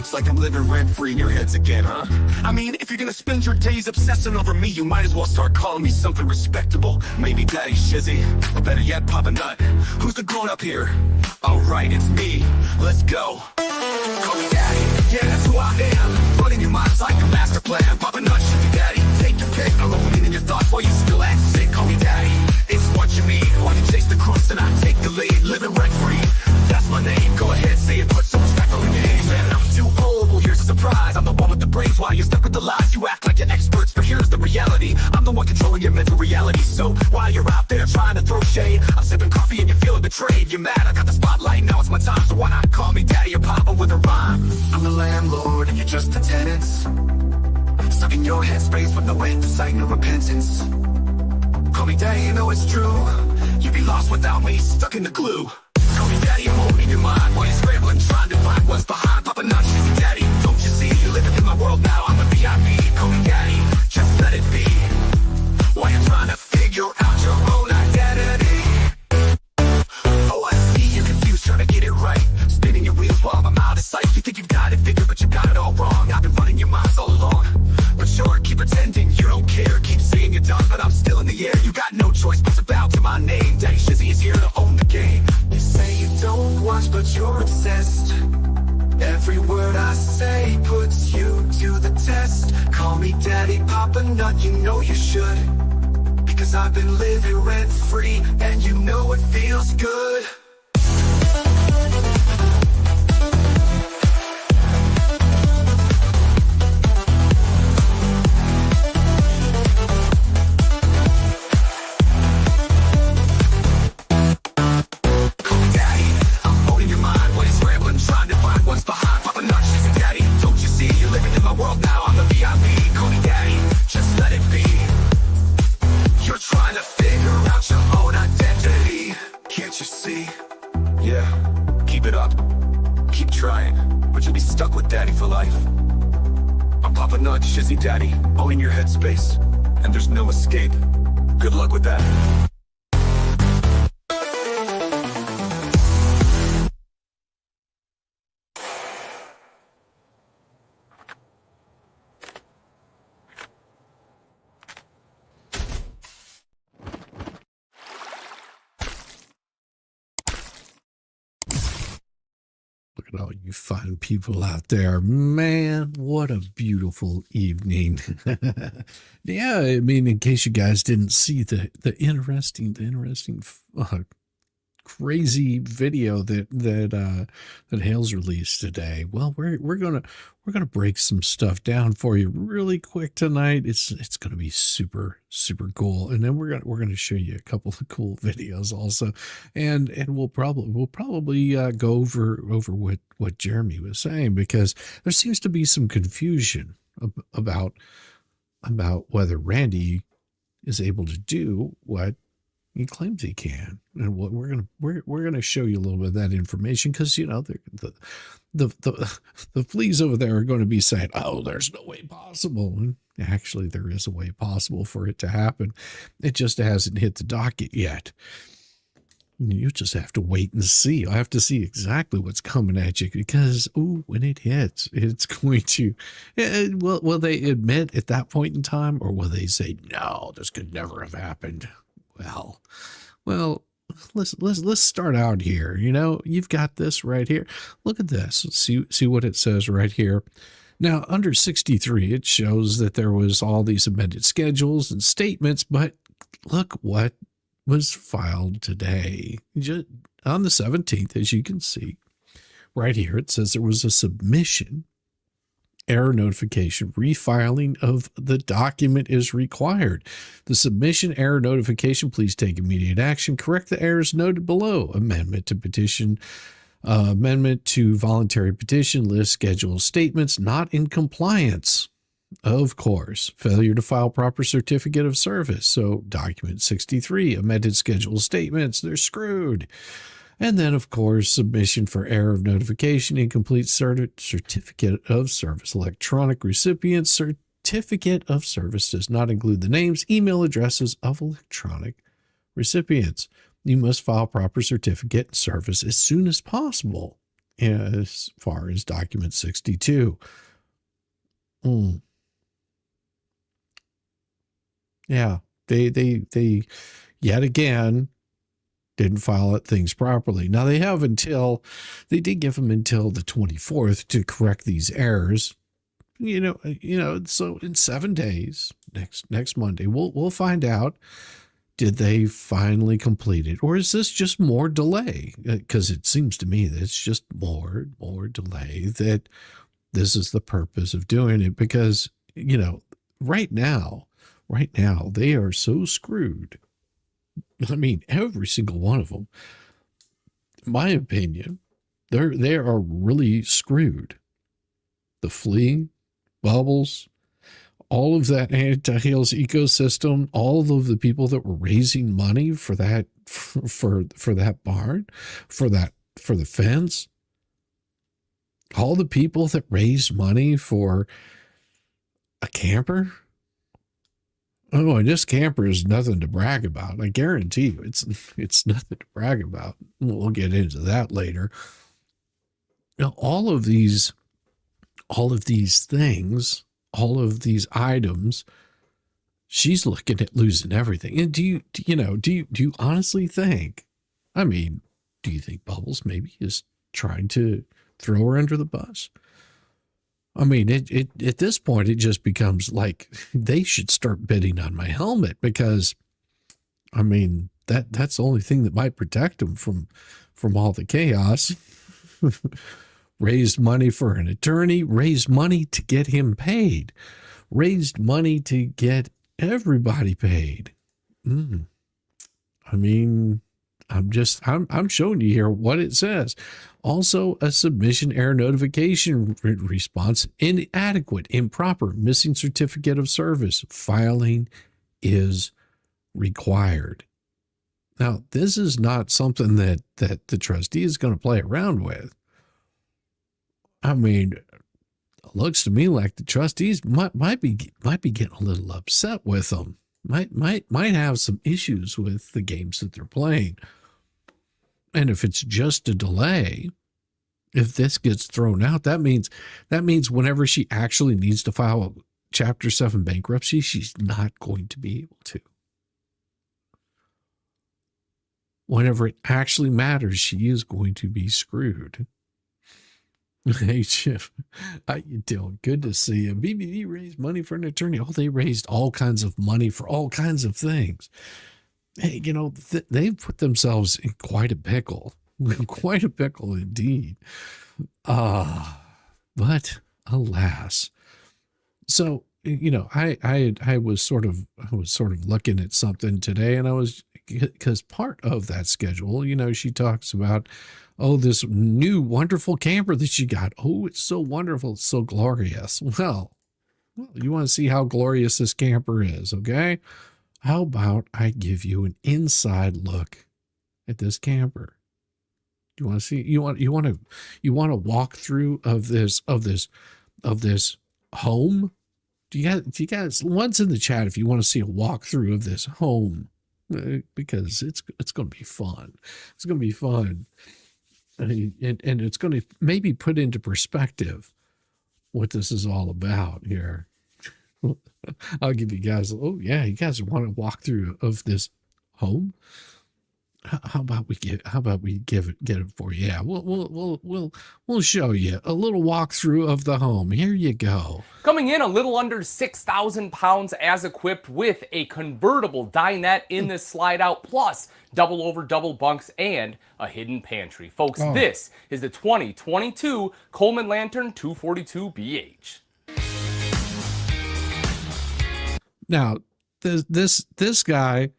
Looks like I'm living rent-free in your heads again, huh? I mean, if you're gonna spend your days obsessing over me, you might as well start calling me something respectable. Maybe Daddy Shizzy, or better yet, Papa Nut. Who's the grown-up here? Alright, it's me. Let's go. Call me Daddy, yeah, that's who I am. Running your mind's like a master plan. Papa Nut, Shizzy Daddy, take your pick. I'm rolling in your thoughts while you still act sick. Call me Daddy, it's what you mean. Why you chase the crooks and I take the lead? Living rent-free, that's my name. Go ahead, say it, put some respect on the name. Man, I'm too old, well here's a surprise. I'm the one with the brains while you're stuck with the lies. You act like you're experts, but here's the reality. I'm the one controlling your mental reality. So while you're out there trying to throw shade, I'm sipping coffee and you're feeling betrayed. You're mad, I got the spotlight, now it's my time. So why not call me Daddy or Papa with a rhyme? I'm the landlord and you're just the tenants, stuck in your headspace with no insight, no repentance. Call me Daddy, you know it's true. You'd be lost without me, stuck in the glue. Call me Daddy, I'm holding your mind while you're scrambling, trying to find what's behind. Papa Nut, Shizzy Daddy, don't you see? You're living in my world now, I'm a VIP. Call me Daddy, just let it be. While you're trying to figure out your own identity. Oh, I see you're confused, trying to get it right, spinning your wheels while I'm out of sight. You think you've got it figured, but you got it all wrong. I've been running your minds all along. But sure, keep pretending you don't care. Keep saying you're done, but I'm still in the air. You got no choice but to bow to my name. Daddy Shizzy is here to own the game. You say you don't watch, but you're obsessed. Every word I say puts you to the test. Call me Daddy, Papa Nut, you know you should. Because I've been living rent-free, and you know it feels good. Shizzy Daddy, all in your headspace, and there's no escape. Good luck with that. Look at all you fine people out there. Man, what a beautiful evening. Yeah, I mean, in case you guys didn't see the interesting crazy video that Hale's released today. Well, we're gonna break some stuff down for you really quick tonight. It's gonna be super cool, and then we're gonna show you a couple of cool videos also, and we'll probably go over what Jeremy was saying, because there seems to be some confusion about whether Randy is able to do what he claims he can, and what we're gonna show you a little bit of that information, because you know the fleas over there are going to be saying, "Oh, there's no way possible." And actually, there is a way possible for it to happen. It just hasn't hit the docket yet. You just have to wait and see. I have to see exactly what's coming at you, because when it hits, it's going to. Will they admit at that point in time, or will they say, "No, this could never have happened"? Well, let's start out here. You know, you've got this right here. Look at this. Let's see what it says right here. Now, under 63, it shows that there was all these amended schedules and statements, but look what was filed today. Just on the 17th, as you can see right here, it says there was a submission error notification. Refiling of the document is required. The submission error notification, please take immediate action. Correct the errors noted below. Amendment to petition, amendment to voluntary petition list schedule statements not in compliance. Of course, failure to file proper certificate of service. So document 63, amended schedule statements, they're screwed. And then, of course, submission for error of notification, incomplete certificate of service. Electronic recipient certificate of service does not include the names, email addresses of electronic recipients. You must file proper certificate of service as soon as possible. as far as document 62. Yeah, they yet again didn't file things properly. Now they did give them until the 24th to correct these errors. So in 7 days, next Monday, we'll find out, did they finally complete it, or is this just more delay? Because it seems to me that it's just more delay, that this is the purpose of doing it. Because right now they are so screwed. I mean, every single one of them, in my opinion, they are really screwed. The Flea, Bubbles, all of that Anti-Hale's ecosystem, all of the people that were raising money for that, for that barn, for the fence, all the people that raised money for a camper. Oh, and this camper is nothing to brag about. I guarantee you, it's nothing to brag about. We'll get into that later. Now, all of these things, all of these items, she's looking at losing everything. And do you honestly think, I mean, do you think Bubbles maybe is trying to throw her under the bus? I mean, it at this point, it just becomes like they should start bidding on my helmet, because, I mean, that's the only thing that might protect them from all the chaos. Raised money for an attorney, raised money to get him paid, raised money to get everybody paid. I mean, I'm showing you here what it says. Also, a submission error notification response inadequate, improper, missing certificate of service. Filing is required. Now, this is not something that the trustee is going to play around with. I mean, it looks to me like the trustees might be getting a little upset with them. Might have some issues with the games that they're playing. And if it's just a delay, if this gets thrown out, that means whenever she actually needs to file a Chapter 7 bankruptcy, she's not going to be able to. Whenever it actually matters, she is going to be screwed. Hey, Chip, how you doing? Good to see you. BBD raised money for an attorney. Oh, they raised all kinds of money for all kinds of things. Hey, they've put themselves in quite a pickle. Quite a pickle indeed. But alas. So, I was sort of looking at something today, and because part of that schedule, she talks about, this new wonderful camper that she got. Oh, it's so wonderful. It's so glorious. Well, you want to see how glorious this camper is, okay? How about I give you an inside look at this camper? Do you want to see? You want to walk through of this home? Do you guys, once in the chat, if you want to see a walkthrough of this home, because it's going to be fun. It's going to be fun. And it's going to maybe put into perspective what this is all about here. I'll give you guys, you guys want to walk through of this home? How about we get it for you? Yeah, we'll show you a little walkthrough of the home. Here you go. Coming in a little under 6,000 pounds, as equipped with a convertible dinette in this slide out, plus double over double bunks and a hidden pantry. Folks, This is the 2022 Coleman Lantern 242BH. Now, this guy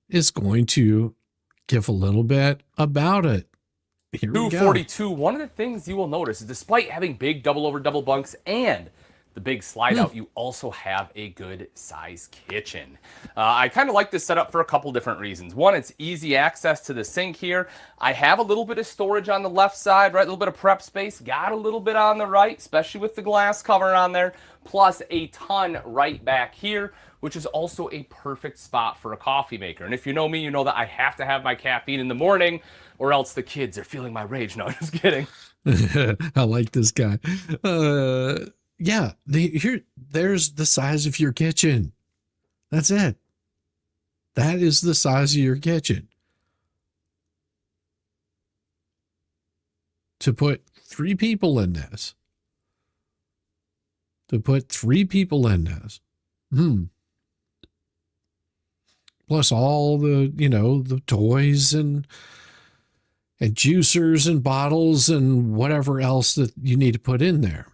is going to give a little bit about it. Here we go. 242, one of the things you will notice is, despite having big double over double bunks and the big slide out, you also have a good size kitchen. I kind of like this setup for a couple different reasons. One, it's easy access to the sink here. I have a little bit of storage on the left side, right? A little bit of prep space. Got a little bit on the right, especially with the glass cover on there, plus a ton right back here, which is also a perfect spot for a coffee maker. And if you know me, you know that I have to have my caffeine in the morning, or else the kids are feeling my rage. No, just kidding. I like this guy. Yeah, there's the size of your kitchen. That's it. That is the size of your kitchen. To put 3 people in this. Plus all the, the toys and juicers and bottles and whatever else that you need to put in there.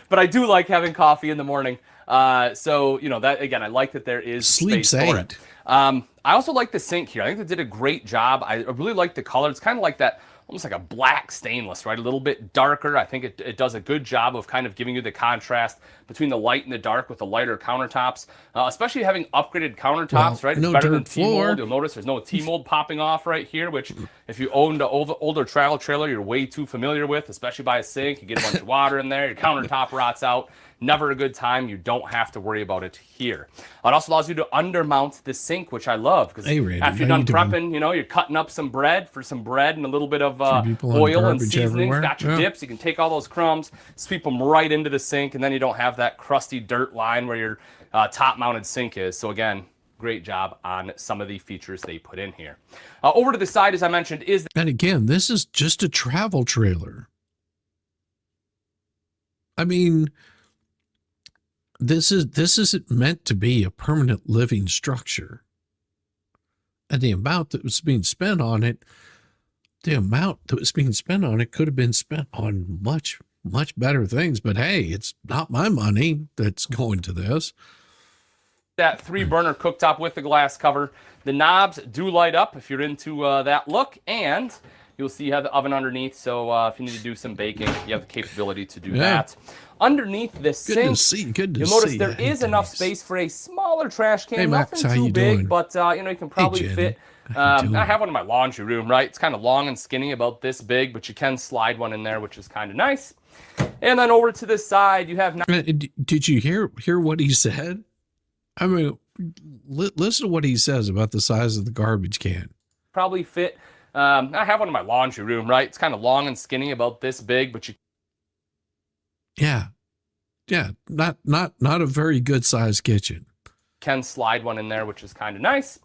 But I do like having coffee in the morning. So, that again, I like that there is Sleep's space for 8. it. I also like the sink here. I think they did a great job. I really like the color. It's kind of like that, almost like a black stainless, right? A little bit darker. I think it does a good job of kind of giving you the contrast between the light and the dark with the lighter countertops, especially having upgraded countertops, right? It's no better than dirt floor. T-mold. You'll notice there's no T-mold popping off right here, which if you owned an older travel trailer, you're way too familiar with, especially by a sink. You get a bunch of water in there, your countertop rots out. Never a good time. You don't have to worry about it here. It also allows you to undermount the sink, which I love, because after you're done prepping, you're cutting up some bread and a little bit of oil and seasonings. Got your dips. You can take all those crumbs, sweep them right into the sink, and then you don't have that crusty dirt line where your top-mounted sink is. So again, great job on some of the features they put in here. Over to the side, as I mentioned, is... And again, this is just a travel trailer. I mean... This isn't meant to be a permanent living structure. And the amount that was being spent on it, could have been spent on much, much better things. But hey, it's not my money that's going to this. That 3-burner cooktop with the glass cover. The knobs do light up if you're into that look, and you'll see you have the oven underneath. So if you need to do some baking, you have the capability to do that. Underneath this sink, you'll notice there is enough space for a smaller trash can. Hey, Max, nothing too big, but you can probably fit. I have one in my laundry room, right? It's kind of long and skinny, about this big, but you can slide one in there, which is kind of nice. And then over to this side, you have... Did you hear what he said? I mean, listen to what he says about the size of the garbage can. Probably fit. I have one in my laundry room, right? It's kind of long and skinny, about this big, but you... Yeah, not a very good sized kitchen. Can slide one in there, which is kind of nice.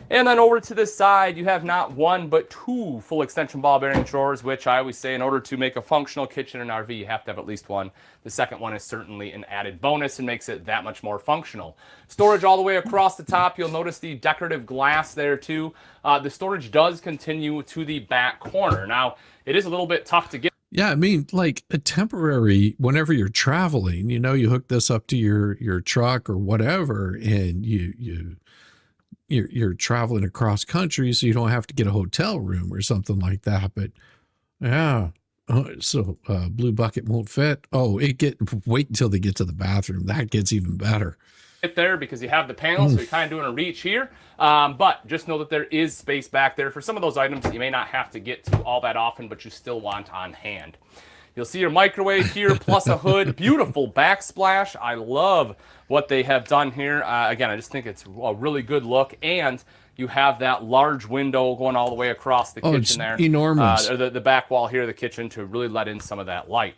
And then over to this side, you have not 1, but 2 full extension ball bearing drawers, which I always say in order to make a functional kitchen in RV, you have to have at least one. The second one is certainly an added bonus and makes it that much more functional. Storage all the way across the top. You'll notice the decorative glass there too. The storage does continue to the back corner. Now, it is a little bit tough to get. Yeah, I mean, like a temporary, whenever you're traveling, you hook this up to your truck or whatever, and you're traveling across country, so you don't have to get a hotel room or something like that. But yeah, so Blue Bucket won't fit. Oh, wait until they get to the bathroom. That gets even better. There because you have the panel, so you're kind of doing a reach here. But just know that there is space back there for some of those items that you may not have to get to all that often, but you still want on hand. You'll see your microwave here, plus a hood. Beautiful backsplash. I love what they have done here. Again, I just think it's a really good look, and you have that large window going all the way across the kitchen there. Enormous. Or the back wall here of the kitchen to really let in some of that light.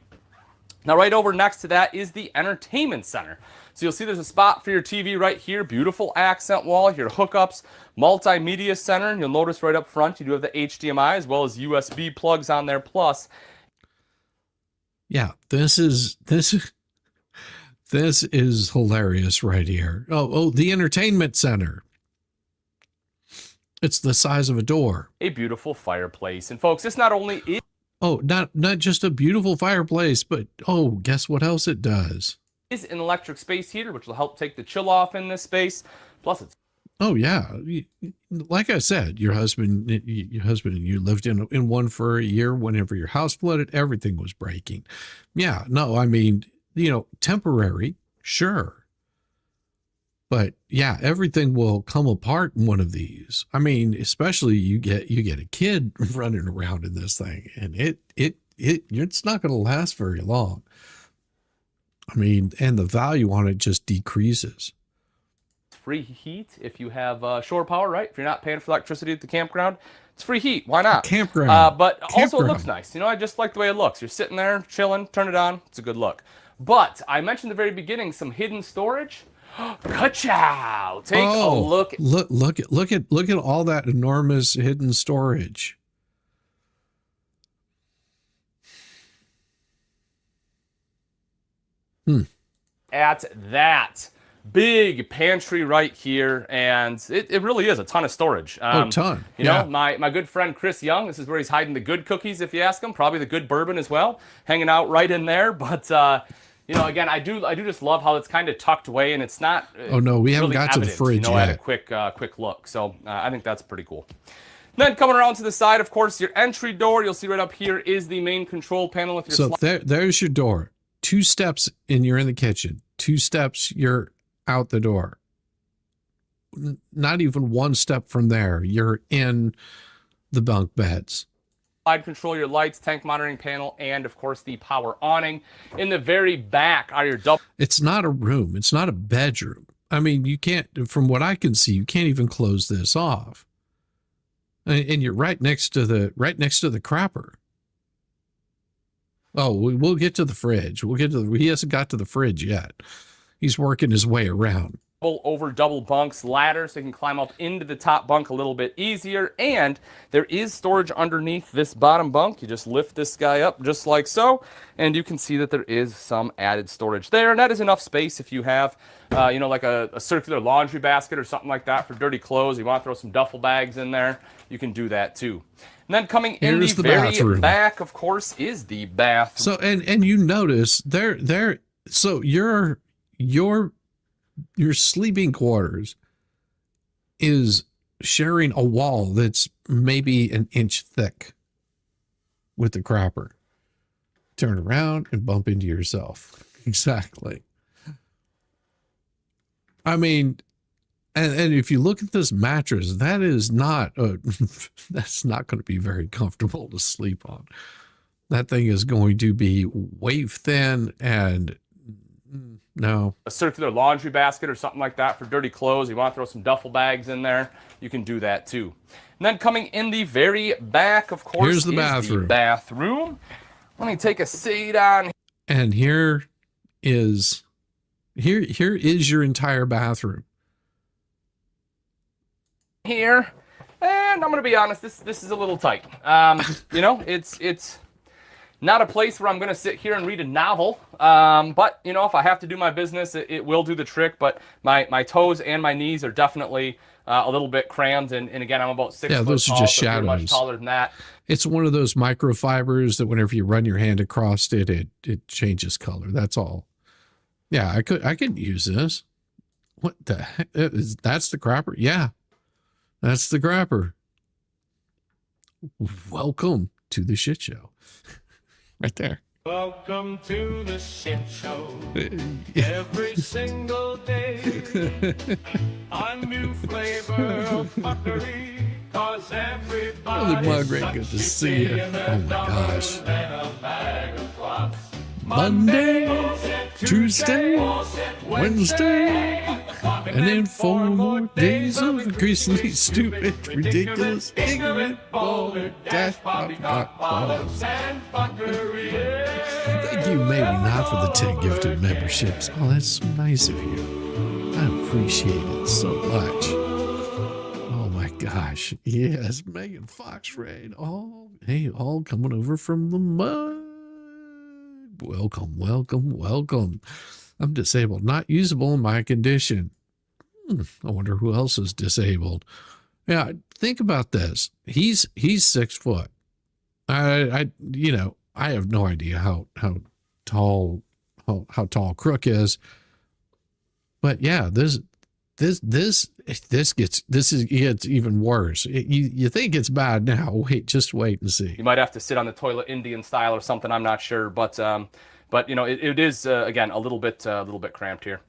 Now, right over next to that is the entertainment center. So you'll see there's a spot for your TV right here. Beautiful accent wall, your hookups, multimedia center. And you'll notice right up front, you do have the HDMI as well as USB plugs on there. Plus, yeah, this is hilarious right here. Oh, the entertainment center. It's the size of a door. A beautiful fireplace. And folks, this not only is... Oh, not just a beautiful fireplace, but guess what else it does? Is an electric space heater, which will help take the chill off in this space. Plus, it's... Oh yeah, like I said, your husband and you lived in one for a year. Whenever your house flooded, everything was breaking. Yeah, no, I mean, temporary, sure, but yeah, everything will come apart in one of these. I mean, especially you get a kid running around in this thing, and it's not going to last very long. I mean, and the value on it just decreases. Free heat if you have shore power, right? If you're not paying for electricity at the campground, It's free heat. Why not? Campground. But also it Campground. looks nice. You know, I just like the way it looks. You're sitting there chilling, turn it on. It's a good look. But I mentioned at the very beginning some hidden storage. Ka-chow! Take a look. Look at all that enormous hidden storage. At that big pantry right here, and it really is a ton of storage. Ton. You know, my good friend Chris Young, this is where he's hiding the good cookies, if you ask him, probably the good bourbon as well, hanging out right in there. But you know, again, I do just love how it's kind of tucked away, and it's not. Oh no, we haven't really got to the evident, fridge you know, yet. at a quick look. So I think that's pretty cool. Then coming around to the side, of course, your entry door. You'll see right up here is the main control panel with your. So there's your door. 2 steps and you're in the kitchen. 2 steps, you're out the door. Not even 1 step from there, you're in the bunk beds. Slide control, your lights, tank monitoring panel, and of course the power awning. In the very back are your double. It's not a room. It's not a bedroom. I mean, you can't, from what I can see, you can't even close this off. And you're right next to the crapper. Oh, we'll get to the fridge. He hasn't got to the fridge yet. He's working his way around. Over double bunks, ladder, so you can climb up into the top bunk a little bit easier. And there is storage underneath this bottom bunk. You just lift this guy up just like so, and you can see that there is some added storage there. And that is enough space if you have, you know, like a circular laundry basket or something like that for dirty clothes. You want to throw some duffel bags in there, you can do that too. And then coming in the very bathroom. back, of course, is the bathroom. So and you notice so your sleeping quarters is sharing a wall that's maybe an inch thick with the crapper. Turn around and bump into yourself. Exactly. I mean, and if you look at this mattress, that is not that's not going to be very comfortable to sleep on. That thing is going to be wave thin and no. A circular laundry basket or something like that for dirty clothes. You want to throw some duffel bags in there, you can do that too. And then coming in the very back, of course, here's the bathroom. The bathroom. Let me take a seat on. And here is your entire bathroom. Here, and I'm gonna be honest, this is a little tight. You know, it's not a place where I'm gonna sit here and read a novel. But you know, if I have to do my business, it will do the trick. But my toes and my knees are definitely a little bit crammed. And again, I'm about 6 foot those tall, are just so pretty shadows. much taller than that. It's one of those microfibers that whenever you run your hand across it changes color. That's all. Yeah, I could use this. What the heck? That's the crapper? Yeah, that's the crapper. Welcome to the shit show. Right there. Welcome to the shit show. Every single day, a new flavor of fuckery. Cause everybody Margaret, good to see you. Oh my gosh. Monday, Monday, Tuesday, Wednesday, and then 4 more days of increasingly stupid, ridiculous, ignorant, baller, dash, pop, balls. Thank you, maybe not for the 10 gifted memberships. Oh, that's so nice of you. I appreciate it so much. Oh my gosh. Yes, Megan Fox Raid. Oh, hey, all coming over from the mud. Welcome, welcome, welcome. I'm disabled, not usable in my condition. I wonder who else is disabled. Yeah, think about this. He's 6 foot. I have no idea how tall Crook is. But yeah, this gets even worse. You think it's bad now. Just wait and see. You might have to sit on the toilet Indian style or something. I'm not sure, but you know, it is again a little bit cramped here.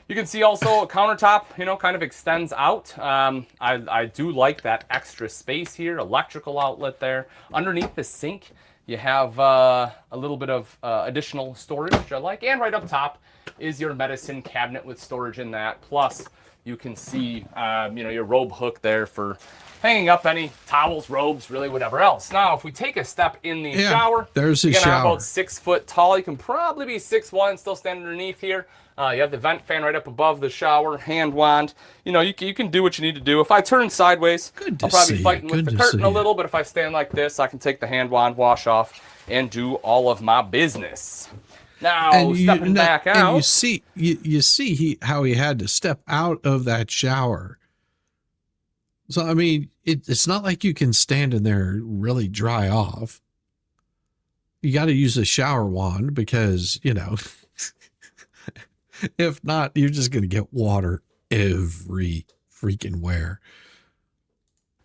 You can see also a countertop, you know, kind of extends out. I do like that extra space here. Electrical outlet there. Underneath the sink, you have a little bit of additional storage, which I like. And right up top is your medicine cabinet with storage in that. Plus, you can see, your robe hook there for hanging up any towels, robes, really whatever else. Now, if we take a step in the shower, there's a again, I'm shower. about 6 foot tall. You can probably be 6'1", still standing underneath here. You have the vent fan right up above the shower, hand wand. You can do what you need to do. If I turn sideways, I'll probably be fighting with the curtain a little, but if I stand like this, I can take the hand wand, wash off, and do all of my business. Now, stepping back out. And you see how he had to step out of that shower. So, I mean, it's not like you can stand in there and really dry off. You got to use a shower wand because, if not, you're just going to get water every freaking where.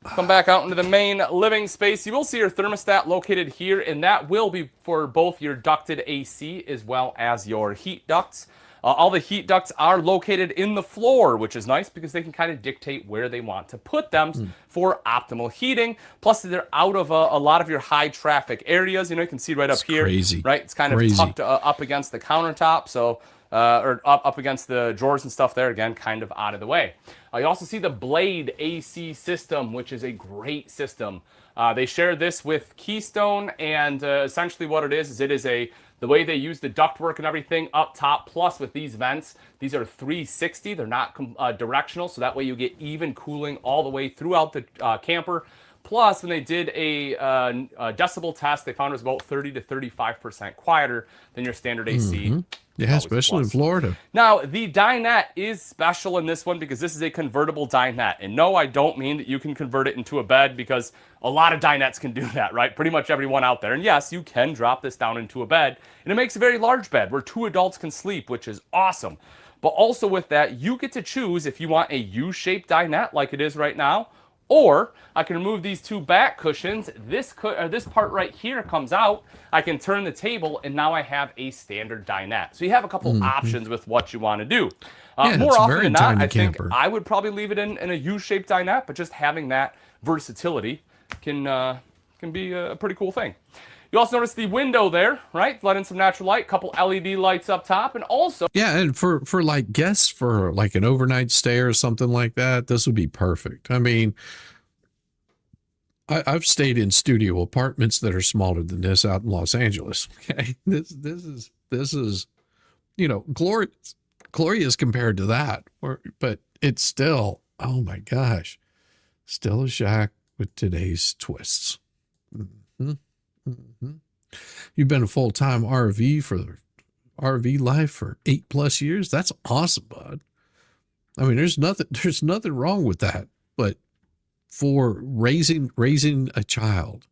Come back out into the main living space. You will see your thermostat located here, and that will be for both your ducted AC as well as your heat ducts. All the heat ducts are located in the floor, which is nice because they can kind of dictate where they want to put them for optimal heating. Plus, they're out of a lot of your high traffic areas. You can see right up here. Crazy. Right? It's kind of tucked up against the countertop. So or up against the drawers and stuff there, again, kind of out of the way. You also see the Blade AC system, which is a great system. They share this with Keystone, and essentially what it is the way they use the ductwork and everything up top, plus with these vents, these are 360. They're not directional, so that way you get even cooling all the way throughout the camper. Plus, when they did a decibel test, they found it was about 30 to 35% quieter than your standard AC. Mm-hmm. Yeah, especially in Florida. Now, the dinette is special in this one because this is a convertible dinette. And no, I don't mean that you can convert it into a bed, because a lot of dinettes can do that, right? Pretty much everyone out there. And yes, you can drop this down into a bed. And it makes a very large bed where 2 adults can sleep, which is awesome. But also with that, you get to choose if you want a U-shaped dinette like it is right now, or I can remove these 2 back cushions. This part right here comes out. I can turn the table, and now I have a standard dinette. So you have a couple options with what you want to do. More often than not, I think I would probably leave it in a U-shaped dinette, but just having that versatility can be a pretty cool thing. You also notice the window there, right? Let in some natural light, couple LED lights up top, and also... Yeah, and for like guests for like an overnight stay or something like that, this would be perfect. I mean, I've stayed in studio apartments that are smaller than this out in Los Angeles. Okay, this is glorious compared to that, but it's still, oh my gosh, still a shack with today's twists. Mm-hmm. Mm-hmm. You've been a full-time RV life for 8+ years. That's awesome, bud. I mean, there's nothing wrong with that, but for raising a child,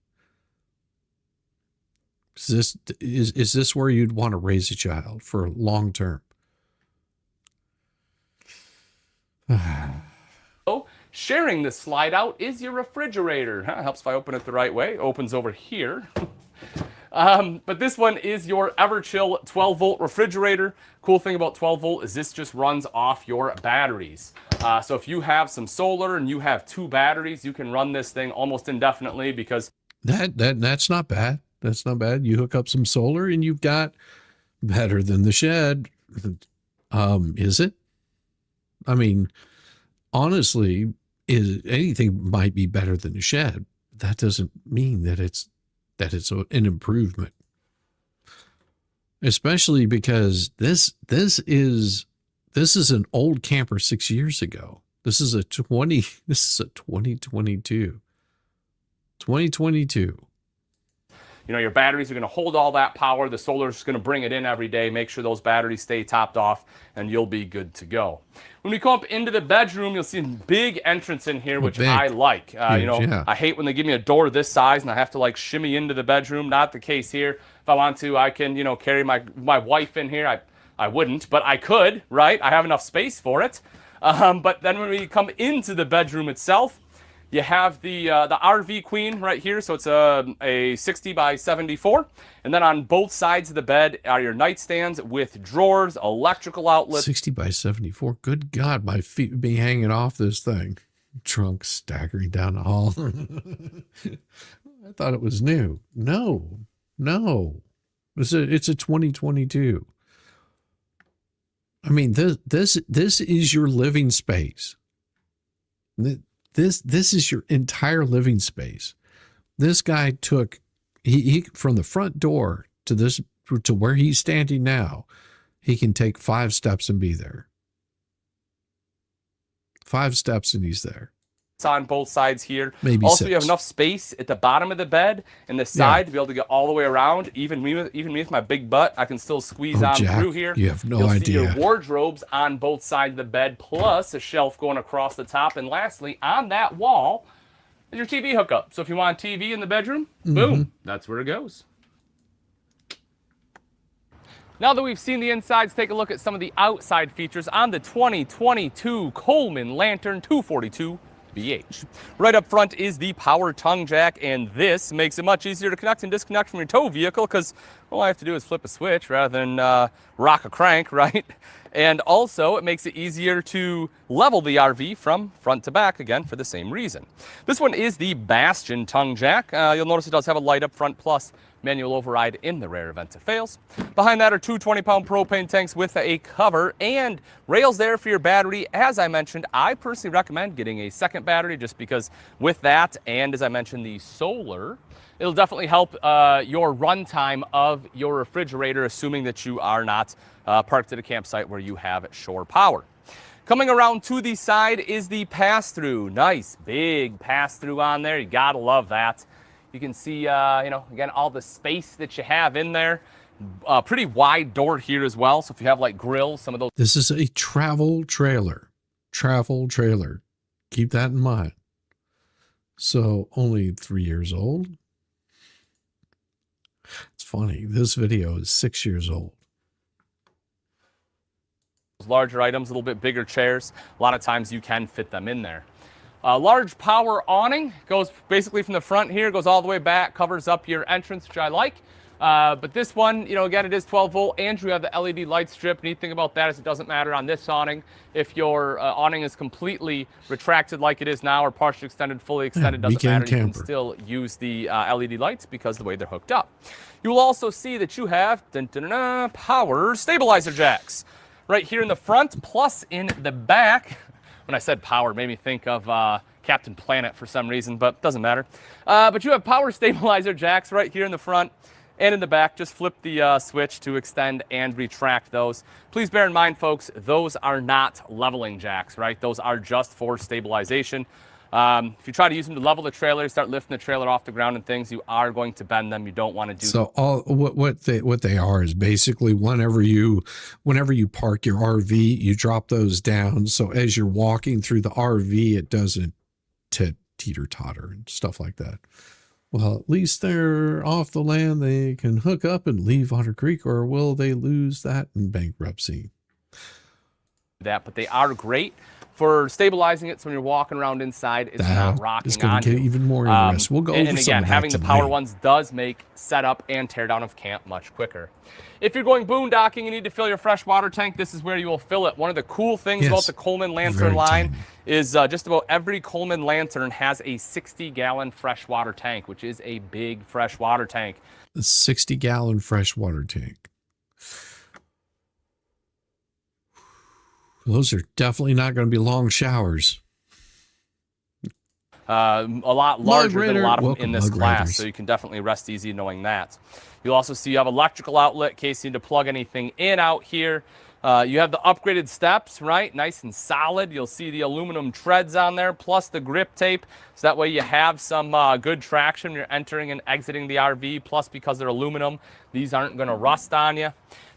is this where you'd want to raise a child for long term? Sharing this slide out is your refrigerator. Helps if I open it the right way. Opens over here. But this one is your Everchill 12-volt refrigerator. Cool thing about 12-volt is this just runs off your batteries. So if you have some solar and you have 2 batteries, you can run this thing almost indefinitely, because that's not bad. That's not bad. You hook up some solar and you've got better than the shed. Is it? I mean, honestly, anything might be better than a shed. That doesn't mean that it's an improvement, especially because this is an old camper 6 years ago. This is a 2022. Your batteries are going to hold all that power. The solar is going to bring it in every day. Make sure those batteries stay topped off, and you'll be good to go. When we come up into the bedroom, you'll see a big entrance in here, which I like. Yeah. I hate when they give me a door this size and I have to like shimmy into the bedroom. Not the case here. If I want to, I can, carry my wife in here. I wouldn't, but I could, right? I have enough space for it. But then when we come into the bedroom itself, you have the RV Queen right here, so it's a 60 by 74. And then on both sides of the bed are your nightstands with drawers, electrical outlets. 60 by 74. Good God, my feet would be hanging off this thing. Trunk staggering down the hall. I thought it was new. No. It's a 2022. I mean, this is your living space. This is your entire living space. This guy took he from the front door to where he's standing now, he can take 5 steps and be there. 5 steps and he's there. It's on both sides here. Maybe also, 6. you have enough space at the bottom of the bed and the side to be able to get all the way around. Even me with my big butt, I can still squeeze on Jack, through here. you have no You'll idea. see your wardrobes on both sides of the bed, plus a shelf going across the top. And lastly, on that wall is your TV hookup. So if you want a TV in the bedroom, boom, that's where it goes. Now that we've seen the insides, take a look at some of the outside features on the 2022 Coleman Lantern 242 BH. Right up front is the power tongue jack, and this makes it much easier to connect and disconnect from your tow vehicle because all I have to do is flip a switch rather than rock a crank, right? And also, it makes it easier to level the RV from front to back, again, for the same reason. This one is the Bastion tongue jack. You'll notice it does have a light up front, plus manual override in the rare event it fails. Behind that are 2 20-pound propane tanks with a cover and rails there for your battery. As I mentioned, I personally recommend getting a second battery just because with that, and as I mentioned, the solar, it'll definitely help your runtime of your refrigerator, assuming that you are not parked at a campsite where you have shore power. Coming around to the side is the pass-through. Nice big pass-through on there. You gotta love that. You can see, again, all the space that you have in there. Pretty wide door here as well. So if you have like grills, some of those. This is a travel trailer. Travel trailer. Keep that in mind. So only 3 years old. It's funny. This video is 6 years old. Larger items, a little bit bigger chairs. A lot of times you can fit them in there. Large power awning goes basically from the front here, goes all the way back, covers up your entrance, which I like. But this one, again, it is 12 volt, and you have the LED light strip. Neat thing about that is it doesn't matter on this awning. If your awning is completely retracted like it is now, or partially extended, fully extended, doesn't matter. You can still use the LED lights because of the way they're hooked up. You will also see that you have power stabilizer jacks right here in the front, plus in the back. When I said power, it made me think of Captain Planet for some reason, but doesn't matter. But you have power stabilizer jacks right here in the front and in the back. Just flip the switch to extend and retract those. Please bear in mind, folks, those are not leveling jacks, right? Those are just for stabilization. If you try to use them to level the trailer, start lifting the trailer off the ground and things, you are going to bend them. You don't want to do so what they are is basically whenever you park your RV, you drop those down. So as you're walking through the RV, it doesn't teeter totter and stuff like that. Well, at least they're off the land. They can hook up and leave Otter Creek, or will they lose that in bankruptcy? But they are great for stabilizing it, so when you're walking around inside, it's not rocking on you. It's going to get even more interesting. We'll go over and some again, of that having the tonight. power ones does make setup and tear down of camp much quicker. If you're going boondocking, you need to fill your fresh water tank. This is where you will fill it. One of the cool things about the Coleman Lantern line is just about every Coleman Lantern has a 60-gallon fresh water tank, which is a big fresh water tank. A 60-gallon fresh water tank. Those are definitely not going to be long showers. A lot larger than a lot of them in this class, Raiders. so you can definitely rest easy knowing that. You'll also see you have electrical outlet in case you need to plug anything in out here. You have the upgraded steps, right? Nice and solid. You'll see the aluminum treads on there, plus the grip tape. So that way you have some good traction when you're entering and exiting the RV. Plus, because they're aluminum, these aren't going to rust on you.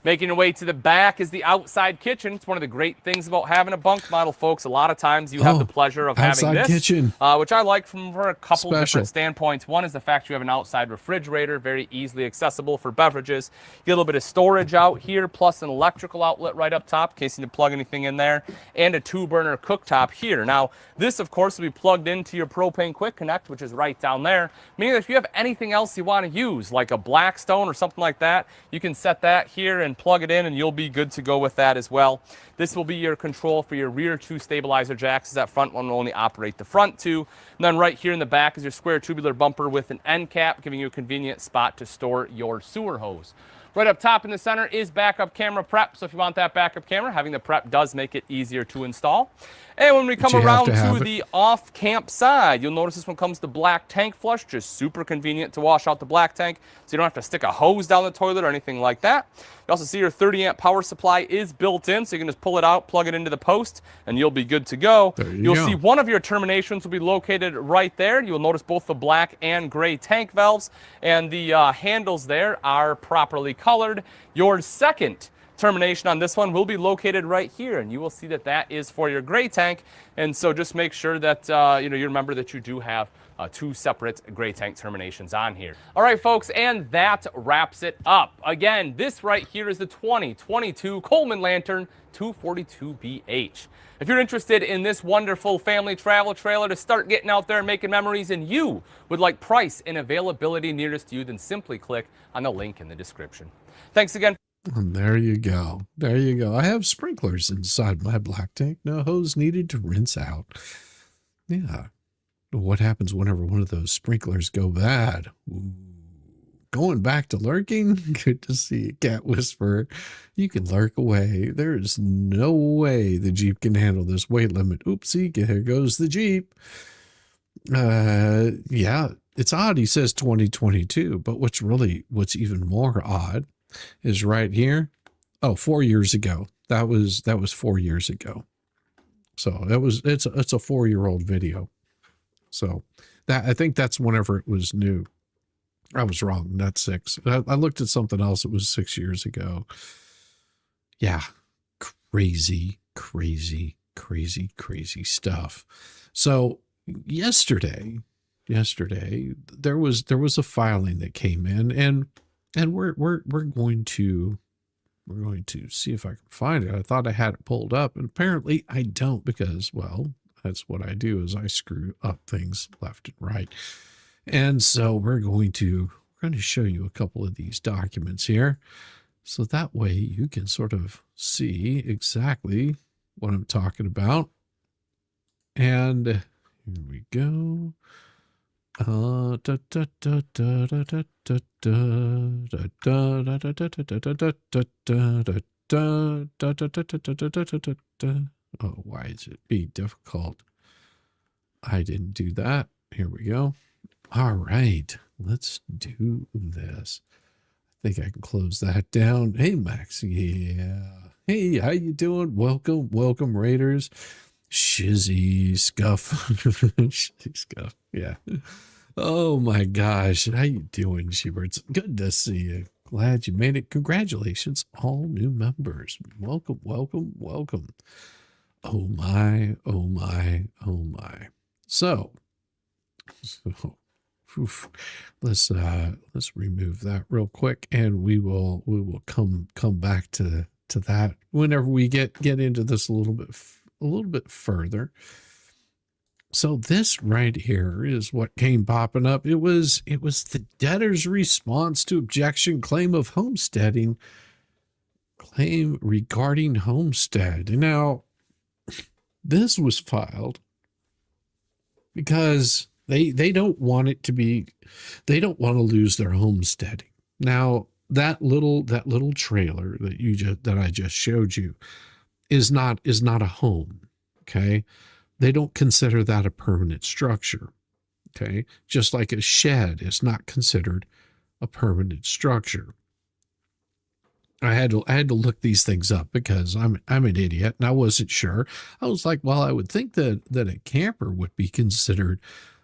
Making your way to the back is the outside kitchen. It's one of the great things about having a bunk model, folks. A lot of times you have the pleasure of having this, kitchen. Which I like for a couple different standpoints. One is the fact you have an outside refrigerator, very easily accessible for beverages. You get a little bit of storage out here, plus an electrical outlet right up top in case you need to plug anything in there, and a 2-burner cooktop here. Now, this, of course, will be plugged into your propane quick connect, which is right down there, meaning that if you have anything else you want to use, like a Blackstone or something like that, you can set that here and plug it in, and you'll be good to go with that as well. This will be your control for your rear 2 stabilizer jacks, as that front one will only operate the front 2. And then right here in the back is your square tubular bumper with an end cap, giving you a convenient spot to store your sewer hose. Right up top in the center is backup camera prep. So if you want that backup camera, having the prep does make it easier to install. And when we come around to the off-camp side, you'll notice this one comes to black tank flush, just super convenient to wash out the black tank, so you don't have to stick a hose down the toilet or anything like that. You also see your 30-amp power supply is built in, so you can just pull it out, plug it into the post, and you'll be good to go. You'll see one of your terminations will be located right there. You'll notice both the black and gray tank valves, and the handles there are properly colored. Your second termination on this one will be located right here, and you will see that that is for your gray tank. And so just make sure that you remember that you do have two separate gray tank terminations on here. All right, folks, and that wraps it up. Again, this right here is the 2022 Coleman Lantern 242BH. If you're interested in this wonderful family travel trailer to start getting out there and making memories, and you would like price and availability nearest you, then simply click on the link in the description. Thanks again. And there you go. There you go. I have sprinklers inside my black tank. No hose needed to rinse out. Yeah. What happens whenever one of those sprinklers go bad? Ooh. Going back to lurking. Good to see a cat whisperer. You can lurk away. There is no way the Jeep can handle this weight limit. Oopsie, here goes the Jeep. Yeah, it's odd. He says 2022, but what's even more odd is right here. Oh, 4 years ago. That was 4 years ago. So it's a 4-year-old video. So I think that's whenever it was new. I was wrong. That's 6. I looked at something else. It was 6 years ago. Yeah. Crazy stuff. So yesterday there was a filing that came in, and we're going to see if I can find it. I thought I had it pulled up, and apparently I don't, because, well, that's what I do, is I screw up things left and right. And so we're going to show you a couple of these documents here, so that way you can sort of see exactly what I'm talking about. And here we go. Oh, why is it being difficult? I didn't do that. Here we go. All right, let's do this. I think I can close that down. Hey, Max. Yeah. Hey, how you doing? Welcome, Raiders. Shizzy Scuff. Shizzy Scuff. Yeah. Oh my gosh. How you doing, Sheberts? Good to see you. Glad you made it. Congratulations, all new members. Welcome. Oh my. So oof, let's remove that real quick, and we will come back to that whenever we get into this a little bit further. So this right here is what came popping up. It was the debtor's response to objection claim of homesteading, claim regarding homestead. Now, this was filed because they don't want it to be, they don't want to lose their homesteading. Now, that little trailer that I just showed you is not a home. Okay. They don't consider that a permanent structure. Okay. Just like a shed is not considered a permanent structure. I had to look these things up because I'm an idiot and I wasn't sure. I was like, well, I would think that a camper would be considered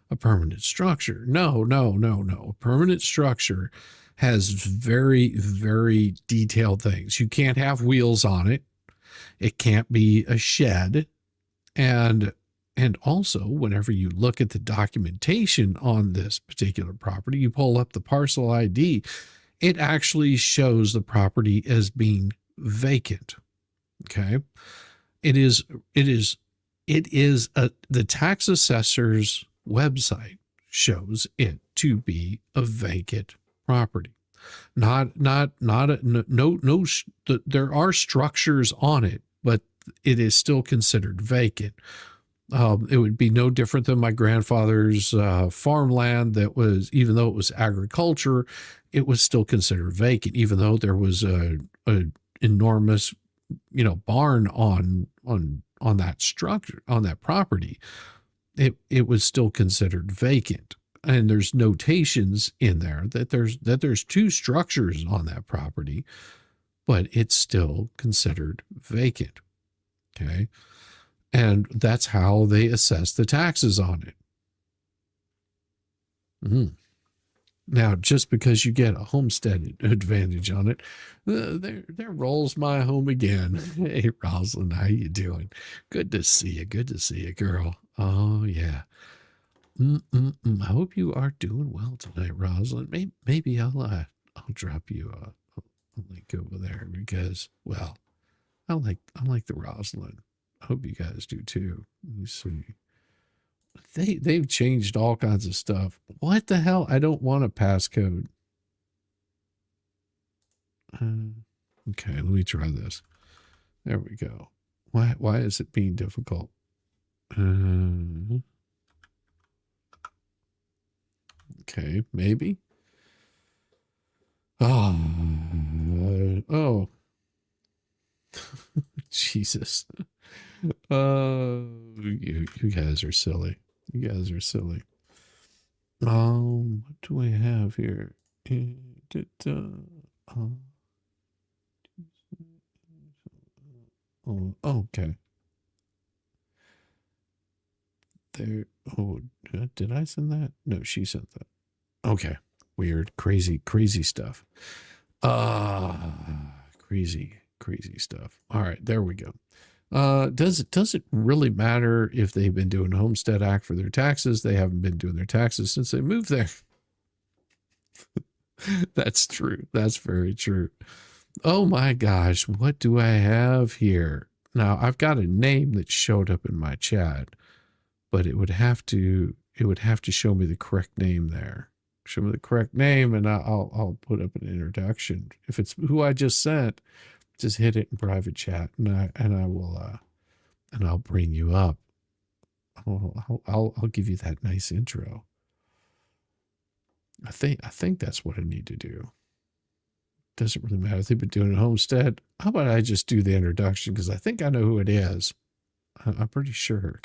a permanent structure. No. A permanent structure has very, very detailed things. You can't have wheels on it. It can't be a shed. And also, whenever you look at the documentation on this particular property, you pull up the parcel ID, it actually shows the property as being vacant. Okay. The tax assessor's website shows it to be a vacant property. There are structures on it, but it is still considered vacant. It would be no different than my grandfather's farmland that was, even though it was agriculture, it was still considered vacant, even though there was a enormous, barn on that structure, on that property. It was still considered vacant. And there's notations in there that there's two structures on that property, but it's still considered vacant. Okay. And that's how they assess the taxes on it. Now, just because you get a homestead advantage on it, there rolls my home again. Hey, Rosalind, how you doing? Good to see you. Good to see you, girl. Oh, yeah. I hope you are doing well tonight, Rosalind. Maybe I'll drop you a link over there because, well, I like the Rosalind. I hope you guys do too. Let me see. They've changed all kinds of stuff. What the hell? I don't want a passcode. Okay, let me try this. There we go. Why is it being difficult? Okay, maybe. Oh. Jesus. You guys are silly. You guys are silly. What do I have here? Okay. There. Oh, did I send that? No, she sent that. Okay. Weird, crazy stuff. Crazy stuff. All right, there we go. Does it really matter if they've been doing Homestead Act for their taxes? They haven't been doing their taxes since they moved there. That's true. That's very true. Oh my gosh, what do I have here? Now, I've got a name that showed up in my chat, but it would have to show me the correct name there. Show me the correct name, and I'll put up an introduction. If it's who I just sent, just hit it in private chat, and I'll bring you up. I'll give you that nice intro. I think that's what I need to do. Doesn't really matter if they've been doing a homestead. How about I just do the introduction, because I think I know who it is. I'm pretty sure.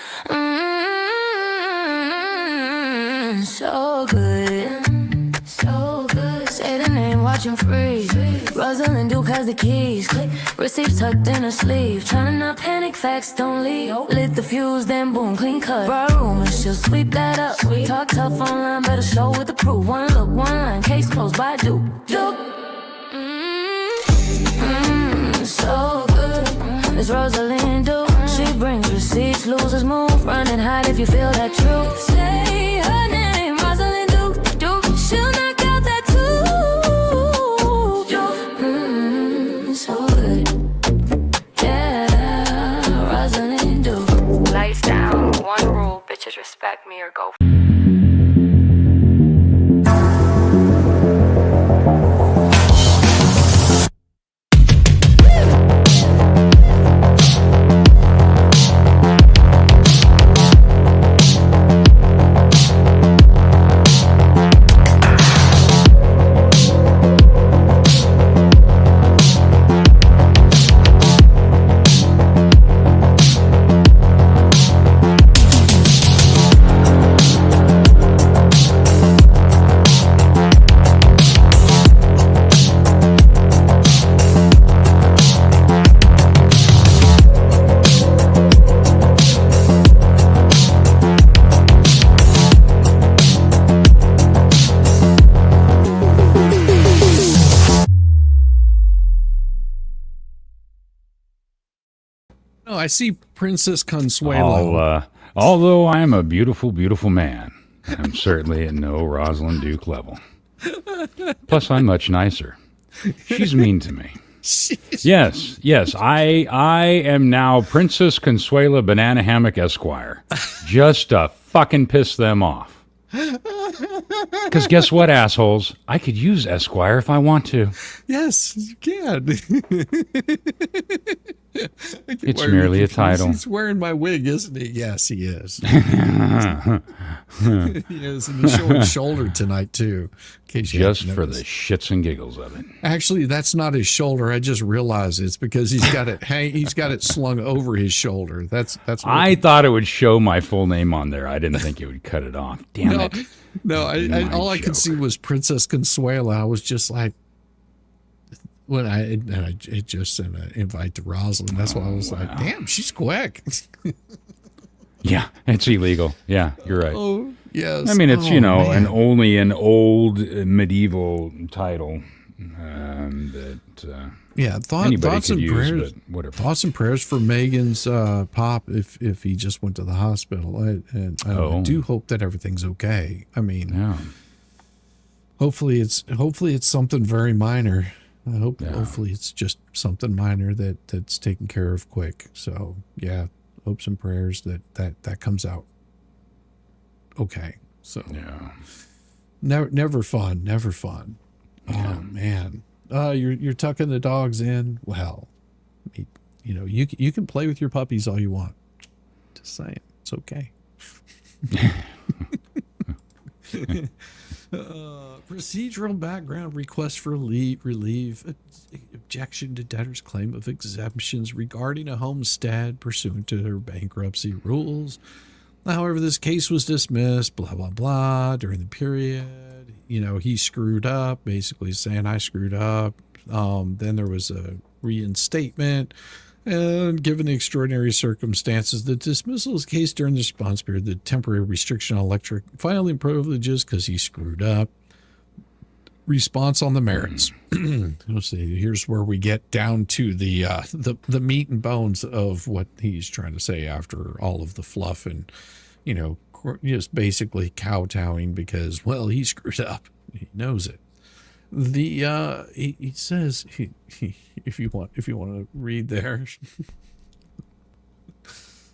So good, so good. Say the name, watch him freeze. Rosalind Duke has the keys. Click. Receipts tucked in her sleeve. Trying to not panic, facts don't leave. Lit the fuse, then boom, clean cut. Bar room and she'll sweep that up. Talk tough online, better show with the proof. One look, one line, case closed by Duke. So good. It's Rosalind Duke. She brings receipts, losers move. Run and hide if you feel that truth. Say her name, Rosalind Duke. She'll knock out that too. So good. Yeah, Rosalind Duke. Lights down, one rule, bitches respect me or go. I see Princess Consuelo. Although I am a beautiful, beautiful man, I'm certainly at no Rosalind Duke level. Plus, I'm much nicer. She's mean to me. Yes, I am now Princess Consuela Banana Hammock Esquire. Just to fucking piss them off. Because guess what, assholes? I could use Esquire if I want to. Yes, you can. It's merely a title. He's wearing my wig, isn't he? Yes, he is. He is, and he's showing his shoulder tonight too. In case you Just haven't for the noticed. shits and giggles of it. Actually, that's not his shoulder. I just realized it's because he's got it. He's got it slung over his shoulder. That's. What I thought it would show my full name on there. I didn't think it would cut it off. Damn it. No, all I could see was Princess Consuela. I was just like, when I just sent an invite to Rosalind. That's why I was like, damn, she's quick. Yeah, it's illegal. Yeah, you're right. Oh, yes. I mean, it's, man. only an old medieval title that anybody thoughts could and use, prayers. but whatever. Thoughts and prayers for Megan's pop if he just went to the hospital. I do hope that everything's okay. I mean, Yeah. hopefully it's something very minor. Hopefully it's just something minor that's taken care of quick. So yeah, hopes and prayers that comes out okay. So Yeah. never fun. Oh man, you're tucking the dogs in. Well, you can play with your puppies all you want. Just saying, it's okay. Procedural background request for relief, objection to debtor's claim of exemptions regarding a homestead pursuant to her bankruptcy rules. However, this case was dismissed, blah, blah, blah, during the period. He screwed up, basically saying I screwed up. Then there was a reinstatement. And given the extraordinary circumstances, the dismissal of the case during the response period, the temporary restriction on electric filing privileges because he screwed up. Response on the merits. Let's see. Here's where we get down to the meat and bones of what he's trying to say after all of the fluff and, just basically kowtowing because, well, he screwed up. He knows it. He says if you want to read there.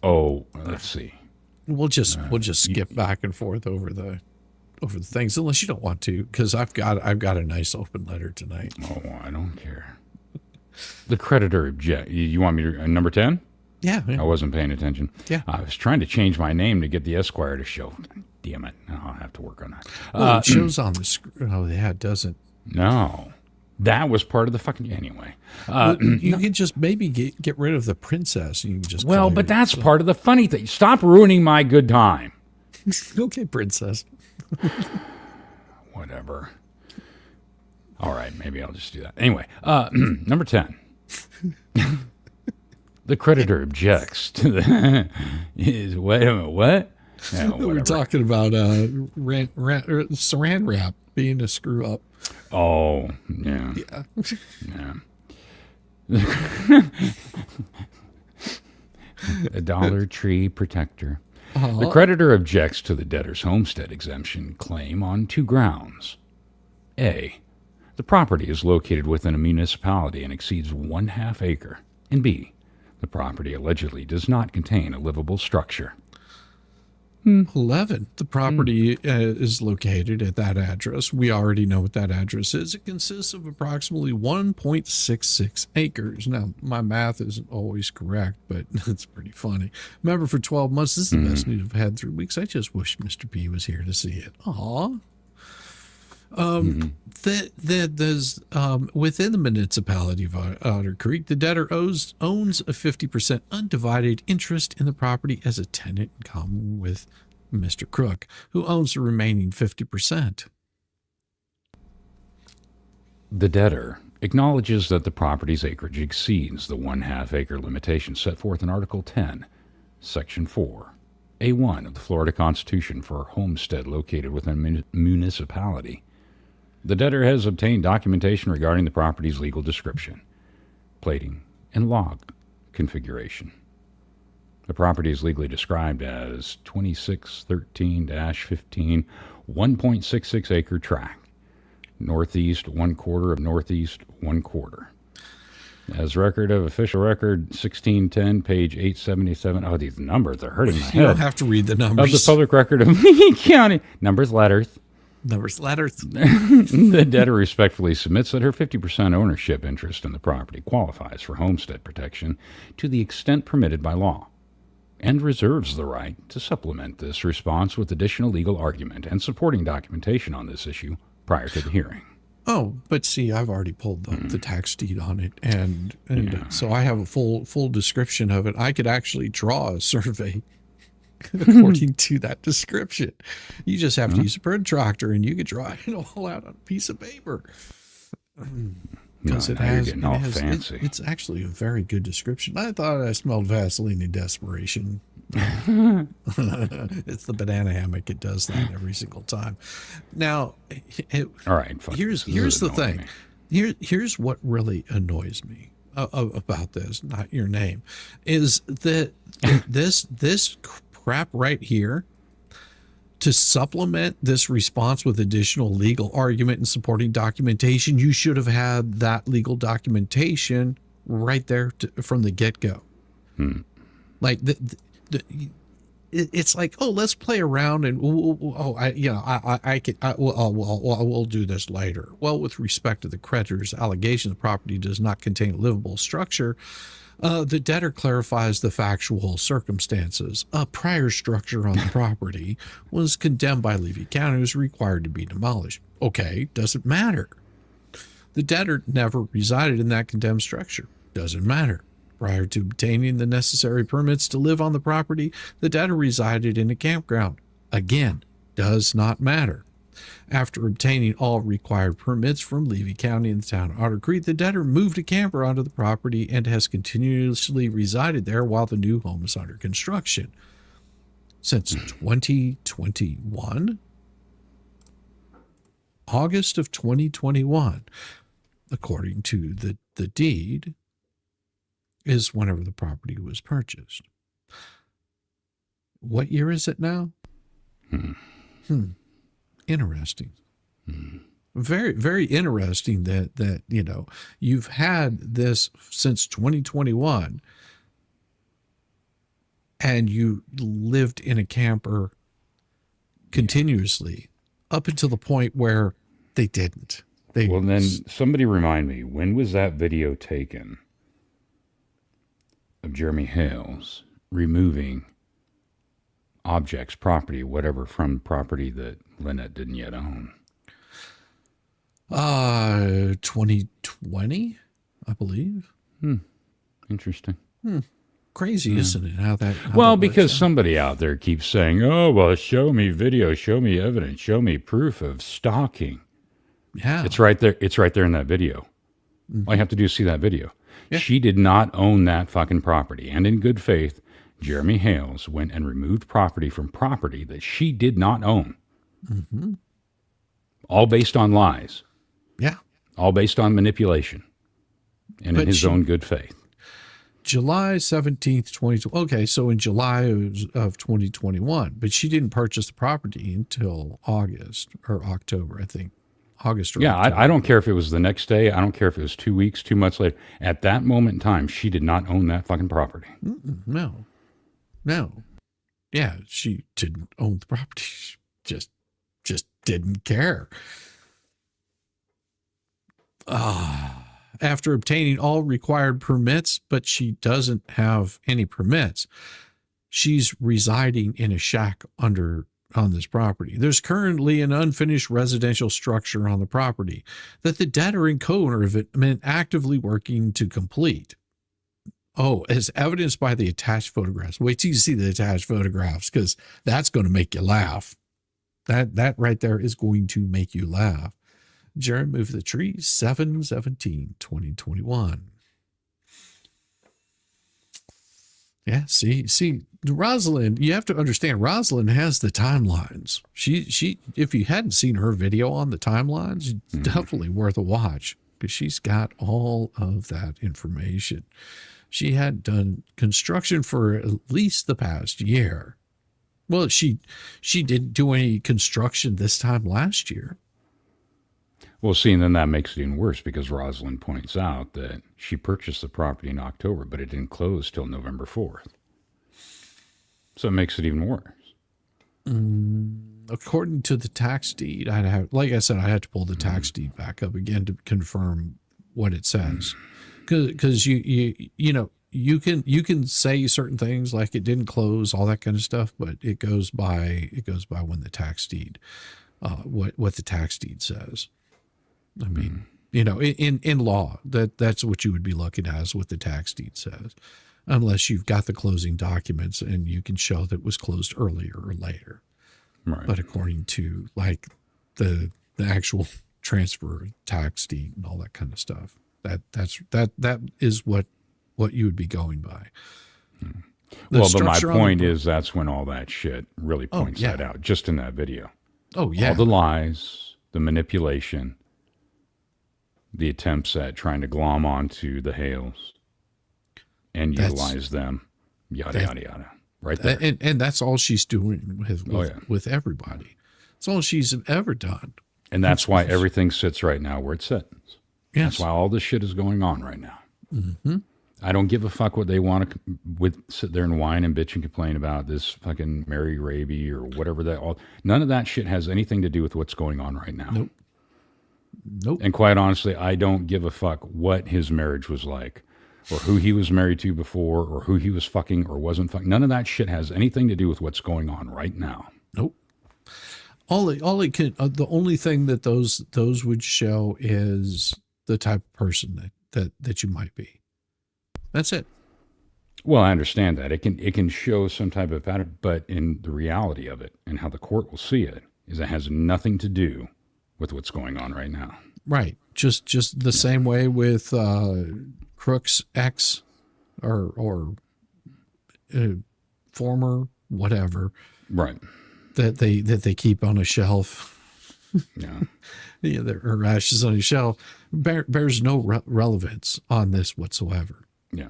Oh, let's see. We'll just skip back and forth over the things unless you don't want to, because I've got a nice open letter tonight. Oh, I don't care. The creditor object. You want me to number 10? Yeah. I wasn't paying attention. Yeah. I was trying to change my name to get the Esquire to show. Damn it. I'll have to work on that. Well, it shows on the screen. Oh, yeah, it doesn't. No. That was part of the fucking... Anyway. You can just maybe get rid of the princess. You can just Well, call but her- that's part of the funny thing. Stop ruining my good time. Okay, princess. Whatever. All right, maybe I'll just do that. Anyway, number 10. The creditor objects to the... Wait a minute, what? Yeah, We're whatever. talking about saran wrap being a screw up. Oh, yeah. Yeah. A Dollar Tree protector. The creditor objects to the debtor's homestead exemption claim on 2 grounds. A, the property is located within a municipality and exceeds 1/2 acre. And B, the property allegedly does not contain a livable structure. 11. The property is located at that address. We already know what that address is. It consists of approximately 1.66 acres. Now, my math isn't always correct, but it's pretty funny. Remember, for 12 months, this is the best news I've had 3 weeks. I just wish Mr. P was here to see it. Aw. There's within the municipality of Otter Creek, the debtor owns a 50% undivided interest in the property as a tenant in common with Mr. Crook, who owns the remaining 50%. The debtor acknowledges that the property's acreage exceeds the 1/2 acre limitation set forth in Article 10, Section 4, A1 of the Florida Constitution for a homestead located within a municipality. The debtor has obtained documentation regarding the property's legal description, plating, and log configuration. The property is legally described as 2613-15 1.66 acre tract, northeast 1/4 of northeast 1/4. As record of official record 1610, page 877. Oh, these numbers are hurting my head. You don't have to read the numbers. Of the public record of Lee County. Numbers, letters. Numbers, letters. The debtor respectfully submits that her 50% ownership interest in the property qualifies for homestead protection to the extent permitted by law, and reserves the right to supplement this response with additional legal argument and supporting documentation on this issue prior to the hearing. Oh, but see, I've already pulled the tax deed on it, and so I have a full description of it. I could actually draw a survey according to that description. You just have to use a protractor, and you could draw it all out on a piece of paper. Because it's actually a very good description. I thought I smelled Vaseline in desperation. It's the banana hammock. It does that every single time. Now, all right. Here's the thing. Here's what really annoys me about this. Not your name, is that this crap right here. To supplement this response with additional legal argument and supporting documentation, you should have had that legal documentation right there from the get-go. Like it's like, oh, let's play around and we'll do this later. Well, with respect to the creditor's allegation, the property does not contain a livable structure. The debtor clarifies the factual circumstances. A prior structure on the property was condemned by Levy County, was required to be demolished. Okay, doesn't matter. The debtor never resided in that condemned structure. Doesn't matter. Prior to obtaining the necessary permits to live on the property, the debtor resided in a campground. Again, does not matter. After obtaining all required permits from Levy County and the town of Otter Creek, the debtor moved a camper onto the property and has continuously resided there while the new home is under construction. Since 2021, August of 2021, according to the deed, is whenever the property was purchased. What year is it now? Interesting. Very, very interesting that you've had this since 2021 and you lived in a camper continuously up until the point where they didn't. Well, then somebody remind me, when was that video taken of Jeremy Hale's removing objects, property, whatever, from property that Lynette didn't yet own? 2020, I believe. Interesting. Crazy, isn't it? How because somebody out there keeps saying, "Oh, well, show me video, show me evidence, show me proof of stalking." Yeah, it's right there. It's right there in that video. All you have to do is see that video. Yeah. She did not own that fucking property, and in good faith, Jeremy Hales went and removed property from property that she did not own. All based on lies. Yeah. All based on manipulation. And in his own good faith. July 17th, 2020. Okay, so in July of 2021. But she didn't purchase the property until August or October, I think. August or October. I don't care if it was the next day. I don't care if it was 2 weeks, 2 months later. At that moment in time, she did not own that fucking property. No. Yeah, she didn't own the property. She just didn't care. After obtaining all required permits, but she doesn't have any permits. She's residing in a shack on this property. There's currently an unfinished residential structure on the property that the debtor and co-owner have been actively working to complete. Oh, as evidenced by the attached photographs. Wait till you see the attached photographs, because that's going to make you laugh. That right there is going to make you laugh. Jared moved the trees 7/17/2021. Yeah, see, Rosalind, you have to understand, Rosalind has the timelines. She if you hadn't seen her video on the timelines, definitely worth a watch, because she's got all of that information. She had done construction for at least the past year. Well, she didn't do any construction this time last year. Well, see, and then that makes it even worse, because Rosalind points out that she purchased the property in October, but it didn't close till November 4th. So it makes it even worse. according to the tax deed, like I said, I had to pull the tax deed back up again to confirm what it says. Because you know, you can say certain things like it didn't close, all that kind of stuff, but it goes by when the tax deed, what the tax deed says. I mean, you know, in law, that's what you would be looking at, is what the tax deed says, unless you've got the closing documents and you can show that it was closed earlier or later. Right. But according to like the actual transfer tax deed and all that kind of stuff, that is what you would be going by. Well, but my point is that's when all that shit really points that out, just in that video. Oh, yeah. All the lies, the manipulation, the attempts at trying to glom onto the Hales and utilize them, yada, yada, yada. Right there. And that's all she's doing with everybody. That's all she's ever done. And that's why everything sits right now where it sits. Yes. That's why all this shit is going on right now. Mm-hmm. I don't give a fuck what they want to sit there and whine and bitch and complain about this fucking Mary Raby or whatever none of that shit has anything to do with what's going on right now. Nope. And quite honestly, I don't give a fuck what his marriage was like or who he was married to before or who he was fucking or wasn't fucking. None of that shit has anything to do with what's going on right now. Nope. All it can, the only thing that those would show is the type of person that you might be. That's it. Well, I understand that. It can show some type of pattern, but in the reality of it and how the court will see it is it has nothing to do with what's going on right now. Right. Just the same way with Crook's ex or former whatever. Right. That they keep on a shelf. Yeah. Yeah, her ashes on a shelf bears no relevance on this whatsoever. Yeah.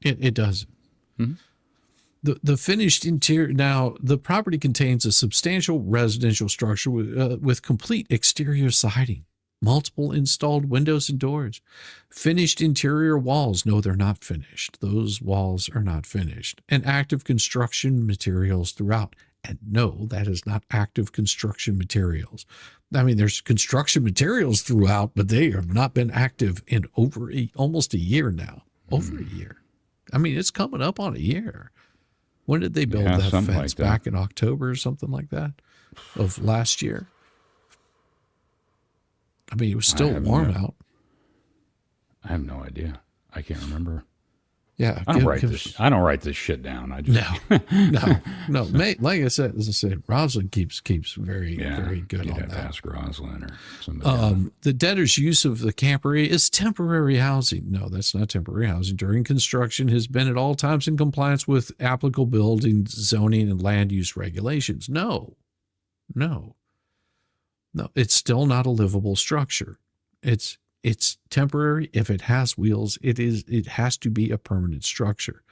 It doesn't. Mm-hmm. The finished interior. Now, the property contains a substantial residential structure with complete exterior siding, multiple installed windows and doors, finished interior walls. No, they're not finished. Those walls are not finished. And active construction materials throughout. And no, that is not active construction materials. I mean, there's construction materials throughout, but they have not been active in over almost a year now. Over a year. I mean, it's coming up on a year. When did they build that fence? Like that. Back in October or something like that of last year? I mean, it was still warm out. I have no idea. I can't remember. Yeah, I don't write this shit down. I just no. Like I said, Rosalind keeps very good on that. Ask Rosalind or somebody. The debtor's use of the camper is temporary housing. No, that's not temporary housing. During construction, has been at all times in compliance with applicable building, zoning, and land use regulations. No, it's still not a livable structure. It's temporary. If it has wheels, it has to be a permanent structure.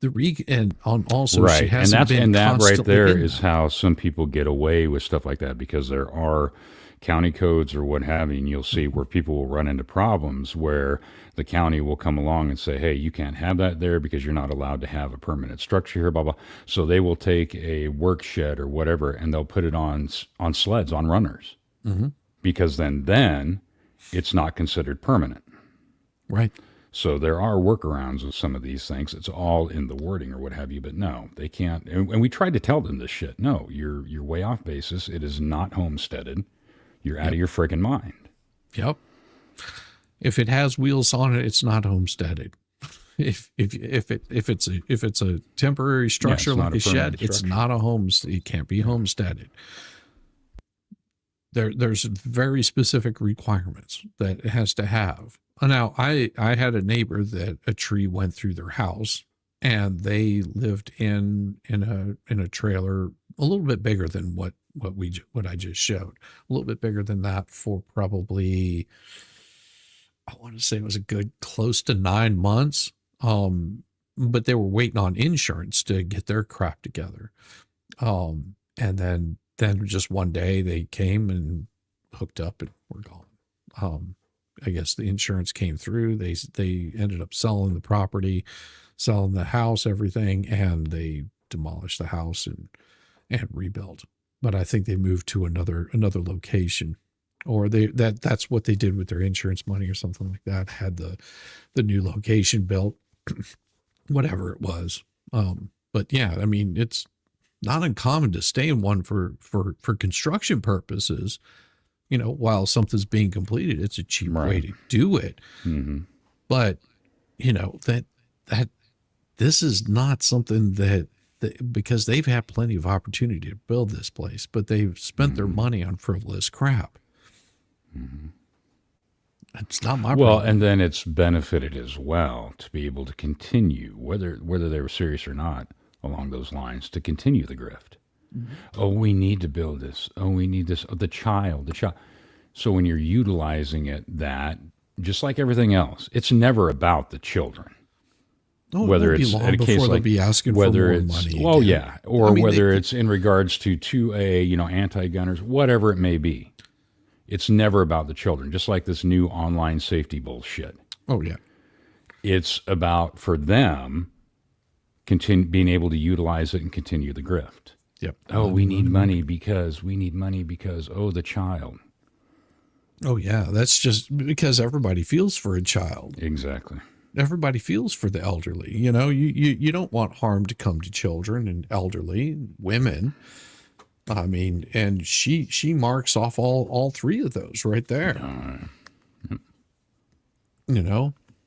She hasn't been that right there is that. how some people get away with stuff like that, because there are county codes or what have you, and you'll see where people will run into problems where the county will come along and say, hey, you can't have that there because you're not allowed to have a permanent structure here, blah, blah. So they will take a work shed or whatever and they'll put it on sleds, on runners, because then it's not considered permanent. Right. So there are workarounds with some of these things. It's all in the wording or what have you, but no, they can't. And we tried to tell them this shit. No, you're way off basis. It is not homesteaded. You're out of your freaking mind. Yep. If it has wheels on it, it's not homesteaded. If it's a temporary structure like a shed, it's not a home. It can't be homesteaded. There's very specific requirements that it has to have. Now, I had a neighbor that a tree went through their house, and they lived in a trailer a little bit bigger than what I just showed. A little bit bigger than that for probably, I want to say it was a good close to 9 months. But they were waiting on insurance to get their crap together. And then just one day they came and hooked up and were gone. I guess the insurance came through. They ended up selling the property, selling the house, everything, and they demolished the house and rebuilt. but I think they moved to another location, or that's what they did with their insurance money or something like that. Had the new location built, whatever it was. But yeah, I mean, it's not uncommon to stay in one for construction purposes. While something's being completed, it's a cheap way to do it. Mm-hmm. But that this is not something that because they've had plenty of opportunity to build this place, but they've spent their money on frivolous crap. Mm-hmm. It's not my well, problem. and then it's benefited as well to be able to continue, whether they were serious or not, along those lines, to continue the grift. Mm-hmm. Oh, we need to build this. Oh, we need this. Oh, the child. So when you're utilizing it, that just like everything else, it's never about the children. Oh, whether it won't it's be long at a case before like they'll be asking whether for more it's money. well, again. yeah, or I mean, whether it's in regards to 2A, anti-gunners, whatever it may be. It's never about the children. Just like this new online safety bullshit. Oh yeah, it's about for them being able to utilize it and continue the grift. Yep. Oh, we need money because the child. Oh yeah, that's just because everybody feels for a child. Exactly. Everybody feels for the elderly. You don't want harm to come to children and elderly women. I mean, and she marks off all three of those right there.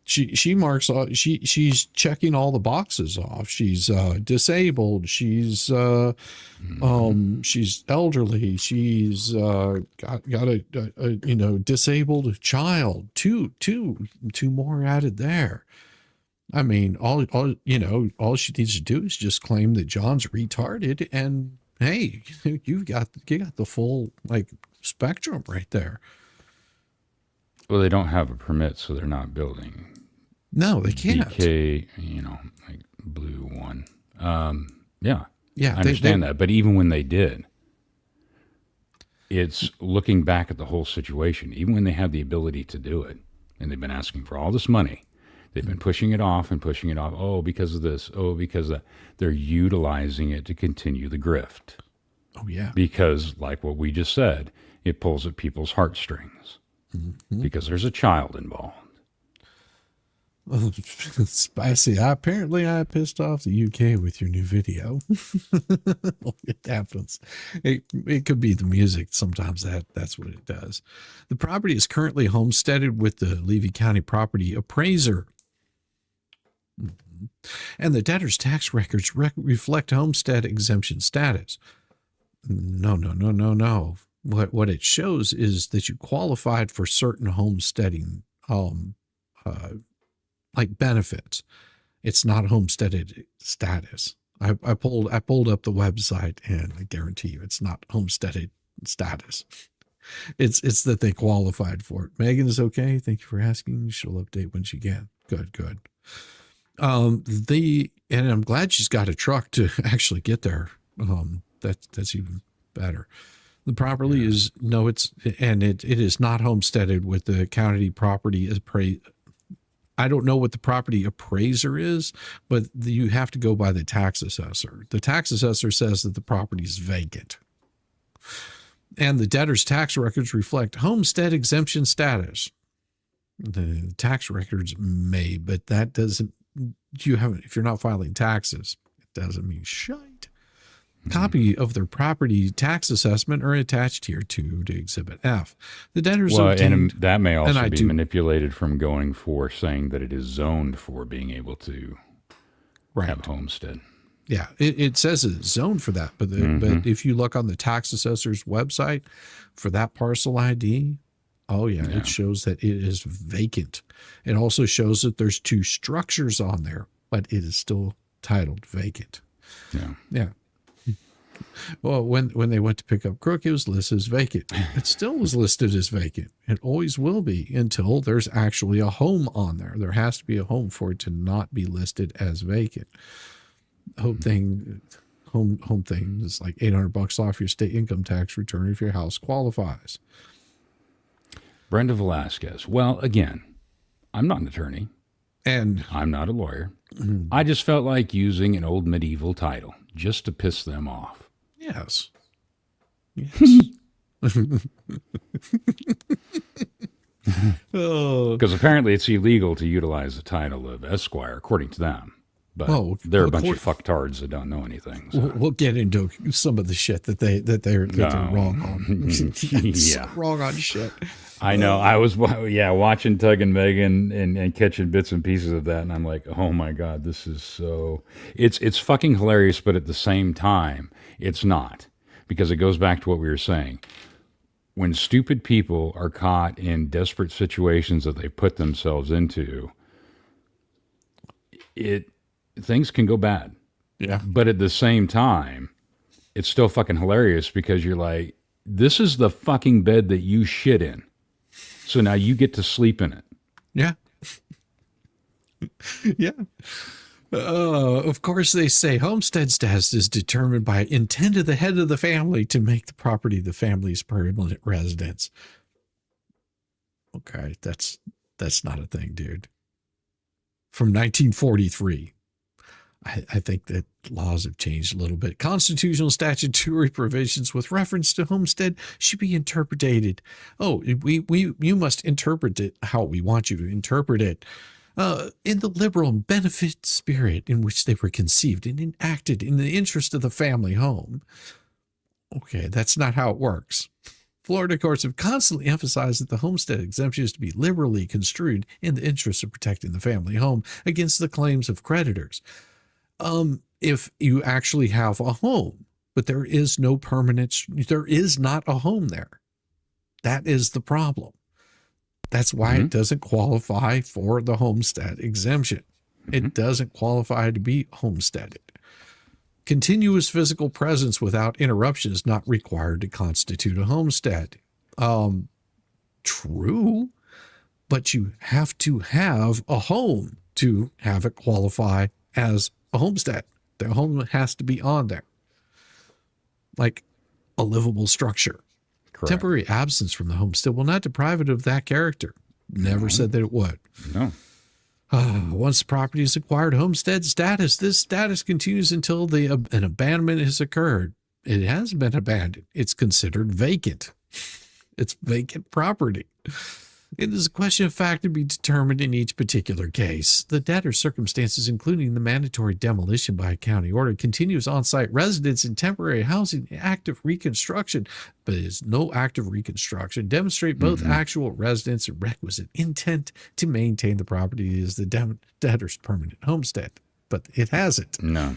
She marks off. She's checking all the boxes off. She's disabled. She's elderly. She's got a disabled child. Two more added there. I mean, all she needs to do is just claim that John's retarded, and hey, you got the full spectrum right there. Well, they don't have a permit, so they're not building. No, they can't. BK, like blue one. Yeah, Yeah, I understand that. But even when they did, it's looking back at the whole situation. Even when they have the ability to do it, and they've been asking for all this money, they've been pushing it off and pushing it off. Oh, because of this. Oh, because of that. They're utilizing it to continue the grift. Oh, yeah. Because, like what we just said, it pulls at people's heartstrings. Mm-hmm. Because there's a child involved. Well, spicy. Apparently, I pissed off the UK with your new video. It happens. It could be the music. Sometimes that's what it does. The property is currently homesteaded with the Levy County property appraiser. Mm-hmm. And the debtor's tax records reflect homestead exemption status. No. What it shows is that you qualified for certain homesteading benefits. It's not homesteaded status. I pulled up the website, and I guarantee you it's not homesteaded status. It's that they qualified for it. Megan is okay. Thank you for asking. She'll update when she can. Good. And I'm glad she's got a truck to actually get there. That's even better. The property is it is not homesteaded with the county property appraised. I don't know what the property appraiser is, but you have to go by the tax assessor. The tax assessor says that the property is vacant. And the debtor's tax records reflect homestead exemption status. The tax records may, but that doesn't, if you're not filing taxes, it doesn't mean shite. Copy of their property tax assessment are attached here to Exhibit F. The debtors and that may also be manipulated from going for saying that it is zoned for being able to have homestead. Yeah, it says it's zoned for that, but but if you look on the tax assessor's website for that parcel ID, it shows that it is vacant. It also shows that there's two structures on there, but it is still titled vacant. Yeah. Well, when they went to pick up Crook, it was listed as vacant. It still was listed as vacant. It always will be until there's actually a home on there. There has to be a home for it to not be listed as vacant. Home thing is like $800 off your state income tax return if your house qualifies. Brenda Velasquez. Well, again, I'm not an attorney, and I'm not a lawyer. Mm-hmm. I just felt like using an old medieval title just to piss them off. Yes. Yes. Oh, Because apparently it's illegal to utilize the title of Esquire, according to them. But Well, they're a bunch of fucktards that don't know anything. So. we'll get into some of the shit that they're wrong on. Yeah. Wrong on shit. I know. I was watching Tug and Megan and catching bits and pieces of that, and I'm like, oh my god, this is so. It's fucking hilarious, but at the same time, it's not, because it goes back to what we were saying. When stupid people are caught in desperate situations that they put themselves into, things can go bad. Yeah. But at the same time, it's still fucking hilarious, because you're like, this is the fucking bed that you shit in. So now you get to sleep in it. Yeah. Yeah. Of course, they say homestead status is determined by intent of the head of the family to make the property the family's permanent residence. Okay, that's not a thing, dude. From 1943. I think that laws have changed a little bit. Constitutional statutory provisions with reference to homestead should be interpreted. Oh, you must interpret it how we want you to interpret it. In the liberal and benefit spirit in which they were conceived and enacted in the interest of the family home. Okay, that's not how it works. Florida courts have constantly emphasized that the homestead exemption is to be liberally construed in the interest of protecting the family home against the claims of creditors. If you actually have a home, but there is no permanent, there is not a home there. That is the problem. That's why it doesn't qualify for the homestead exemption. It doesn't qualify to be homesteaded. Continuous physical presence without interruption is not required to constitute a homestead. True, but you have to have a home to have it qualify as a homestead. The home has to be on there, like a livable structure. Correct. Temporary absence from the homestead will not deprive it of that character. Never said that it would. No. Once the property is acquired homestead status, this status continues until an abandonment has occurred. It has been abandoned. It's considered vacant. It's vacant property. It is a question of fact to be determined in each particular case. The debtor's circumstances, including the mandatory demolition by a county order, continuous on-site residence in temporary housing, active reconstruction, but is no active reconstruction, demonstrate both actual residence and requisite intent to maintain the property as the debtor's permanent homestead. But it hasn't. No.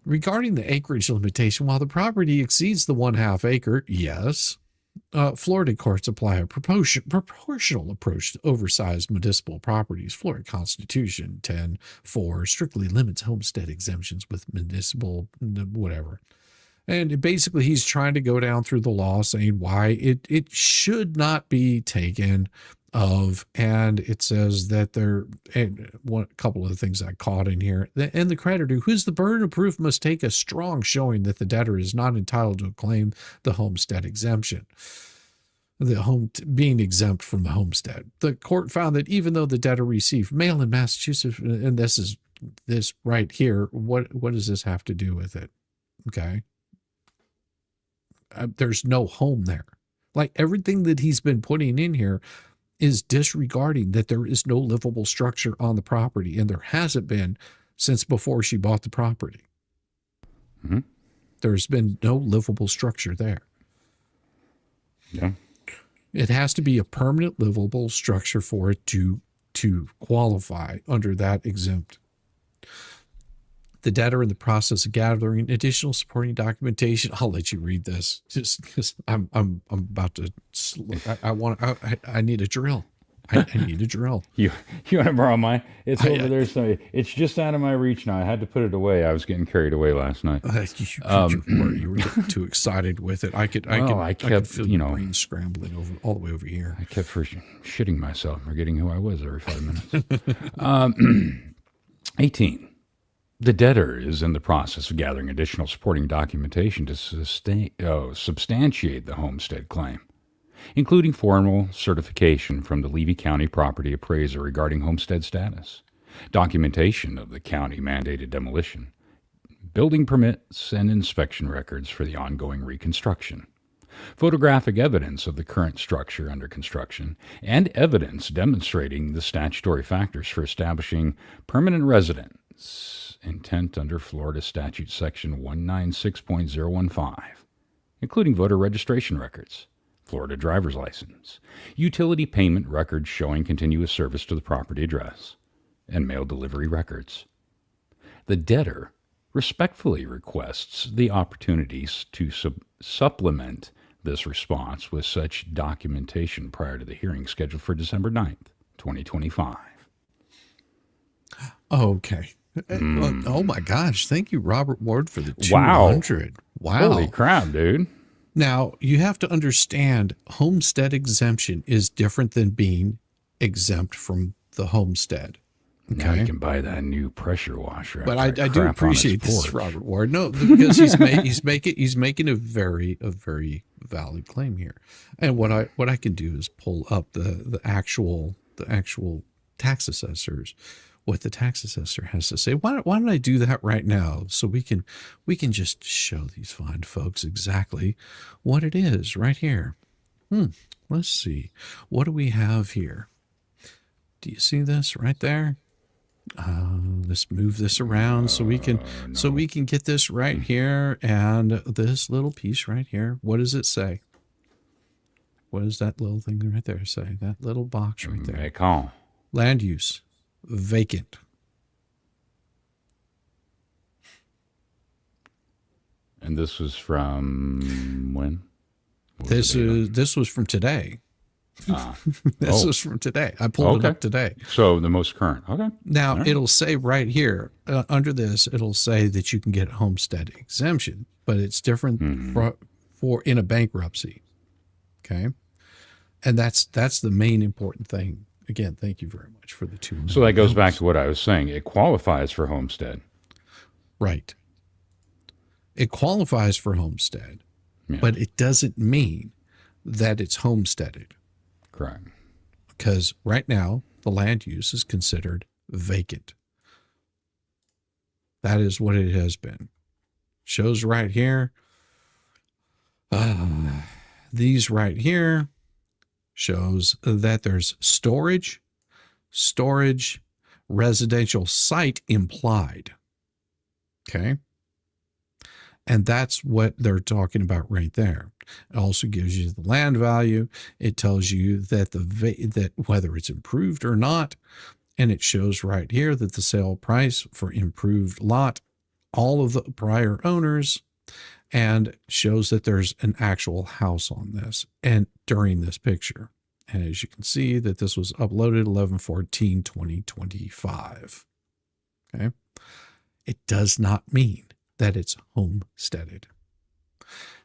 Regarding the acreage limitation, while the property exceeds the 1/2 acre, yes, Florida courts apply a proportional approach to oversized municipal properties. Florida Constitution 10(4) strictly limits homestead exemptions with municipal whatever. And basically, he's trying to go down through the law saying why it should not be taken of. And it says that a couple of the things I caught in here. And the creditor, who's the burden of proof, must take a strong showing that the debtor is not entitled to claim the homestead exemption. The home being exempt from the homestead. The court found that even though the debtor received mail in Massachusetts, and this right here, what does this have to do with it? Okay. There's no home there. Like everything that he's been putting in here is disregarding that there is no livable structure on the property, and there hasn't been since before she bought the property. There's been no livable structure there. Yeah. It has to be a permanent livable structure for it to qualify under that exempt. The debtor in the process of gathering additional supporting documentation. I'll let you read this. Just because I'm about to. I need a drill. I need a drill. You want to borrow mine? It's over there. So it's just out of my reach now. I had to put it away. I was getting carried away last night. You were getting too excited with it. I could feel your brain scrambling all the way over here. I kept shitting myself, forgetting who I was every 5 minutes. 18. The debtor is in the process of gathering additional supporting documentation to substantiate the homestead claim, including formal certification from the Levy County property appraiser regarding homestead status, documentation of the county-mandated demolition, building permits and inspection records for the ongoing reconstruction, photographic evidence of the current structure under construction, and evidence demonstrating the statutory factors for establishing permanent residence intent under Florida Statute Section 196.015, including voter registration records, Florida driver's license, utility payment records showing continuous service to the property address, and mail delivery records. The debtor respectfully requests the opportunities to supplement this response with such documentation prior to the hearing scheduled for December 9th, 2025. Okay. Oh my gosh. Thank you, Robert Ward, for the 200. Wow. Holy crap, dude. Now, you have to understand homestead exemption is different than being exempt from the homestead. Okay. Now you can buy that new pressure washer. But I do appreciate this, Robert Ward. No, because he's making a very valid claim here. And what I can do is pull up the actual tax assessors, what the tax assessor has to say. Why don't I do that right now so we can just show these fine folks exactly what it is right here. Let's see. What do we have here? Do you see this right there? Let's move this around so we can get this right here, and this little piece right here. What does it say? What does that little thing right there say? That little box right there. Vacant. Land use, vacant. And this was from when? This was from today. This was from today. I pulled it up today. So the most current. Okay. Now it'll say right here under this, it'll say that you can get homestead exemption, but it's different for in a bankruptcy. Okay. And that's the main important thing. Again, thank you very much for the 2. So that goes back to what I was saying. It qualifies for homestead. Right. It qualifies for homestead, but it doesn't mean that it's homesteaded. Correct. Because right now, the land use is considered vacant. That is what it has been. Shows right here. These right here shows that there's storage, residential site implied. Okay. And that's what they're talking about right there. It also gives you the land value. It tells you that that whether it's improved or not. And it shows right here that the sale price for improved lot, all of the prior owners, and shows that there's an actual house on this and during this picture. And as you can see that this was uploaded 11/14/2025. Okay. It does not mean that it's homesteaded.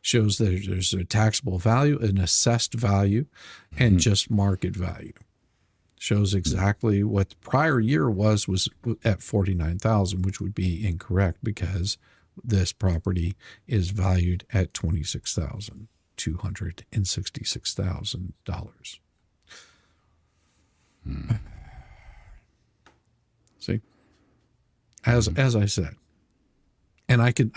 Shows that there's a taxable value, an assessed value, and just market value. Shows exactly what the prior year was at $49,000, which would be incorrect because this property is valued at $26,266,000. See, as I said. And I could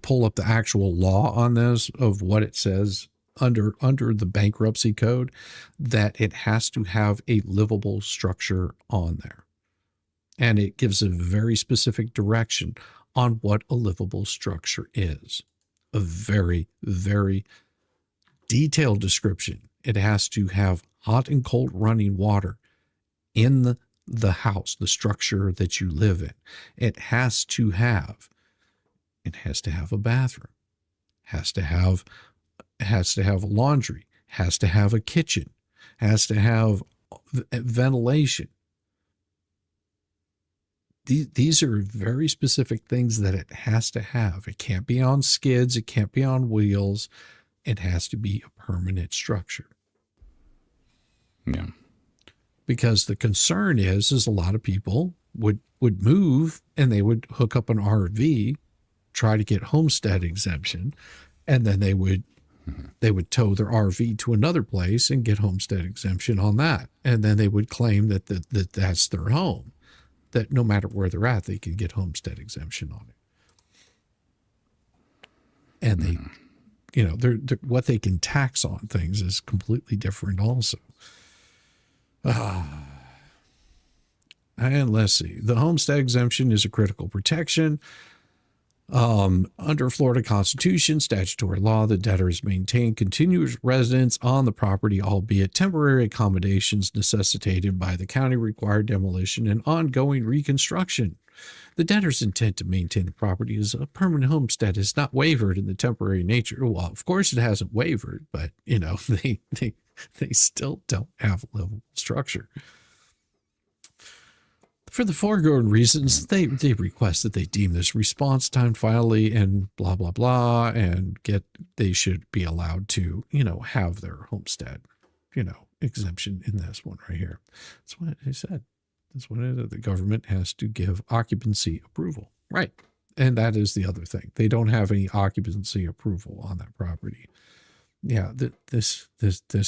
pull up the actual law on this of what it says under the bankruptcy code, that it has to have a livable structure on there. And it gives a very specific direction on what a livable structure is. A very, very detailed description. It has to have hot and cold running water in the house, the structure that you live in. It has to have a bathroom, has to have a laundry, has to have a kitchen, has to have ventilation. These are very specific things that it has to have. It can't be on skids. It can't be on wheels. It has to be a permanent structure. Yeah. Because the concern is a lot of people would move and they would hook up an RV, try to get homestead exemption, and then they would tow their RV to another place and get homestead exemption on that. And then they would claim that that's their home, that no matter where they're at, they can get homestead exemption on it. and they, you know, they're what they can tax on things is completely different also. And let's see, the homestead exemption is a critical protection. Under Florida Constitution, statutory law, the debtors maintain continuous residence on the property, albeit temporary accommodations necessitated by the county required demolition and ongoing reconstruction. The debtor's intent to maintain the property as a permanent homestead is not wavered in the temporary nature. Well, of course it hasn't wavered, but you know, they still don't have a livable structure. For the foregoing reasons, they request that they deem this response time finally and blah, blah, blah, and they should be allowed to, you know, have their homestead, you know, exemption in this one right here. That's what I said. That's what it is. The government has to give occupancy approval. Right. And that is the other thing. They don't have any occupancy approval on that property. Yeah. This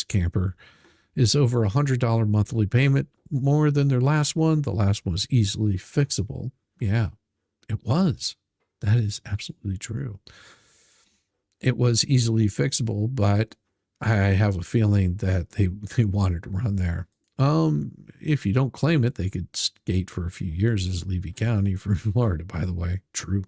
camper is over $100 monthly payment, more than their last one. The last one was easily fixable. Yeah, it was. That is absolutely true. It was easily fixable, but I have a feeling that they wanted to run there. If you don't claim it, they could skate for a few years as Levy County from Florida, by the way. True.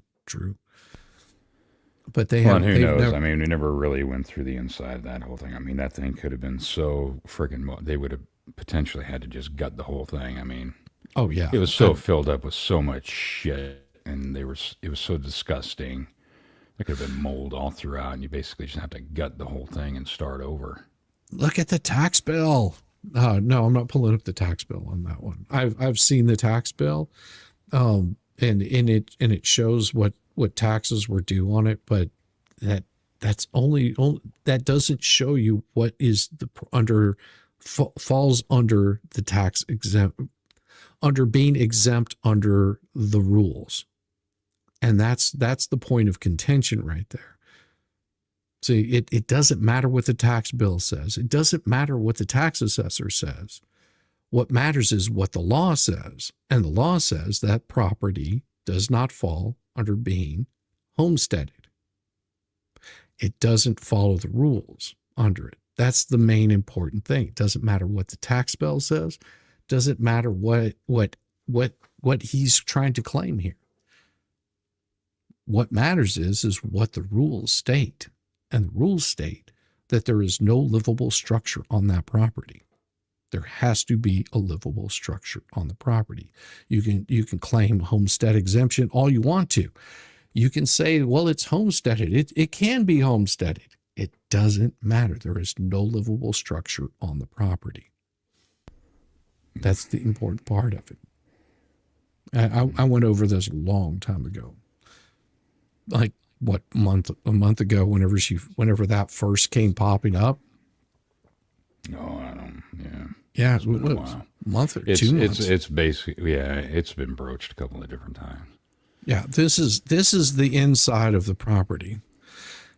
But they have. Who knows? I mean, we never really went through the inside of that whole thing. I mean, that thing could have been so friggin'. They would have potentially had to just gut the whole thing. I mean, oh yeah, it was so filled up with so much shit, and it was so disgusting. There could have been mold all throughout, and you basically just have to gut the whole thing and start over. Look at the tax bill. No, I'm not pulling up the tax bill on that one. I've seen the tax bill, and it shows what taxes were due on it, but that's only that doesn't show you what is falls under the tax exempt, under being exempt under the rules. And that's the point of contention right there. See, it doesn't matter what the tax bill says. It doesn't matter what the tax assessor says. What matters is what the law says. And the law says that property does not fall under being homesteaded. It doesn't follow the rules under it. That's the main important thing. It doesn't matter what the tax bill says. Doesn't matter what he's trying to claim here. What matters is what the rules state. And the rules state that there is no livable structure on that property. There has to be a livable structure on the property. You can claim homestead exemption all you want to. You can say, well, it's homesteaded. It can be homesteaded. It doesn't matter. There is no livable structure on the property. That's the important part of it. I went over this a long time ago. Like a month ago, whenever that first came popping up. No, I don't. Yeah. Yeah, it was a month or 2 months. It's basically, yeah, it's been broached a couple of different times. Yeah, this is the inside of the property.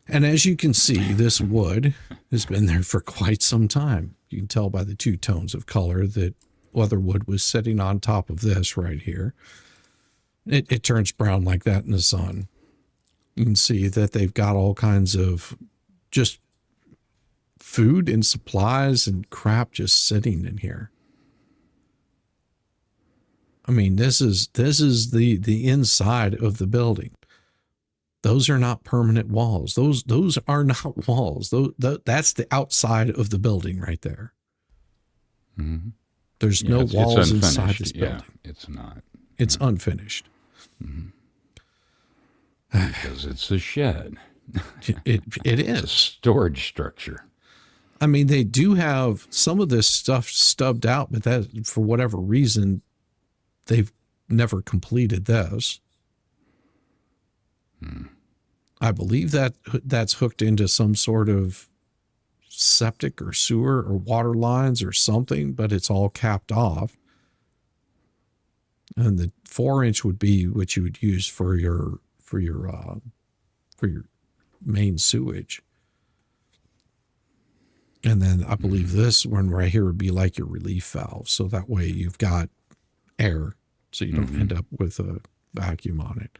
And as you can see, this wood has been there for quite some time. You can tell by the two tones of color that other wood was sitting on top of this right here. It turns brown like that in the sun. You can see that they've got all kinds of just food and supplies and crap just sitting in here. I mean, this is the inside of the building. Those are not permanent walls. Those are not walls. That's the outside of the building right there. Mm-hmm. There's no walls inside this building. Yeah, it's not. It's unfinished. Mm-hmm. Because it's a shed. It is. It's a storage structure. I mean, they do have some of this stuff stubbed out, but that for whatever reason, they've never completed this. I believe that's hooked into some sort of septic or sewer or water lines or something, but it's all capped off. And the 4-inch would be what you would use for your main sewage. And then I believe this one right here would be like your relief valve. So that way you've got air, so you don't end up with a vacuum on it.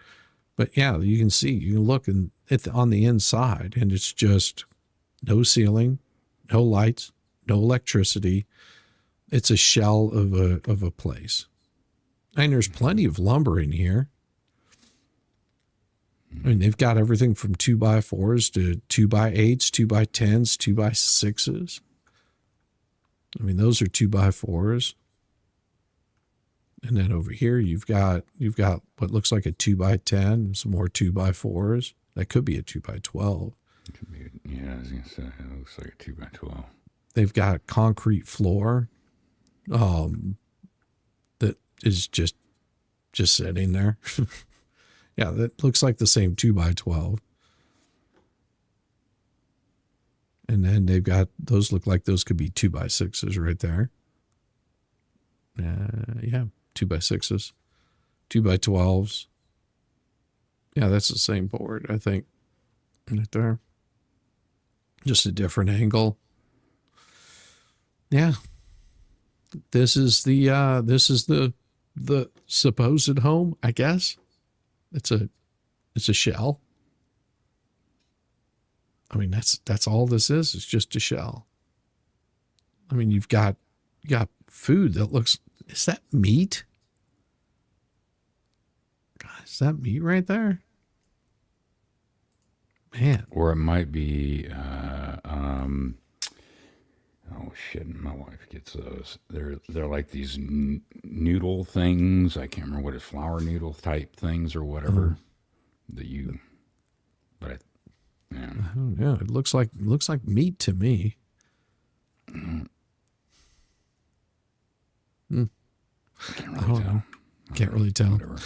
But yeah, you can see, you can look on the inside, and it's just no ceiling, no lights, no electricity. It's a shell of a place. And there's plenty of lumber in here. I mean, they've got everything from 2x4s to 2x8s, 2x10s, 2x6s. I mean, those are 2x4s. And then over here, you've got what looks like a 2x10, some more 2x4s. That could be a 2x12. Yeah, I was gonna say it looks like a 2x12. They've got a concrete floor, that is just sitting there. Yeah, that looks like the same 2x12. And then they've got those look like those could be 2x6s right there. Yeah, 2x6s, 2x12s. Yeah, that's the same board, I think, right there. Just a different angle. Yeah. This is the supposed home, I guess. It's a shell. I mean, that's all this is. It's just a shell. I mean, you got food that looks, is that meat? God, is that meat right there? Man. Or it might be, oh shit, my wife gets those. They're like these noodle things. I can't remember what it's, flour noodle type things or whatever that you, but yeah. I don't know. It looks like meat to me. Can't really tell. Whatever.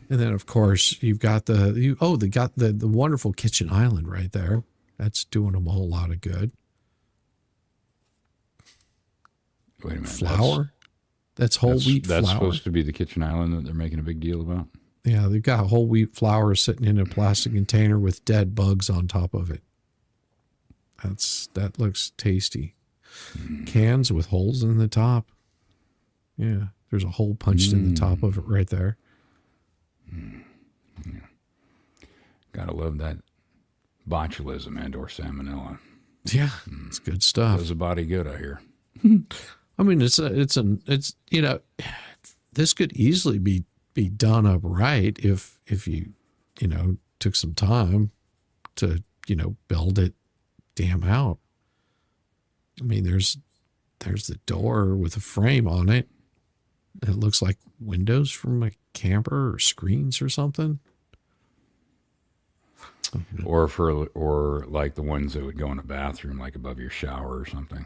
And then of course you've got they got the wonderful kitchen island right there. That's doing them a whole lot of good. Wait a minute. Flour. That's whole wheat flour. That's supposed to be the kitchen island that they're making a big deal about. Yeah, they've got whole wheat flour sitting in a plastic container with dead bugs on top of it. That looks tasty. Cans with holes in the top. Yeah, there's a hole punched in the top of it right there. Yeah. Gotta love that botulism and/or salmonella. Yeah, it's good stuff. Does the body good, I hear. I mean, it's you know, this could easily be done up right if you took some time to build it damn out. I mean, there's the door with a frame on it. It looks like windows from a camper or screens or something. Or like the ones that would go in a bathroom, like above your shower or something.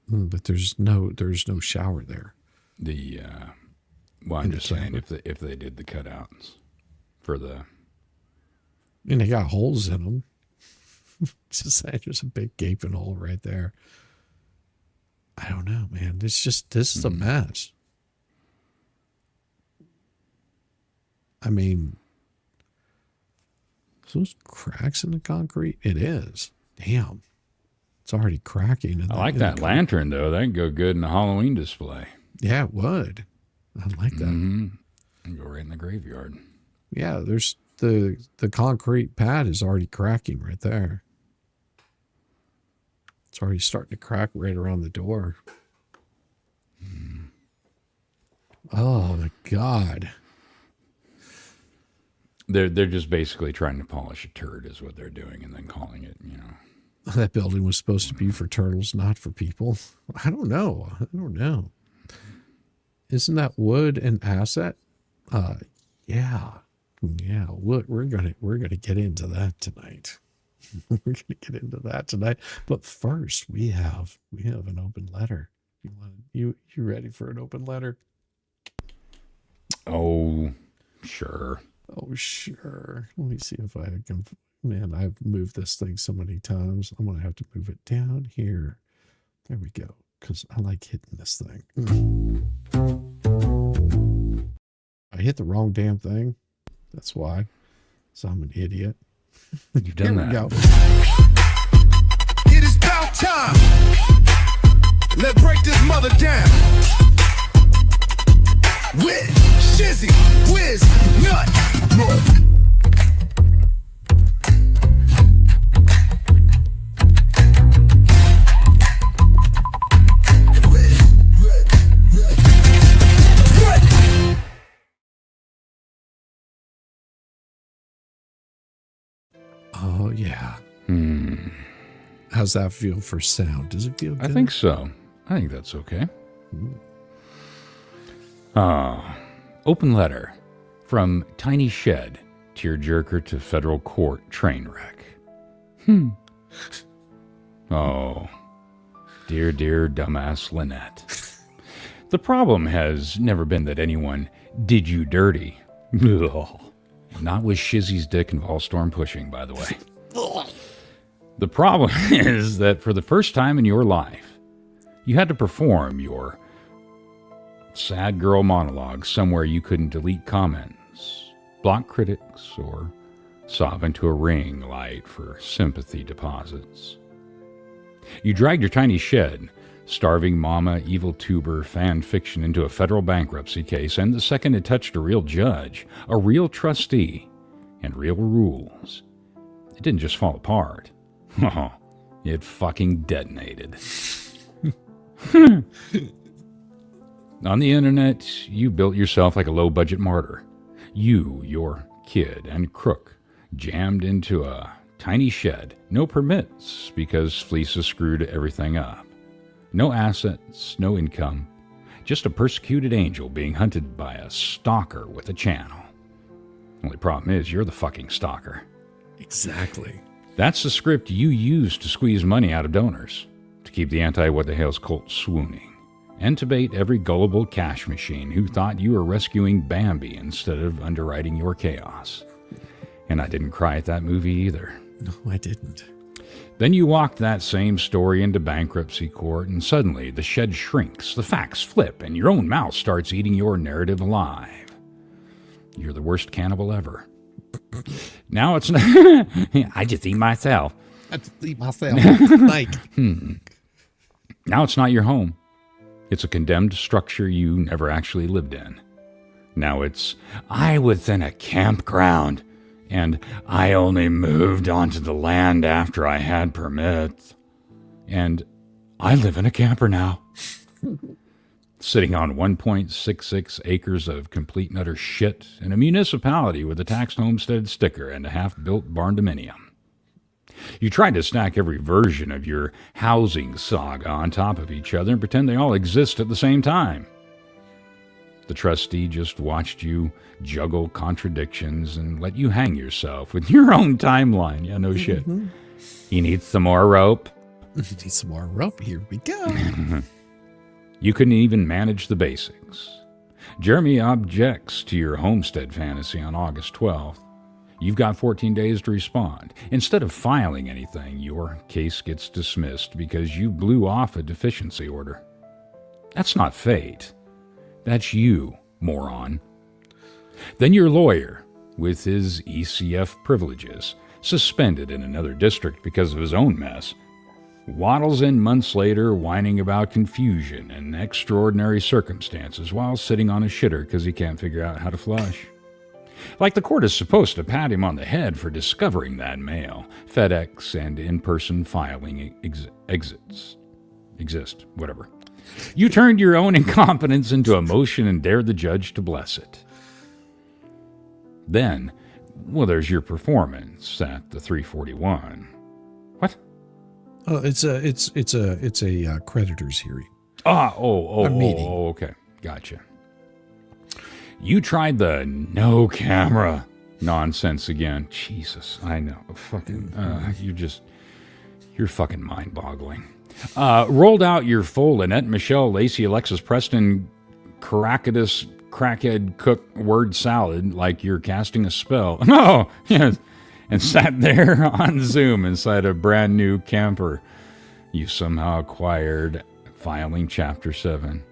But there's no shower there. I'm just saying if they did the cutouts for the, and they got holes in them. Just saying, there's a big gaping hole right there. I don't know, man. This is a mess. I mean, those cracks in the concrete. It is. Damn. It's already cracking. I like that lantern, though. That can go good in a Halloween display. Yeah, it would. I like that. Mm-hmm. And go right in the graveyard. Yeah, there's the concrete pad is already cracking right there. It's already starting to crack right around the door. Oh, my God. They're just basically trying to polish a turd is what they're doing, and then calling it, That building was supposed to be for turtles, not for people. I don't know. Isn't that wood an asset? Yeah. We're gonna get into that tonight. But first, we have an open letter. You ready for an open letter? Oh, sure. Oh, sure. Let me see if I can. Man, I've moved this thing so many times. I'm going to have to move it down here. There we go. Because I like hitting this thing. I hit the wrong damn thing. That's why. So I'm an idiot. You've done that. Here we go. It is about time. Let's break this mother down. With Shizzywhiznut. Shizzywhiznut. Oh, yeah. How's that feel for sound? Does it feel good? I think so. I think that's okay. Open letter from tiny shed, tearjerker to federal court train wreck. Oh, dear, dear dumbass Lynette. The problem has never been that anyone did you dirty. Not with Shizzy's dick and Volstorm pushing, by the way. The problem is that for the first time in your life, you had to perform your sad girl monologue somewhere you couldn't delete comments, block critics, or sob into a ring light for sympathy deposits. You dragged your tiny shed, starving mama, evil tuber, fan fiction into a federal bankruptcy case, and the second it touched a real judge, a real trustee, and real rules, it didn't just fall apart. Oh, it fucking detonated. On the internet, you built yourself like a low-budget martyr. You, your kid, and crook jammed into a tiny shed, no permits because Fleas has screwed everything up. No assets, no income, just a persecuted angel being hunted by a stalker with a channel. Only problem is you're the fucking stalker. Exactly. That's the script you used to squeeze money out of donors, to keep the ANTI-WTH cult swooning, and to bait every gullible cash machine who thought you were rescuing Bambi instead of underwriting your chaos. And I didn't cry at that movie either. No, I didn't. Then you walked that same story into bankruptcy court, and suddenly the shed shrinks, the facts flip, and your own mouth starts eating your narrative alive. You're the worst cannibal ever. Now it's not... I just eat myself. I just eat myself. Like. Now it's not your home. It's a condemned structure you never actually lived in. Now it's, I was in a campground, and I only moved onto the land after I had permits. And I live in a camper now. Sitting on 1.66 acres of complete and utter shit in a municipality with a taxed homestead sticker and a half-built barn dominium. You tried to stack every version of your housing saga on top of each other and pretend they all exist at the same time. The trustee just watched you juggle contradictions and let you hang yourself with your own timeline. Yeah, no shit. You need some more rope? You need some more rope. Here we go. You couldn't even manage the basics. Jeremy objects to your homestead fantasy on August 12th. You've got 14 days to respond. Instead of filing anything, your case gets dismissed because you blew off a deficiency order. That's not fate. That's you, moron. Then your lawyer, with his ECF privileges, suspended in another district because of his own mess, waddles in months later whining about confusion and extraordinary circumstances while sitting on a shitter because he can't figure out how to flush. Like the court is supposed to pat him on the head for discovering that mail, FedEx and in-person filing exist, whatever. You turned your own incompetence into a motion and dared the judge to bless it. Then, well, there's your performance at the 341. What? Oh, it's a creditors hearing. A meeting. Okay, gotcha. You tried the no camera nonsense again. Jesus, I know. Fucking, you're fucking mind-boggling. Rolled out your full Lynette, Michelle, Lacey, Alexis, Preston, Caracadus, crackhead cook word salad like you're casting a spell. No, yes. And sat there on Zoom inside a brand new camper you somehow acquired filing Chapter 7.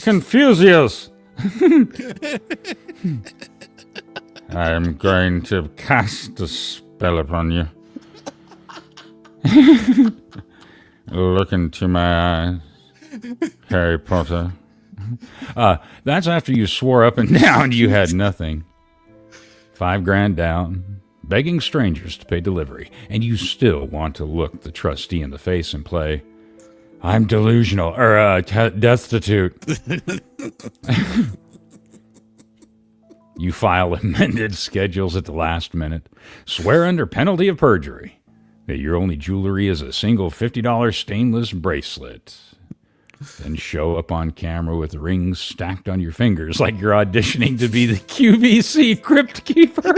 Confucius! I'm going to cast a spell upon you. Look into my eyes, Harry Potter. That's after you swore up and down you had nothing. $5,000 down, begging strangers to pay delivery, and you still want to look the trustee in the face and play, I'm delusional, or destitute. You file amended schedules at the last minute, swear under penalty of perjury that your only jewelry is a single $50 stainless bracelet, then show up on camera with rings stacked on your fingers like you're auditioning to be the QVC crypt keeper.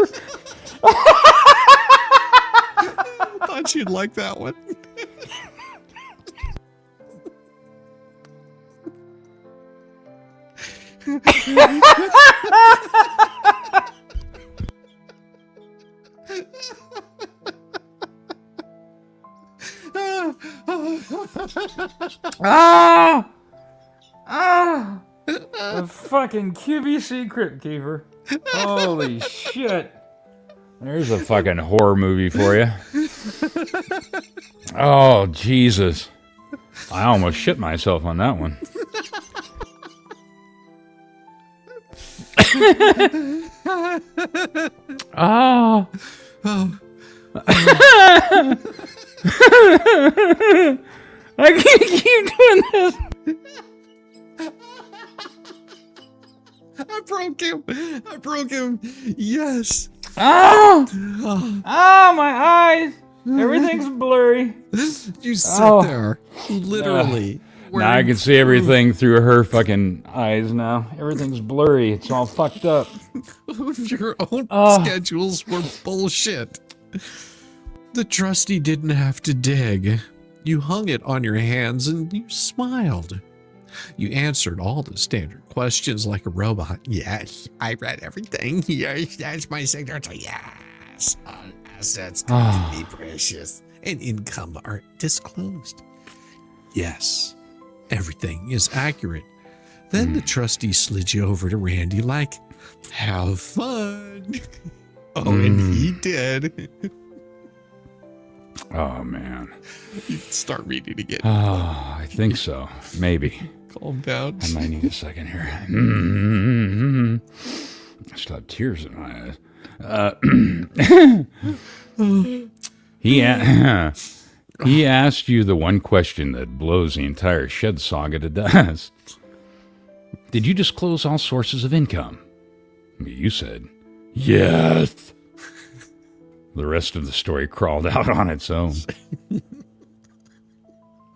I thought you'd like that one. The fucking QVC crypt keeper. Holy shit. There's a fucking horror movie for you. Oh, Jesus. I almost shit myself on that one. Oh. I can't keep doing this. I broke him. Yes. Oh, my eyes. Everything's blurry. You sit there, literally. Now I can see everything through her fucking eyes now. Everything's blurry. It's all fucked up. Your own schedules were bullshit. The trustee didn't have to dig. You hung it on your hands and you smiled. You answered all the standard questions like a robot. Yes, I read everything. Yes, that's my signature. Yes, all assets are to be precious and income are disclosed. Yes, everything is accurate. Then the trustee slid you over to Randy like, have fun. And he did. Oh, man. You start reading again. Oh, I think so. Maybe. Calm down. I might need a second here. I still have tears in my eyes. He asked you the one question that blows the entire shed saga to dust. Did you disclose all sources of income? You said, yes. The rest of the story crawled out on its own.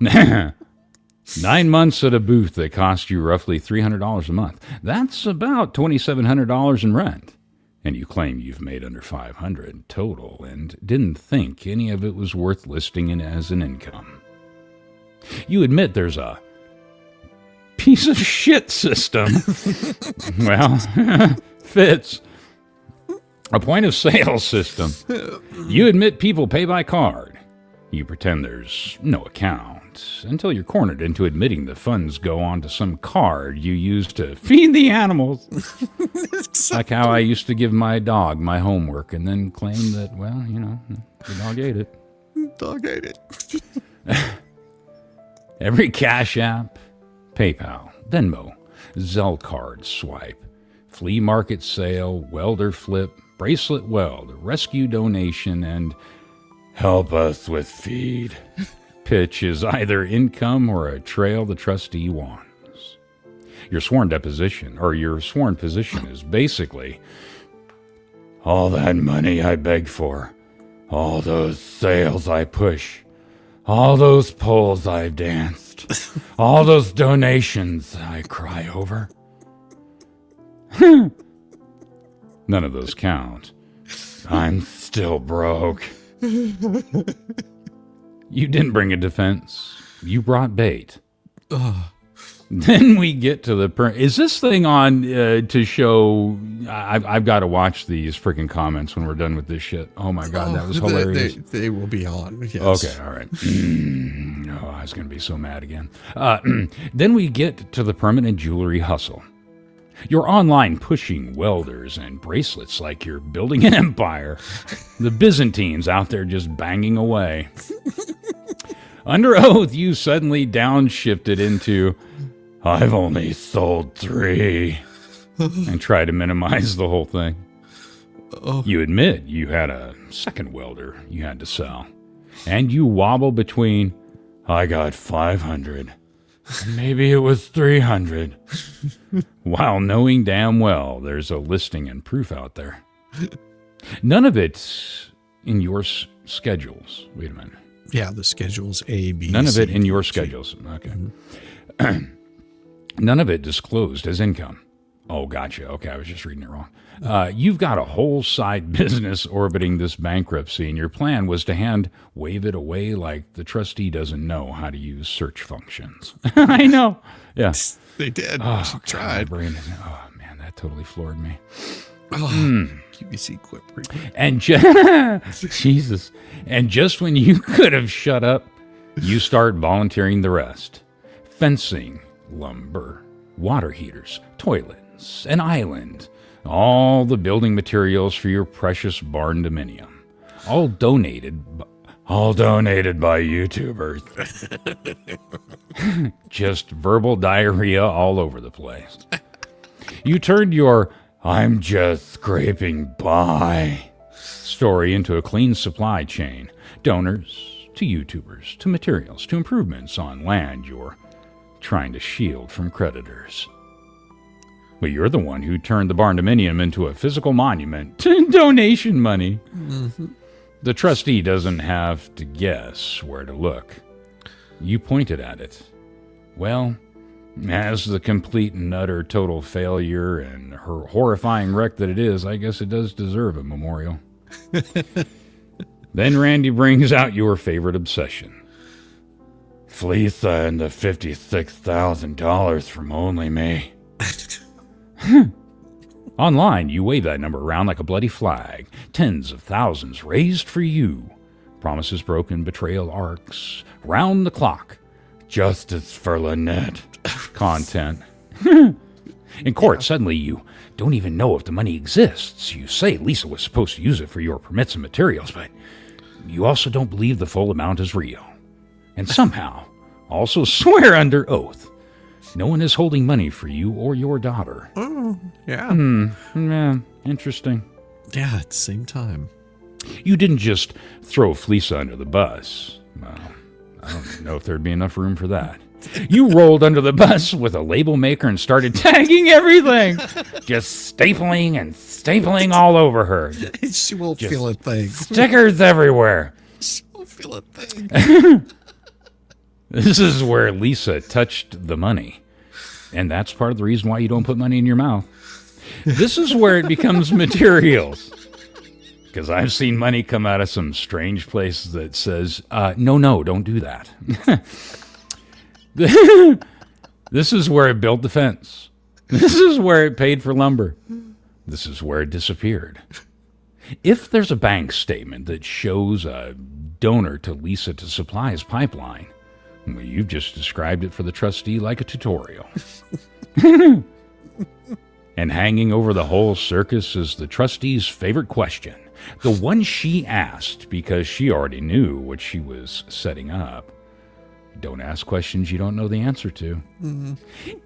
9 months at a booth that cost you roughly $300 a month. That's about $2,700 in rent. And you claim you've made under $500 total and didn't think any of it was worth listing in as an income. You admit there's a piece of shit system. Well, fits. A point of sale system. You admit people pay by card. You pretend there's no account until you're cornered into admitting the funds go on to some card you use to feed the animals. Exactly. Like how I used to give my dog my homework and then claim that, well, you know, the dog ate it. Dog ate it. Every Cash App, PayPal, Venmo, Zelle card swipe, flea market sale, welder flip, bracelet weld, rescue donation, and help us with feed pitch is either income or a trail the trustee wants. Your sworn deposition, or your sworn position, is basically all that money I beg for, all those sales I push, all those polls I've danced, all those donations I cry over. None of those count. I'm still broke. You didn't bring a defense. You brought bait. Then we get to the... Is this thing on to show... I've got to watch these freaking comments when we're done with this shit. Oh my God, that was hilarious. They will be on, yes. Okay, all right. Oh, I was going to be so mad again. Then we get to the permanent jewelry hustle. You're online pushing welders and bracelets like you're building an empire. The Byzantines out there just banging away. Under oath, you suddenly downshifted into, I've only sold 3. And try to minimize the whole thing. You admit you had a second welder you had to sell. And you wobble between, I got 500. Maybe it was 300. While knowing damn well there's a listing and proof out there. None of it's in your schedules. Wait a minute. Yeah, the schedules A, B, None of C, it in D, your G. schedules. Okay. None of it disclosed as income. Oh, gotcha. Okay, I was just reading it wrong. You've got a whole side business orbiting this bankruptcy, and your plan was to wave it away like the trustee doesn't know how to use search functions. I know. Yeah. They did. Oh, She God, tried. my brain is, oh, man, that totally floored me. QVC quit. And Jesus. And just when you could have shut up, you start volunteering the rest. Fencing, lumber, water heaters, toilets, an island, all the building materials for your precious barn dominium. All donated by YouTubers. Just verbal diarrhea all over the place. You turned your I'm just scraping by story into a clean supply chain. Donors to YouTubers, to materials, to improvements on land you're trying to shield from creditors. But you're the one who turned the barn dominium into a physical monument to donation money. Mm-hmm. The trustee doesn't have to guess where to look. You pointed at it. Well, as the complete and utter total failure and her horrifying wreck that it is, I guess it does deserve a memorial. Then Randy brings out your favorite obsession. Fleas and the $56,000 from only me. Online, you wave that number around like a bloody flag. Tens of thousands raised for you. Promises broken, betrayal arcs. Round the clock. Justice for Lynette. Content. In court, suddenly you don't even know if the money exists. You say Lisa was supposed to use it for your permits and materials, but you also don't believe the full amount is real. And somehow also swear under oath no one is holding money for you or your daughter. Oh, yeah. Yeah, interesting. Yeah, at the same time. You didn't just throw Fleas under the bus. Well, I don't know if there'd be enough room for that. You rolled under the bus with a label maker and started tagging everything. Just stapling and stapling all over her. She won't feel a thing. Stickers everywhere. She won't feel a thing. This is where Lisa touched the money. And that's part of the reason why you don't put money in your mouth. This is where it becomes materials. Because I've seen money come out of some strange places that says, no, don't do that. This is where it built the fence. This is where it paid for lumber. This is where it disappeared. If there's a bank statement that shows a donor to Lisa to supply his pipeline, well, you've just described it for the trustee like a tutorial. And hanging over the whole circus is the trustee's favorite question. The one she asked because she already knew what she was setting up. Don't ask questions you don't know the answer to. Mm-hmm.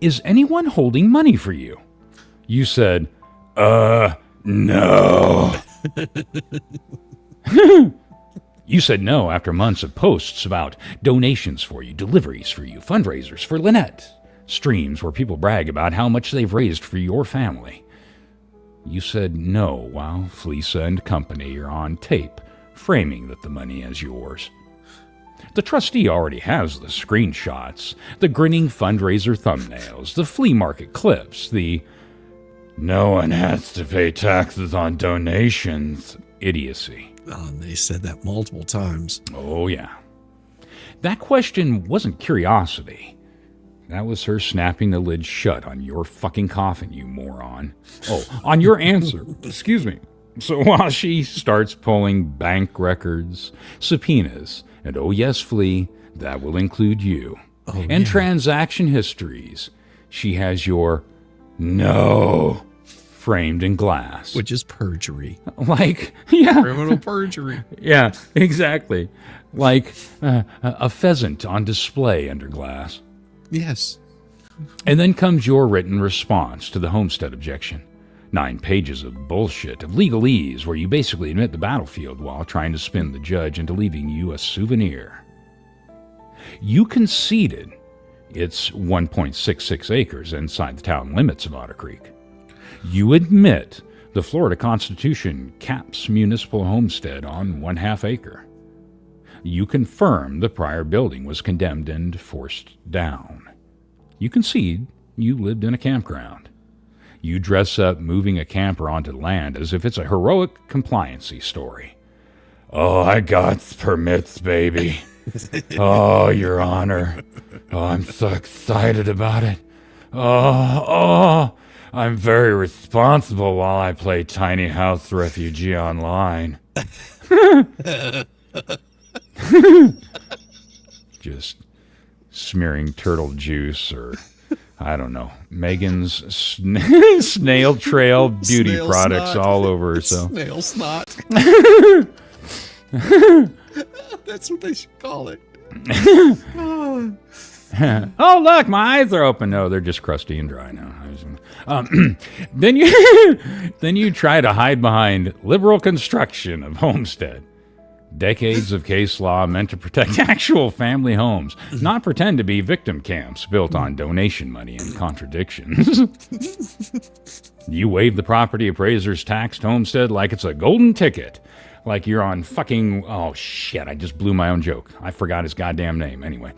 Is anyone holding money for you? You said, no. You said no after months of posts about donations for you, deliveries for you, fundraisers for Lynette, streams where people brag about how much they've raised for your family. You said no while Fleas and company are on tape, framing that the money is yours. The trustee already has the screenshots, the Grinning fundraiser thumbnails, the flea market clips, the no one has to pay taxes on donations idiocy. Oh, and they said that multiple times. Oh, yeah. That question wasn't curiosity. That was her snapping the lid shut on your fucking coffin, you moron. Oh, on your answer. Excuse me. So while she starts pulling bank records, subpoenas, and oh yes, Flea, that will include you, and transaction histories, she has your no framed in glass. Which is perjury. Like, yeah. Criminal perjury. Yeah, exactly. Like a pheasant on display under glass. Yes. And then comes your written response to the homestead objection. 9 pages of bullshit, of legalese, where you basically admit the battlefield while trying to spin the judge into leaving you a souvenir. You conceded it's 1.66 acres inside the town limits of Otter Creek. You admit the Florida Constitution caps municipal homestead on 1/2 acre. You confirm the prior building was condemned and forced down. You concede you lived in a campground. You dress up moving a camper onto land as if it's a heroic compliancy story. Oh, I got permits, baby. Oh, Your Honor. Oh, I'm so excited about it. Oh, I'm very responsible while I play tiny house refugee online. Just smearing turtle juice or, I don't know, Megan's snail trail beauty Snail products snot. all over herself. Snail snot. That's what they should call it. Oh, look, my eyes are open. No, they're just crusty and dry now. Then you try to hide behind liberal construction of homestead. Decades of case law meant to protect actual family homes, not pretend to be victim camps built on donation money and contradictions. You waive the property appraiser's taxed homestead like it's a golden ticket. Like you're on fucking... Oh, shit, I just blew my own joke. I forgot his goddamn name. Anyway.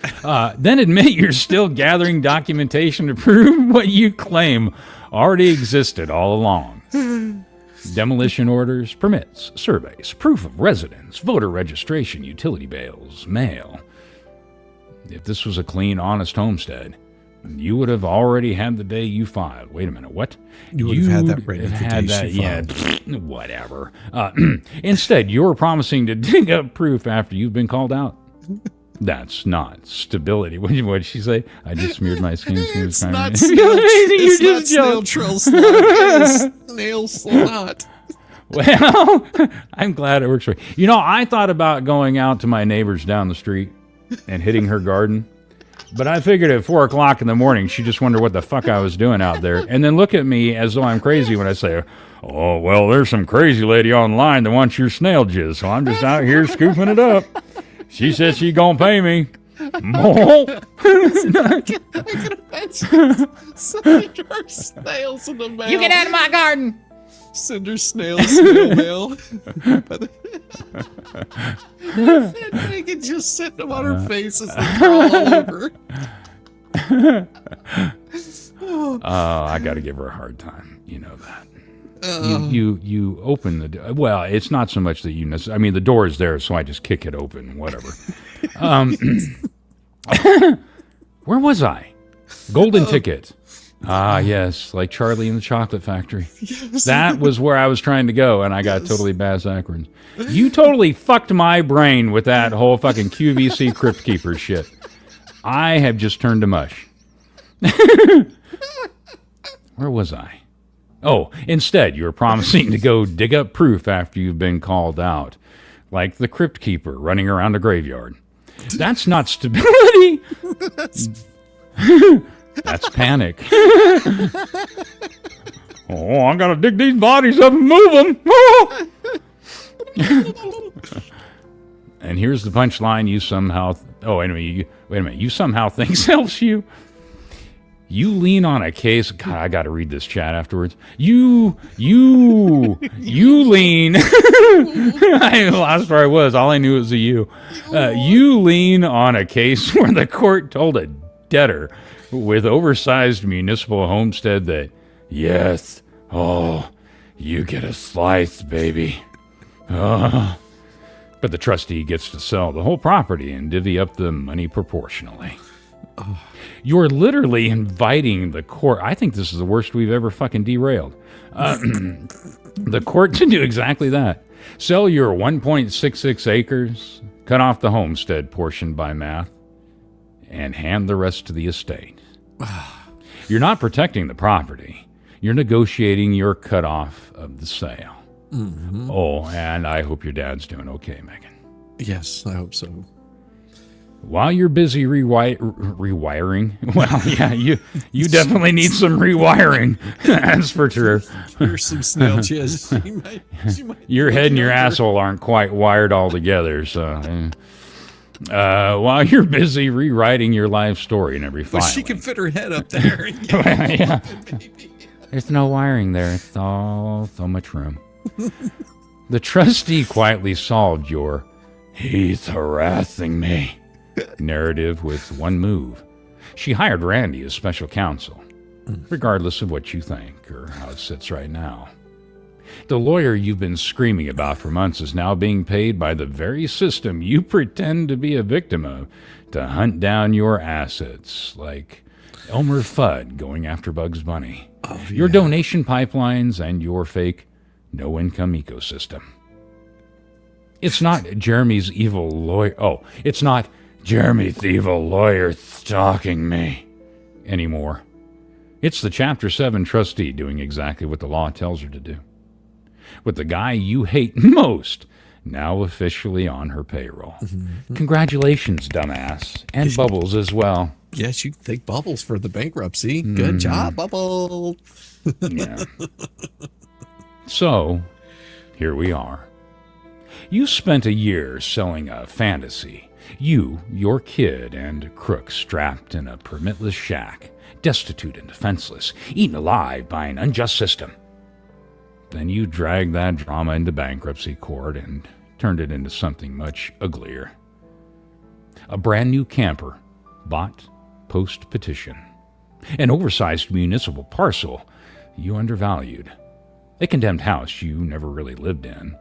Then admit you're still gathering documentation to prove what you claim already existed all along. Demolition orders, permits, surveys, proof of residence, voter registration, utility bills, mail. If this was a clean, honest homestead, you would have already had the day you filed. Wait a minute, what? You would have had that right at the day she yeah, filed. whatever. Instead, you're promising to dig up proof after you've been called out. That's not stability. What did she say? I just smeared my skin. It's not snail trail snot. It's snail snot. Well, I'm glad it works for you. You know, I thought about going out to my neighbors down the street and hitting her garden. But I figured at 4 o'clock in the morning, she'd just wonder what the fuck I was doing out there. And then look at me as though I'm crazy when I say, oh, well, there's some crazy lady online that wants your snail jizz. So I'm just out here scooping it up. She said she's going to pay me. I can imagine sending her snails in the mail. You get out of my garden. Send her snails snail mail. And they can just sit them on her face as they crawl all over. Oh, I got to give her a hard time. You know that. You open the door. Well, it's not so much that you necessarily... I mean, the door is there, so I just kick it open, whatever. Where was I? Golden ticket. Ah, yes, like Charlie in the Chocolate Factory. Yes. That was where I was trying to go, and I got totally backwards. You totally fucked my brain with that whole fucking QVC Crypt Keeper shit. I have just turned to mush. Where was I? Oh, instead, you were promising to go dig up proof after you've been called out, like the Crypt Keeper running around a graveyard. That's not stability. That's panic. Oh, I gotta dig these bodies up and move them. And here's the punchline. You somehow... Oh, wait a minute. You somehow think helps you. You lean on a case. God, I got to read this chat afterwards. You lean. I lost where I was. All I knew was a you. You lean on a case where the court told a debtor with oversized municipal homestead that, yes, oh, you get a slice, baby. Oh. But the trustee gets to sell the whole property and divvy up the money proportionally. Oh. You're literally inviting the court. I think this is the worst we've ever fucking derailed. The court to do exactly that. Sell your 1.66 acres, cut off the homestead portion by math, and hand the rest to the estate. You're not protecting the property. You're negotiating your cutoff of the sale. Mm-hmm. Oh, and I hope your dad's doing okay, Megan. Yes, I hope so. While you're busy rewiring, well, yeah, you definitely need some rewiring. That's for true. Here's some snail jizz. She might Your head and your asshole aren't quite wired all together, so... while you're busy rewriting your life story in every But filing. she can fit her head up there. And Yeah. There's no wiring there. It's all so much room. The trustee quietly solved your "he's harassing me" narrative with one move. She hired Randy as special counsel, regardless of what you think or how it sits right now. The lawyer you've been screaming about for months is now being paid by the very system you pretend to be a victim of to hunt down your assets, like Elmer Fudd going after Bugs Bunny, your donation pipelines, and your fake no-income ecosystem. It's not Jeremy's evil lawyer. Oh, it's not Jeremy the evil lawyer stalking me anymore. It's the Chapter 7 trustee doing exactly what the law tells her to do. With the guy you hate most now officially on her payroll. Congratulations, dumbass. And Bubbles as well. yes, you thank Bubbles for the bankruptcy. Good job, Bubbles. Yeah. So, here we are. You spent a year selling a fantasy. You, your kid, and Crook strapped in a permitless shack, destitute and defenseless, eaten alive by an unjust system. Then you dragged that drama into bankruptcy court and turned it into something much uglier. A brand new camper, bought post-petition. An oversized municipal parcel you undervalued. A condemned house you never really lived in.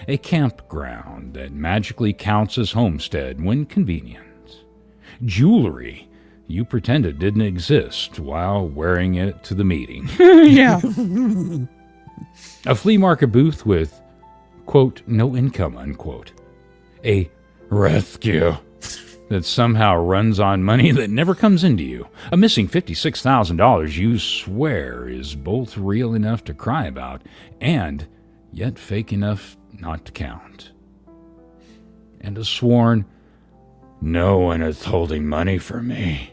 A campground that magically counts as homestead when convenient. Jewelry you pretended didn't exist while wearing it to the meeting. Yeah. A flea market booth with, quote, no income, unquote. A rescue that somehow runs on money that never comes into you. A missing $56,000 you swear is both real enough to cry about and yet fake enough not to count. And a sworn, "No one is holding money for me,"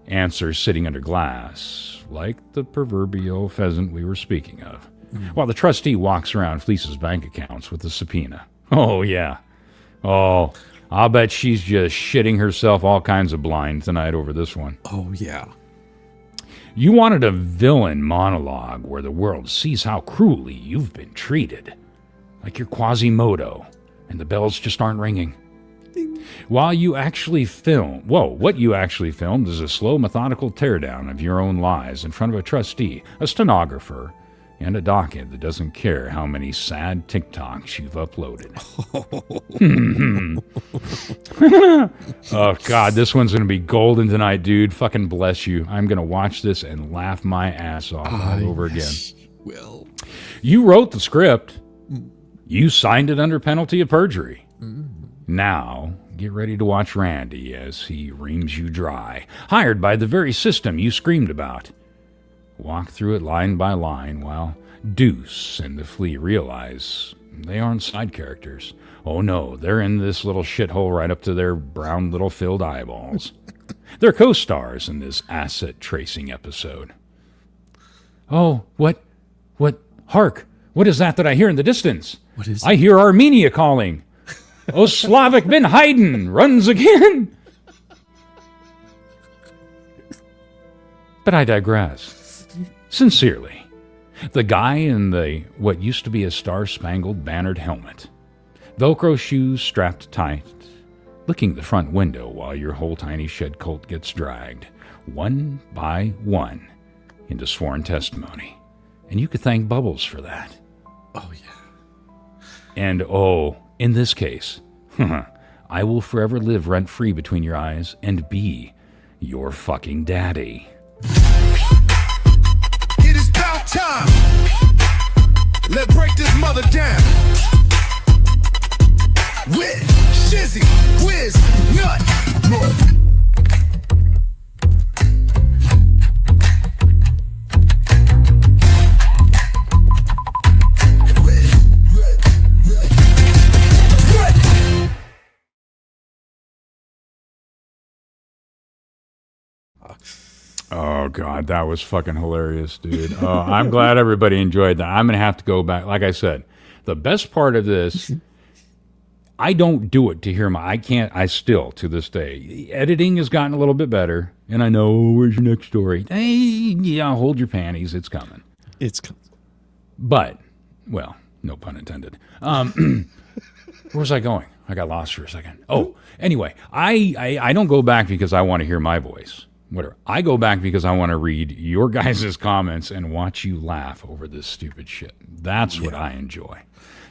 answer sitting under glass, like the proverbial pheasant we were speaking of, while the trustee walks around Flea's bank accounts with a subpoena. Oh, yeah. Oh, I'll bet she's just shitting herself all kinds of blind tonight over this one. Oh, yeah. You wanted a villain monologue where the world sees how cruelly you've been treated. Like you're Quasimodo, and the bells just aren't ringing. While you actually what you actually filmed is a slow, methodical teardown of your own lies in front of a trustee, a stenographer, and a docket that doesn't care how many sad TikToks you've uploaded. Oh, God, this one's going to be golden tonight, dude. Fucking bless you. I'm going to watch this and laugh my ass off all over again. Well, You wrote the script. You signed it under penalty of perjury. Now, get ready to watch Randy as he reams you dry, hired by the very system you screamed about. Walk through it line by line while Deuce and the Flea realize they aren't side characters. Oh no, they're in this little shithole right up to their brown little filled eyeballs. They're co-stars in this asset tracing episode. Oh, what, hark, what is that I hear in the distance? What is I hear Armenia calling. Oh, Slavic bin Haydn runs again. But I digress. Sincerely, the guy in what used to be a star-spangled bannered helmet, Velcro shoes strapped tight, licking the front window while your whole tiny shed colt gets dragged, one by one, into sworn testimony. And you could thank Bubbles for that. oh, yeah. And in this case, I will forever live rent-free between your eyes and be your fucking daddy. It is about time. Let's break this mother down. With Shizzywhiznut. Oh God, that was fucking hilarious, dude. Oh, I'm glad everybody enjoyed that. I'm gonna have to go back. Like I said, the best part of this, I don't do it to hear I still, to this day, editing has gotten a little bit better, and I know, where's your next story? Hey, yeah, hold your panties, it's coming. It's coming. But, well, no pun intended. Where was I going? I got lost for a second. Oh, anyway, I don't go back because I want to hear my voice. Whatever. I go back because I want to read your guys' comments and watch you laugh over this stupid shit. That's what I enjoy.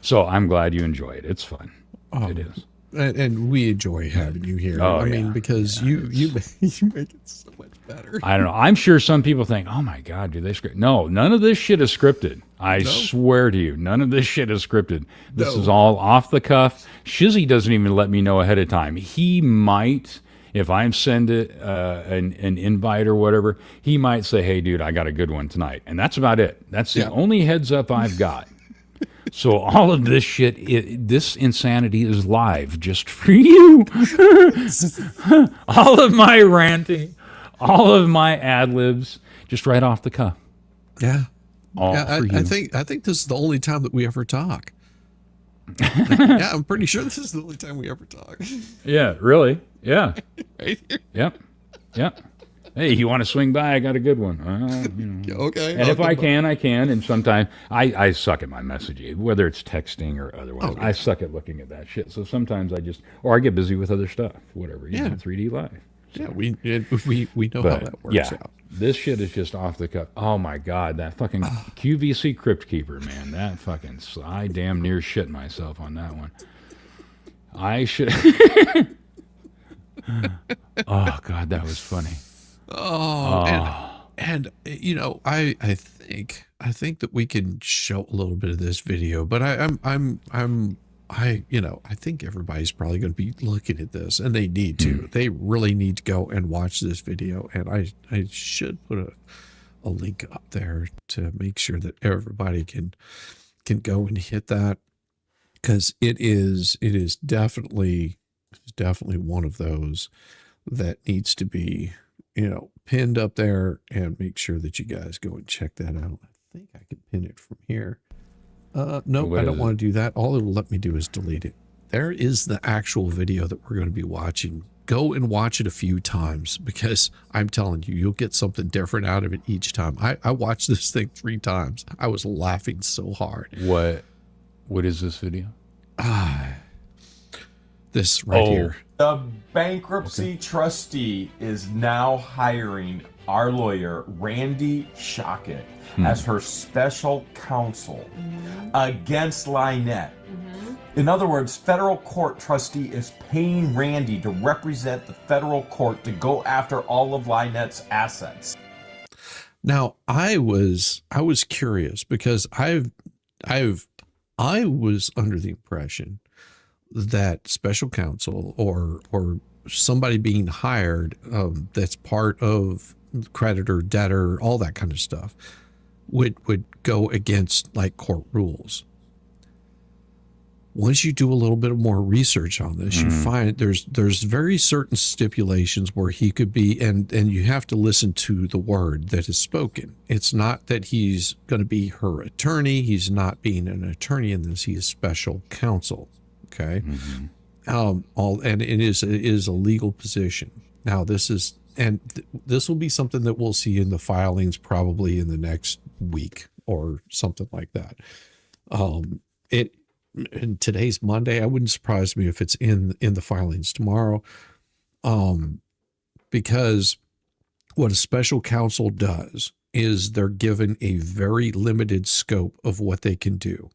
So I'm glad you enjoy it. It's fun. It is. And we enjoy having you here. Oh, I mean, because you make it so much better. I don't know. I'm sure some people think, oh my God, do they script? No, none of this shit is scripted. I swear to you, none of this shit is scripted. This is all off the cuff. Shizzy doesn't even let me know ahead of time. He might, if I send it an invite or whatever, he might say, hey, dude, I got a good one tonight. And that's about it. That's the only heads up I've got. So all of this shit, this insanity is live just for you. All of my ranting, all of my ad libs, just right off the cuff. Yeah. All for you. I think this is the only time that we ever talk. Yeah, I'm pretty sure this is the only time we ever talk. Yeah, really? Yeah. Right here. Yep. Hey, you want to swing by? I got a good one. Okay. And if I can, I can. And sometimes I suck at my messaging, whether it's texting or otherwise. I suck at looking at that shit. So sometimes I get busy with other stuff, whatever. You know, 3D Live. So. Yeah, we know how that works out. This shit is just off the cuff. Oh my God, that fucking QVC Crypt Keeper, man. That fucking, I damn near shit myself on that one. I should. Oh God, that was funny. And you know, I think that we can show a little bit of this video, but I think everybody's probably going to be looking at this, and they need to. They really need to go and watch this video, and I should put a link up there to make sure that everybody can go and hit that, because it is definitely one of those that needs to be, pinned up there, and make sure that you guys go and check that out. I think I can pin it from here. Nope, I don't want to do that. All it'll let me do is delete it. There is the actual video that we're going to be watching. Go and watch it a few times, because I'm telling you, you'll get something different out of it each time. I watched this thing 3 times. I was laughing so hard. What is this video? This right here. The bankruptcy trustee is now hiring our lawyer, Randy Shockett, as her special counsel against Lynette. In other words, federal court trustee is paying Randy to represent the federal court to go after all of Lynette's assets. Now, I was curious, because I was under the impression that special counsel or somebody being hired that's part of creditor, debtor, all that kind of stuff would go against like court rules. Once you do a little bit more research on this, you find there's very certain stipulations where he could be, and you have to listen to the word that is spoken. It's not that he's going to be her attorney. He's not being an attorney in this. He is special counsel. Okay. And it is a legal position. Now this will be something that we'll see in the filings probably in the next week or something like that. And today's Monday. I wouldn't surprise me if it's in the filings tomorrow. Because what a special counsel does is they're given a very limited scope of what they can do.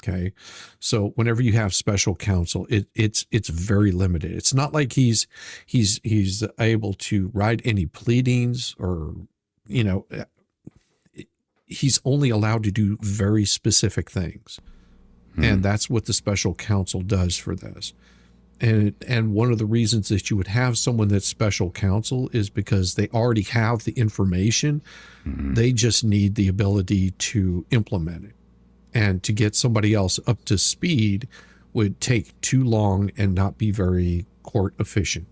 Okay. So whenever you have special counsel, it's very limited. It's not like he's able to write any pleadings, or, he's only allowed to do very specific things. And that's what the special counsel does for this. And one of the reasons that you would have someone that's special counsel is because they already have the information. They just need the ability to implement it. And to get somebody else up to speed would take too long and not be very court efficient.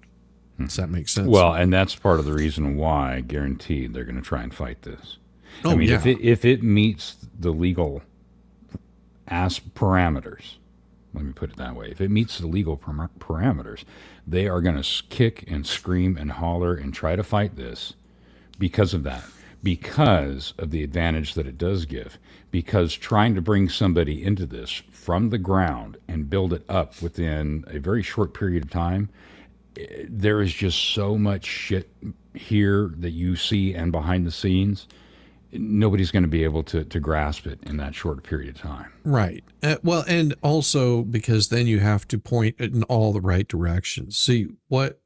Does that make sense? Well, and that's part of the reason why, guaranteed, they're going to try and fight this. Oh, I mean, yeah. if it meets the legal parameters, let me put it that way. If it meets the legal parameters, they are going to kick and scream and holler and try to fight this because of that, because of the advantage that it does give, because trying to bring somebody into this from the ground and build it up within a very short period of time, there is just so much shit here that you see and behind the scenes. Nobody's going to be able to grasp it in that short period of time. Right. Well, and also because then you have to point it in all the right directions. See what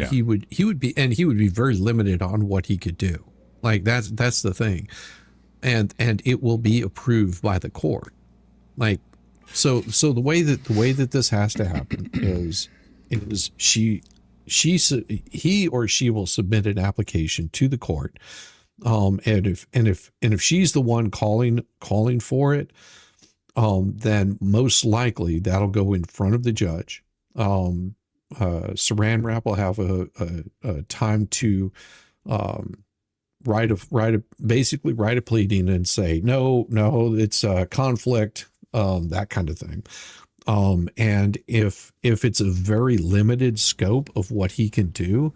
he would be, and he would be very limited on what he could do. Like that's the thing, and it will be approved by the court. Like so the way that this has to happen is he or she will submit an application to the court. And if she's the one calling for it, then most likely that'll go in front of the judge. Saran Wrap will have a time to write a pleading and say no, it's a conflict, that kind of thing. And if it's a very limited scope of what he can do,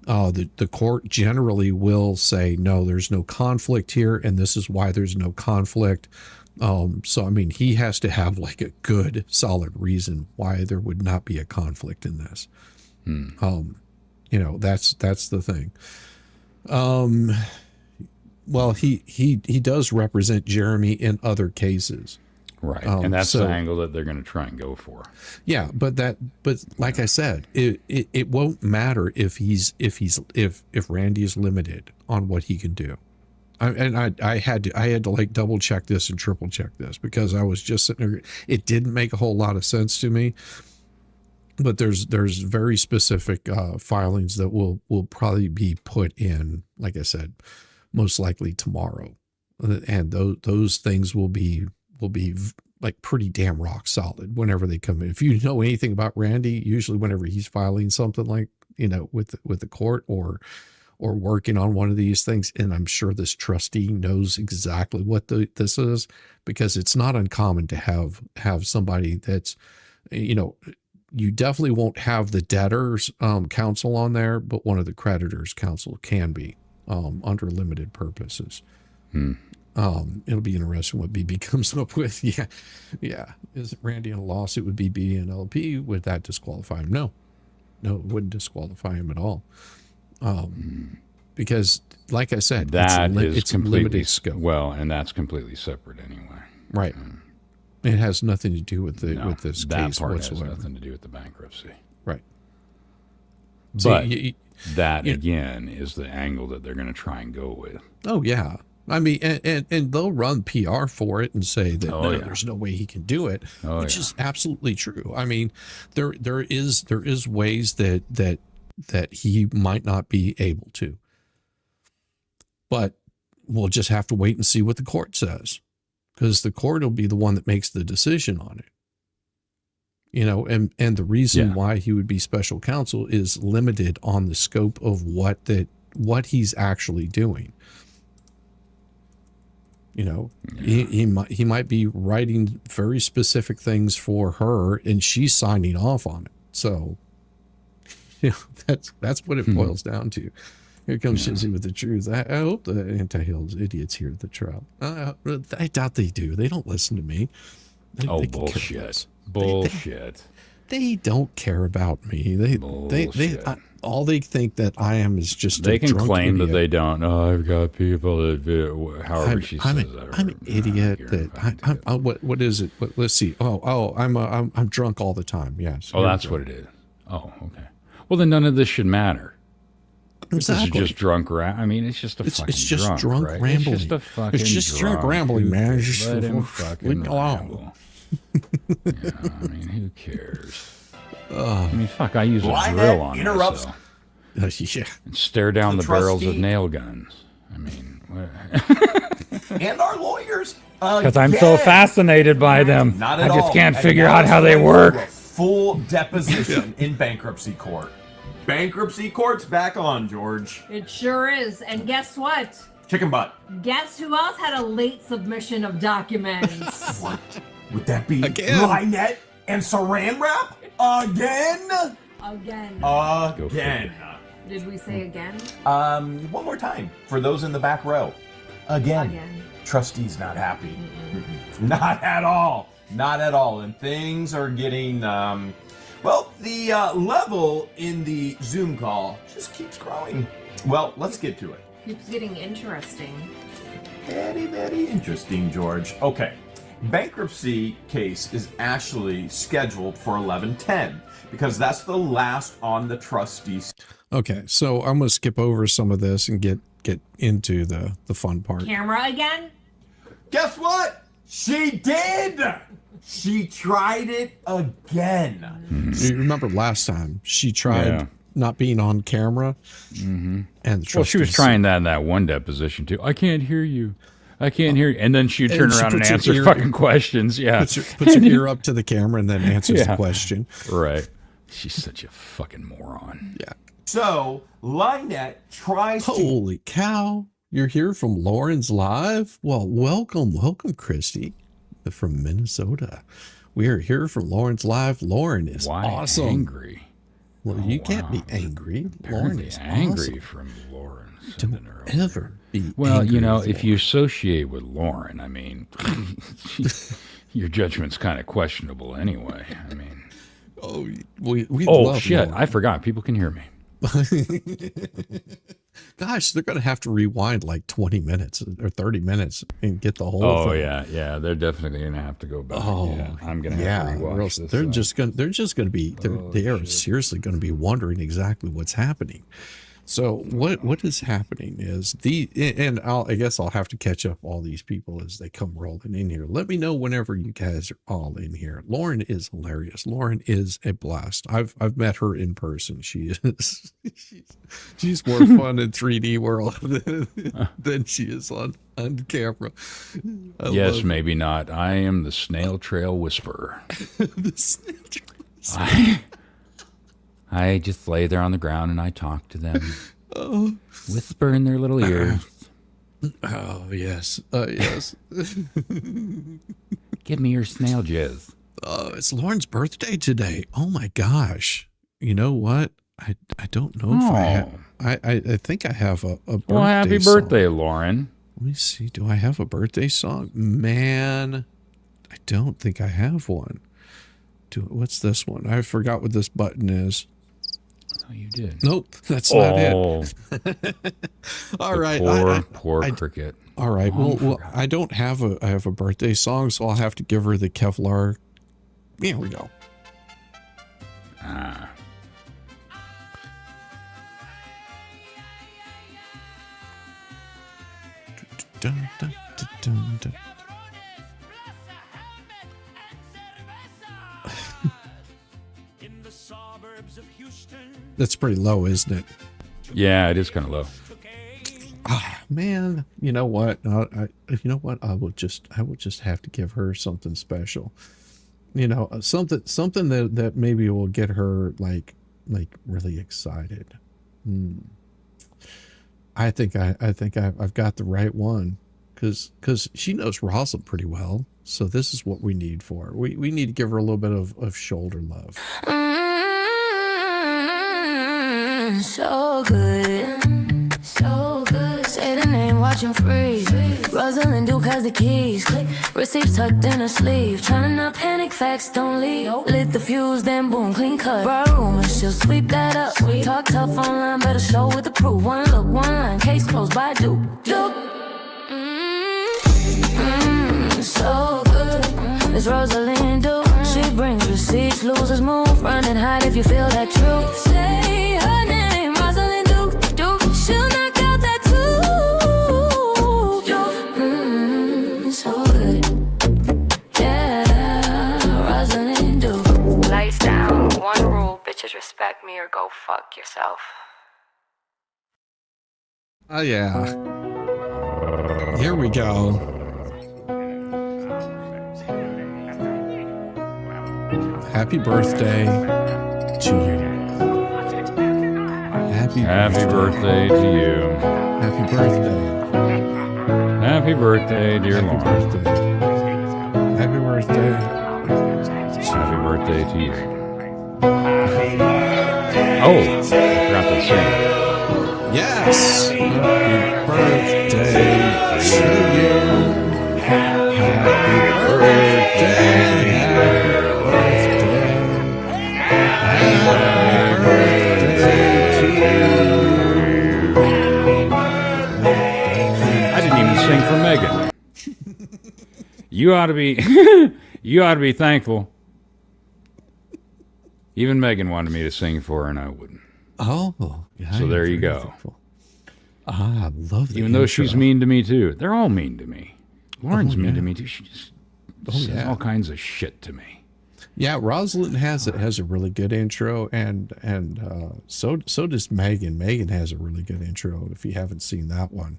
the court generally will say, no, there's no conflict here, and this is why there's no conflict. So, I mean, he has to have like a good, solid reason why there would not be a conflict in this. That's the thing. Well, he does represent Jeremy in other cases. Right. And that's the angle that they're going to try and go for. Yeah. But like I said, it won't matter if Randy is limited on what he can do. I had to like double check this and triple check this because I was just sitting there. It didn't make a whole lot of sense to me, but there's very specific filings that will probably be put in, like I said, most likely tomorrow. And those things will be like pretty damn rock solid whenever they come in. If you know anything about Randy, usually whenever he's filing something like, with the court or working on one of these things, and I'm sure this trustee knows exactly what this is, because it's not uncommon to have somebody that's, you definitely won't have the debtors counsel on there, but one of the creditors counsel can be under limited purposes. It'll be interesting what BB comes up with. Yeah. Is it Randy in a lawsuit with BB and LP? Would that disqualify him? No, it wouldn't disqualify him at all. Because, like I said, it's limited scope. Well, and that's completely separate anyway. Right. It has nothing to do with this that case part whatsoever. has nothing to do with the bankruptcy. Right. But again is the angle that they're going to try and go with. Oh yeah. I mean, and they'll run PR for it and say that there's no way he can do it, which is absolutely true. I mean, there is ways that he might not be able to, but we'll just have to wait and see what the court says, because the court will be the one that makes the decision on it. And the reason why he would be special counsel is limited on the scope of what he's actually doing. He might be writing very specific things for her, and she's signing off on it. So, that's what it boils down to. Here comes Shizzy with the truth. I hope the anti-Hale's idiots hear the trial. I doubt they do. They don't listen to me. They Bullshit. Bullshit. They don't care about me. They all they think that I am is just they a can drunk claim idiot. that they don't. Oh, I've got people that however she says that. I'm an idiot. What is it? Let's see. I'm drunk all the time. Yes. Oh, that's what it is. Oh, okay. Well, then none of this should matter. Exactly. This is just drunk. I mean, it's just it's just drunk right? rambling. It's just a fucking. It's just drunk rambling, man. It's just let him fucking ramble. I mean, who cares? I mean, fuck, I use a drill on interrupts. myself. And stare down the barrels of nail guns. I mean, and our lawyers. Because I'm so fascinated by them. Not at I just all. can't And figure now out it's how they going work. through a full deposition in bankruptcy court. bankruptcy court's back on, George. It sure is. And guess what? Chicken butt. Guess who else had a late submission of documents? What? Would that be Again. Lynette and Saran Wrap? Again? Again. Again. Did we say again? One more time for those in the back row. Again. Again. Trustee's not happy. Not at all. Not at all. And things are getting, well, the level in the Zoom call just keeps growing. Well, let's get to it. Keeps getting interesting. Very, very interesting, George. Okay. Bankruptcy case is actually scheduled for 11:10 because that's the last on the trustees. Okay, so I'm gonna skip over some of this and get into the fun part. Camera again? Guess what? She did! She tried it again. You remember last time she tried not being on camera, and the Well, she was trustees- trying that in that one deposition too. I can't hear you. I can't hear you. And then she'd turn And she around and puts her answer ear- fucking questions. Yeah. puts her ear up to the camera and then answers the question. Right. She's such a fucking moron. Yeah. So, Lynette tries to... Holy cow! You're here from Lauren's Live? Well, welcome, Christy from Minnesota. We are here from Lauren's Live. Lauren is Why awesome. angry? Well, you can't be angry. Lauren Apparently is angry awesome. from Lauren. Don't ever be Well, angry you know, with if Lauren. you associate with Lauren, I mean, your judgment's kind of questionable anyway. I mean, we oh love shit! Lauren. I forgot. People can hear me. Gosh, they're going to have to rewind like 20 minutes or 30 minutes and get the whole Oh thing. yeah. They're definitely gonna have to go back. Oh, yeah, I'm gonna have yeah. to or rewatch else this. they're just going to be they are shit. seriously going to be wondering exactly what's happening. So what is happening is I guess I'll have to catch up all these people as they come rolling in here. Let me know whenever you guys are all in here. Lauren is hilarious. Lauren is a blast. I've met her in person. She is she's more fun in 3D world than she is on camera. Yes, maybe not. I am the snail trail whisperer. The snail trail. I just lay there on the ground and I talk to them, whisper in their little ears. Oh yes, yes. Give me your snail jizz. It's Lauren's birthday today. Oh my gosh! You know what? I don't know if I have. I think I have a birthday. Well, happy song. birthday, Lauren. Let me see. Do I have a birthday song? Man, I don't think I have one. What's this one? I forgot what this button is. Oh, you did. Nope, that's not it. All right, Poor cricket. All right. Well, I don't have I have a birthday song, so I'll have to give her the Kevlar. Here we go. Ah. Dun, dun, dun, dun, dun. That's pretty low, isn't it? Yeah, it is kind of low. Ah, man, you know what? I will just have to give her something special. You know, something that maybe will get her like really excited. I think I've got the right one because she knows Rosalind pretty well. So this is what we need for her. We need to give her a little bit of shoulder love. So good, so good. Say the name, watch him freeze. Rosalind Duke has the keys. Receipts tucked in her sleeve. Trying to not panic, facts don't leave. Lit the fuse, then boom, clean cut. Bar rumor, she'll sweep that up. Talk tough online, better show with the proof. One look, one line, case closed by Duke. Duke. So good. It's Rosalind Duke. She brings receipts, losers move. Run and hide if you feel that truth. Say her name, Rosalind Duke. Duke. She'll knock out that tooth. So good. Yeah, Rosalind Duke. Lights down. One rule, bitches respect me or go fuck yourself. Oh yeah. Here we go. Happy birthday to you. Happy birthday to you. Happy birthday. Happy birthday, dear Lauren. Happy birthday. Happy birthday to you. Oh, I forgot to sing. Yes. Happy birthday to you. Happy birthday. Happy birthday to you. I didn't even sing for Megan. You ought to be you ought to be thankful. Even Megan wanted me to sing for her, and I wouldn't. Oh, yeah, so there you go. Thankful. I love the Even though she's mean to me too. They're all mean to me. Lauren's mean to me too. She just says all kinds of shit to me. Yeah, Rosalind has a really good intro, and so does Megan. Megan has a really good intro. If you haven't seen that one,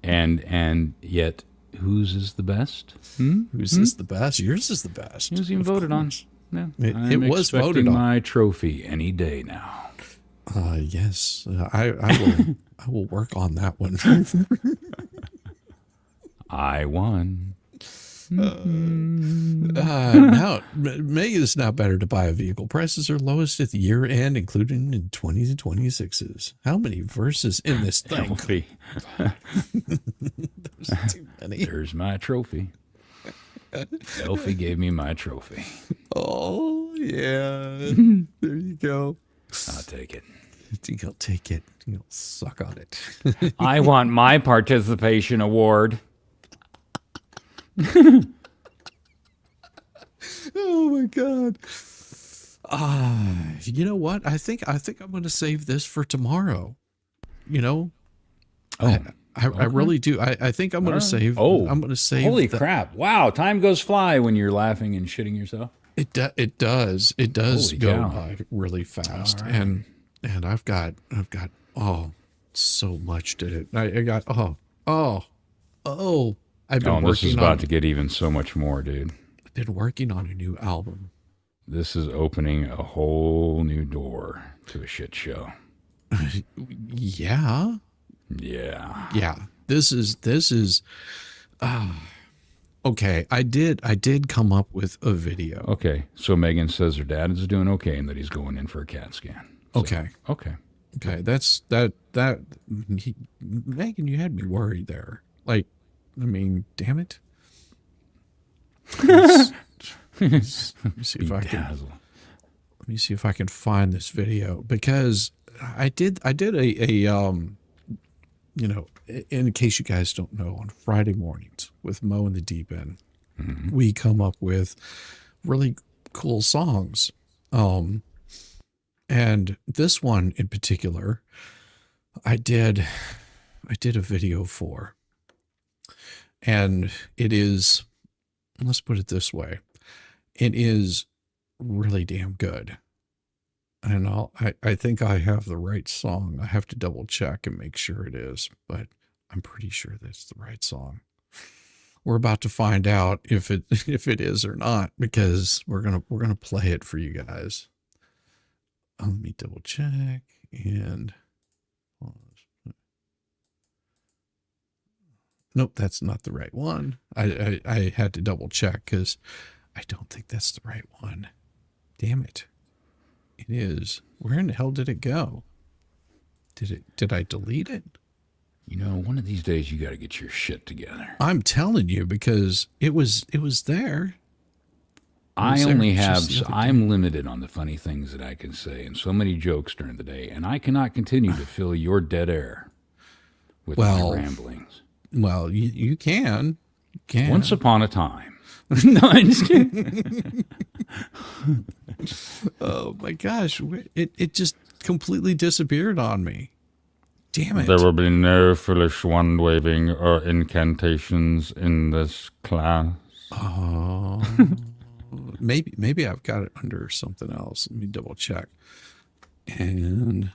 and yet, whose is the best? Whose is the best? Yours is the best. It was even voted on. Yeah, it was voted on. My trophy any day now. Yes, I will work on that one. I won. Now, Megan, it's now better to buy a vehicle. Prices are lowest at the year end, including in 20 to 26s. How many verses in this thing? There's too many. There's my trophy. Elfie gave me my trophy. Oh, yeah. There you go. I'll take it. You'll take it. You'll suck on it. I want my participation award. Oh my God. You know what? I think I'm going to save this for tomorrow. You know? Oh, I really do. I think I'm going to save. Oh, I'm going to save. Holy crap. Wow. Time goes fly when you're laughing and shitting yourself. It does. It does Holy go cow. by really fast. All right. And I've got so much to it. I got I've been this is working about on to get even so much more, dude. I've been working on a new album. This is opening a whole new door to a shit show. Yeah. Yeah. Yeah. This is okay. I did come up with a video. Okay. So Megan says her dad is doing okay and that he's going in for a CAT scan. So, Okay. That's Megan, you had me worried there. Like, I mean, damn it. Let me see if I can. Let me see if I can find this video, because I did a in case you guys don't know, on Friday mornings with Mo and the Deep End, we come up with really cool songs. And this one in particular, I did a video for. And it is, let's put it this way, it is really damn good. And I think I have the right song. I have to double check and make sure it is, but I'm pretty sure that's the right song. We're about to find out if it is or not, because we're gonna play it for you guys. Let me double check and. Nope, that's not the right one. I had to double check because I don't think that's the right one. Damn it. It is. Where in the hell did it go? Did I delete it? You know, one of these days you got to get your shit together. I'm telling you, because it was there. I'm limited on the funny things that I can say and so many jokes during the day, and I cannot continue to fill your dead air with my ramblings. Well, you can. You can. Once upon a time. No, I'm just kidding. Oh my gosh. It just completely disappeared on me. Damn it. There will be no foolish wand waving or incantations in this class. Oh. Maybe I've got it under something else. Let me double check. And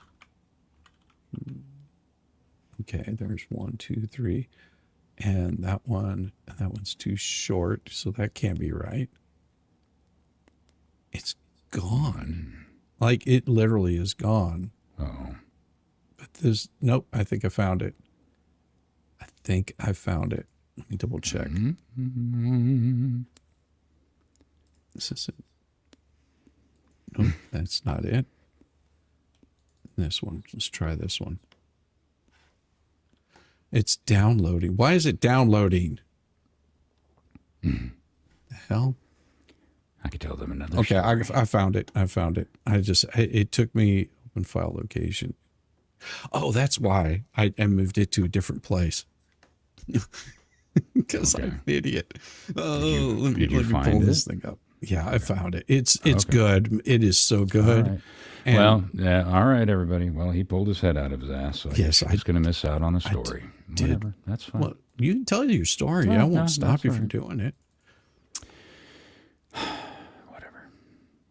okay, there's 1, 2, 3. And that one's too short, so that can't be right. It's gone. Like it literally is gone. Oh. But this, nope, I think I found it. Let me double check. This is it. Nope, that's not it. This one, let's try this one. It's downloading. Why is it downloading? The hell? I could tell them another. Okay, story. I found it. It took me open file location. Oh, that's why I moved it to a different place. Because I'm an idiot. Oh, let me pull this thing up. Yeah, I found it. It's good. It is so good. Right. Well, yeah, all right, everybody. Well, he pulled his head out of his ass, so yes, I was going to miss out on the story. Whatever, that's fine. Well, you can tell your story. I won't stop you from doing it. Whatever.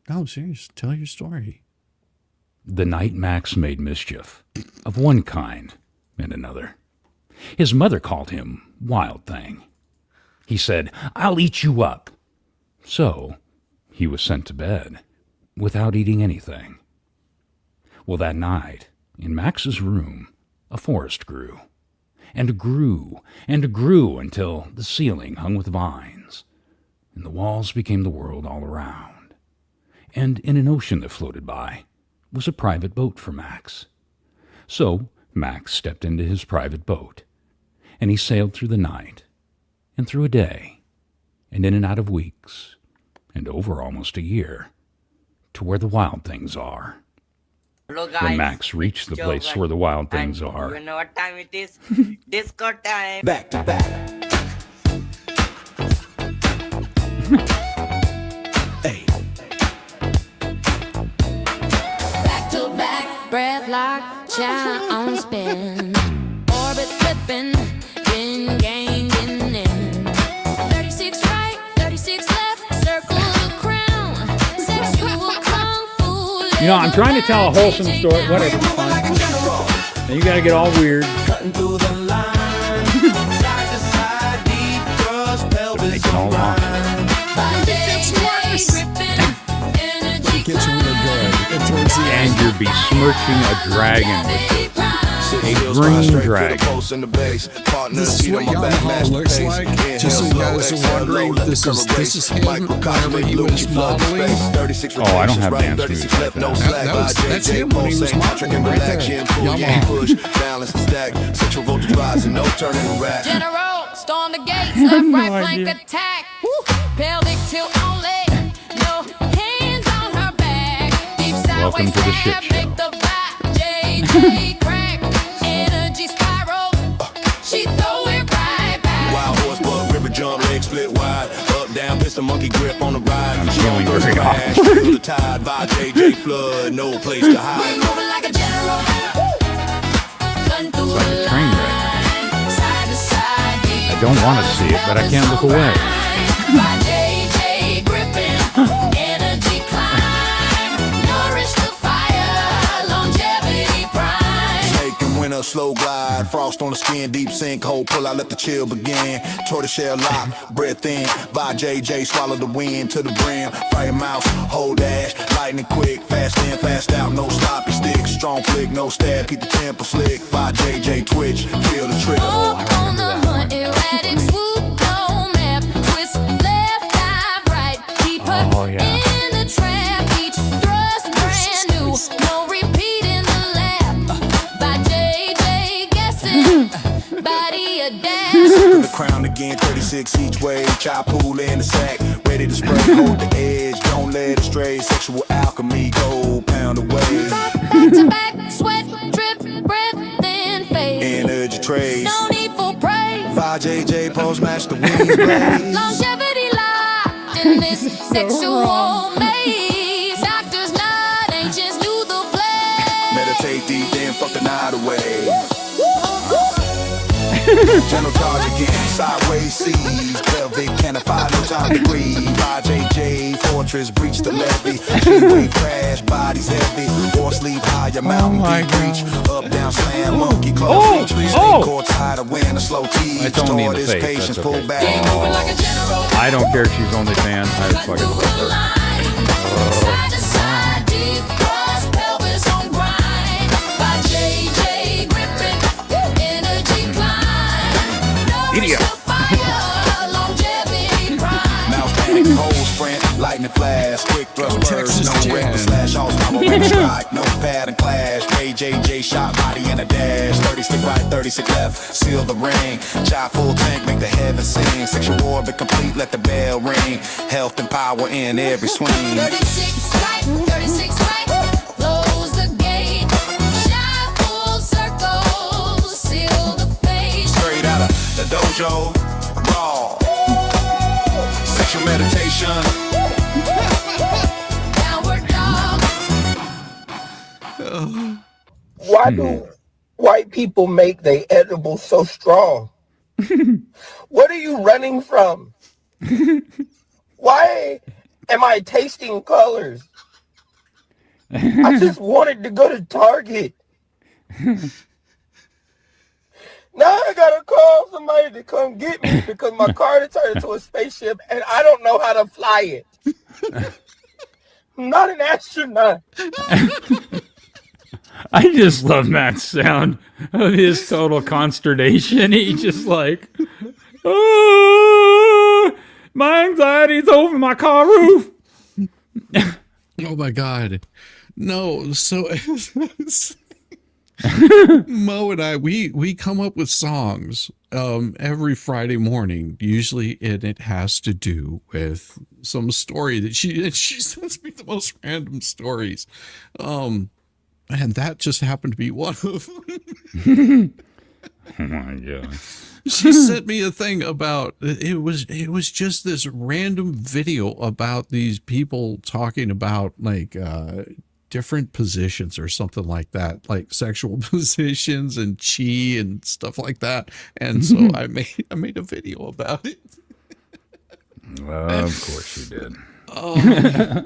No, serious. Tell your story. The night Max made mischief, of one kind and another. His mother called him Wild Thing. He said, "I'll eat you up." So he was sent to bed without eating anything. Well, that night, in Max's room, a forest grew, and grew, and grew until the ceiling hung with vines, and the walls became the world all around. And in an ocean that floated by was a private boat for Max. So Max stepped into his private boat, and he sailed through the night, and through a day, and in and out of weeks, and over almost a year, to where the wild things are. Hello guys, when Max reached the place where the wild things are. You know what time it is? Disco time. Back to back. Hey. Back to back, breath like child on spin. Orbit flipping, in gang, in. 36 right, 36 left, circle the crown. Sexual kung fu. You know, I'm trying to tell a wholesome story. Whatever, it's fine. And you gotta get all weird. Cutting through the line. Side to side, deep thrust, pelvis Make it all on. It gets really good. And towards the And end, you're besmirching a dragon with a green dragon. this is what Yamaha looks like. Just so you guys are wondering, this is him whenever he was modeling. Oh, I don't have dance moves like that. That's him when he was modeling right there. Yamaha. Balance the stack, central voltage rising, no turning around. General, storm the gates, left, right flank attack. Pelvic tilt only, no hands on her back. Deep Welcome sideways to the shit stab, show. make the vibe, JJ crack. Energy spiral, she throw it right back. Wild horse, buck, river jump, leg split wide. Up, down, pistol, monkey grip on the ride. I'm feeling very Crash, feel the tide, by JJ flood, no place to hide. Moving like a general, cutting through Like a the train wreck. line. Side to side, deep I don't want to see it, but I can't look away. by JJ gripping, energy climb. Nourish the fire, longevity prime. Snake and winter, slow glide. Frost on the skin, deep sinkhole. Pull out, let the chill begin. Tortoiseshell lock, breath in. By JJ, swallow the wind to the brim. Fire mouse, hold dash. Lightning quick, fast in, fast out. No sloppy stick, strong flick, no stab. Keep the tempo slick. By JJ, twitch, feel the trigger. On the hunt, erratic swoop, no map. Twist left, dive right. Keep her Oh, yeah. in the trap. Each thrust brand new. No repeat in the lab. By JJ guessing. Body a dash. The crown again, 36 each way. Chop pool in the sack, ready to spray. Hold the edge, don't let it stray. Sexual alchemy, go pound away. Back to back, sweat, drip, breath, then fade. Energy trade. No need for praise. 5JJ post match the wings blaze. Longevity locked in this sexual maze. Doctors nod, ancients knew the play. Meditate deep, then fuck the night away. General charge again, sideways seas. Velvet canify, no time to breathe. 5JJ, fortress, breach the levee. Wave crash, bodies heavy. Or sleep higher, mountain deep reach. Up, down, slam, monkey, club beach. Stay courts high to win a slow tease. It's only in the Tortoise, face, patience, that's pull okay. back. I don't care if she's only fan. I fucking love her. Side to side, deep Idiot. Now panic, cold sprint, lightning flash, quick thrust burst, no red slash, all power red strike, no pad and clash, JJ shot body in a dash, 30 stick right, 36 left, seal the ring, chop full tank, make the heaven sing, sexual orbit complete, let the bell ring, health and power in every swing. 36 right, 36 right, close the gate, shot full circle, seal the fate. Straight out of the dojo, raw, sexual meditation. Downward dog. Why do white people make their edibles so strong? What are you running from? Why am I tasting colors? I just wanted to go to Target. Now I gotta call somebody to come get me because my car turned into a spaceship and I don't know how to fly it. I'm not an astronaut. I just love Matt's sound of his total consternation. He just like, oh, my anxiety's over my car roof. Oh my God. No, so Mo and I, we come up with songs every Friday morning, usually, and it has to do with some story that she sends me the most random stories. And that just happened to be one of them. Oh my God. She sent me a thing about it was just this random video about these people talking about like different positions or something like that, like sexual positions and chi and stuff like that. And so I made a video about it. Of course you did. Oh,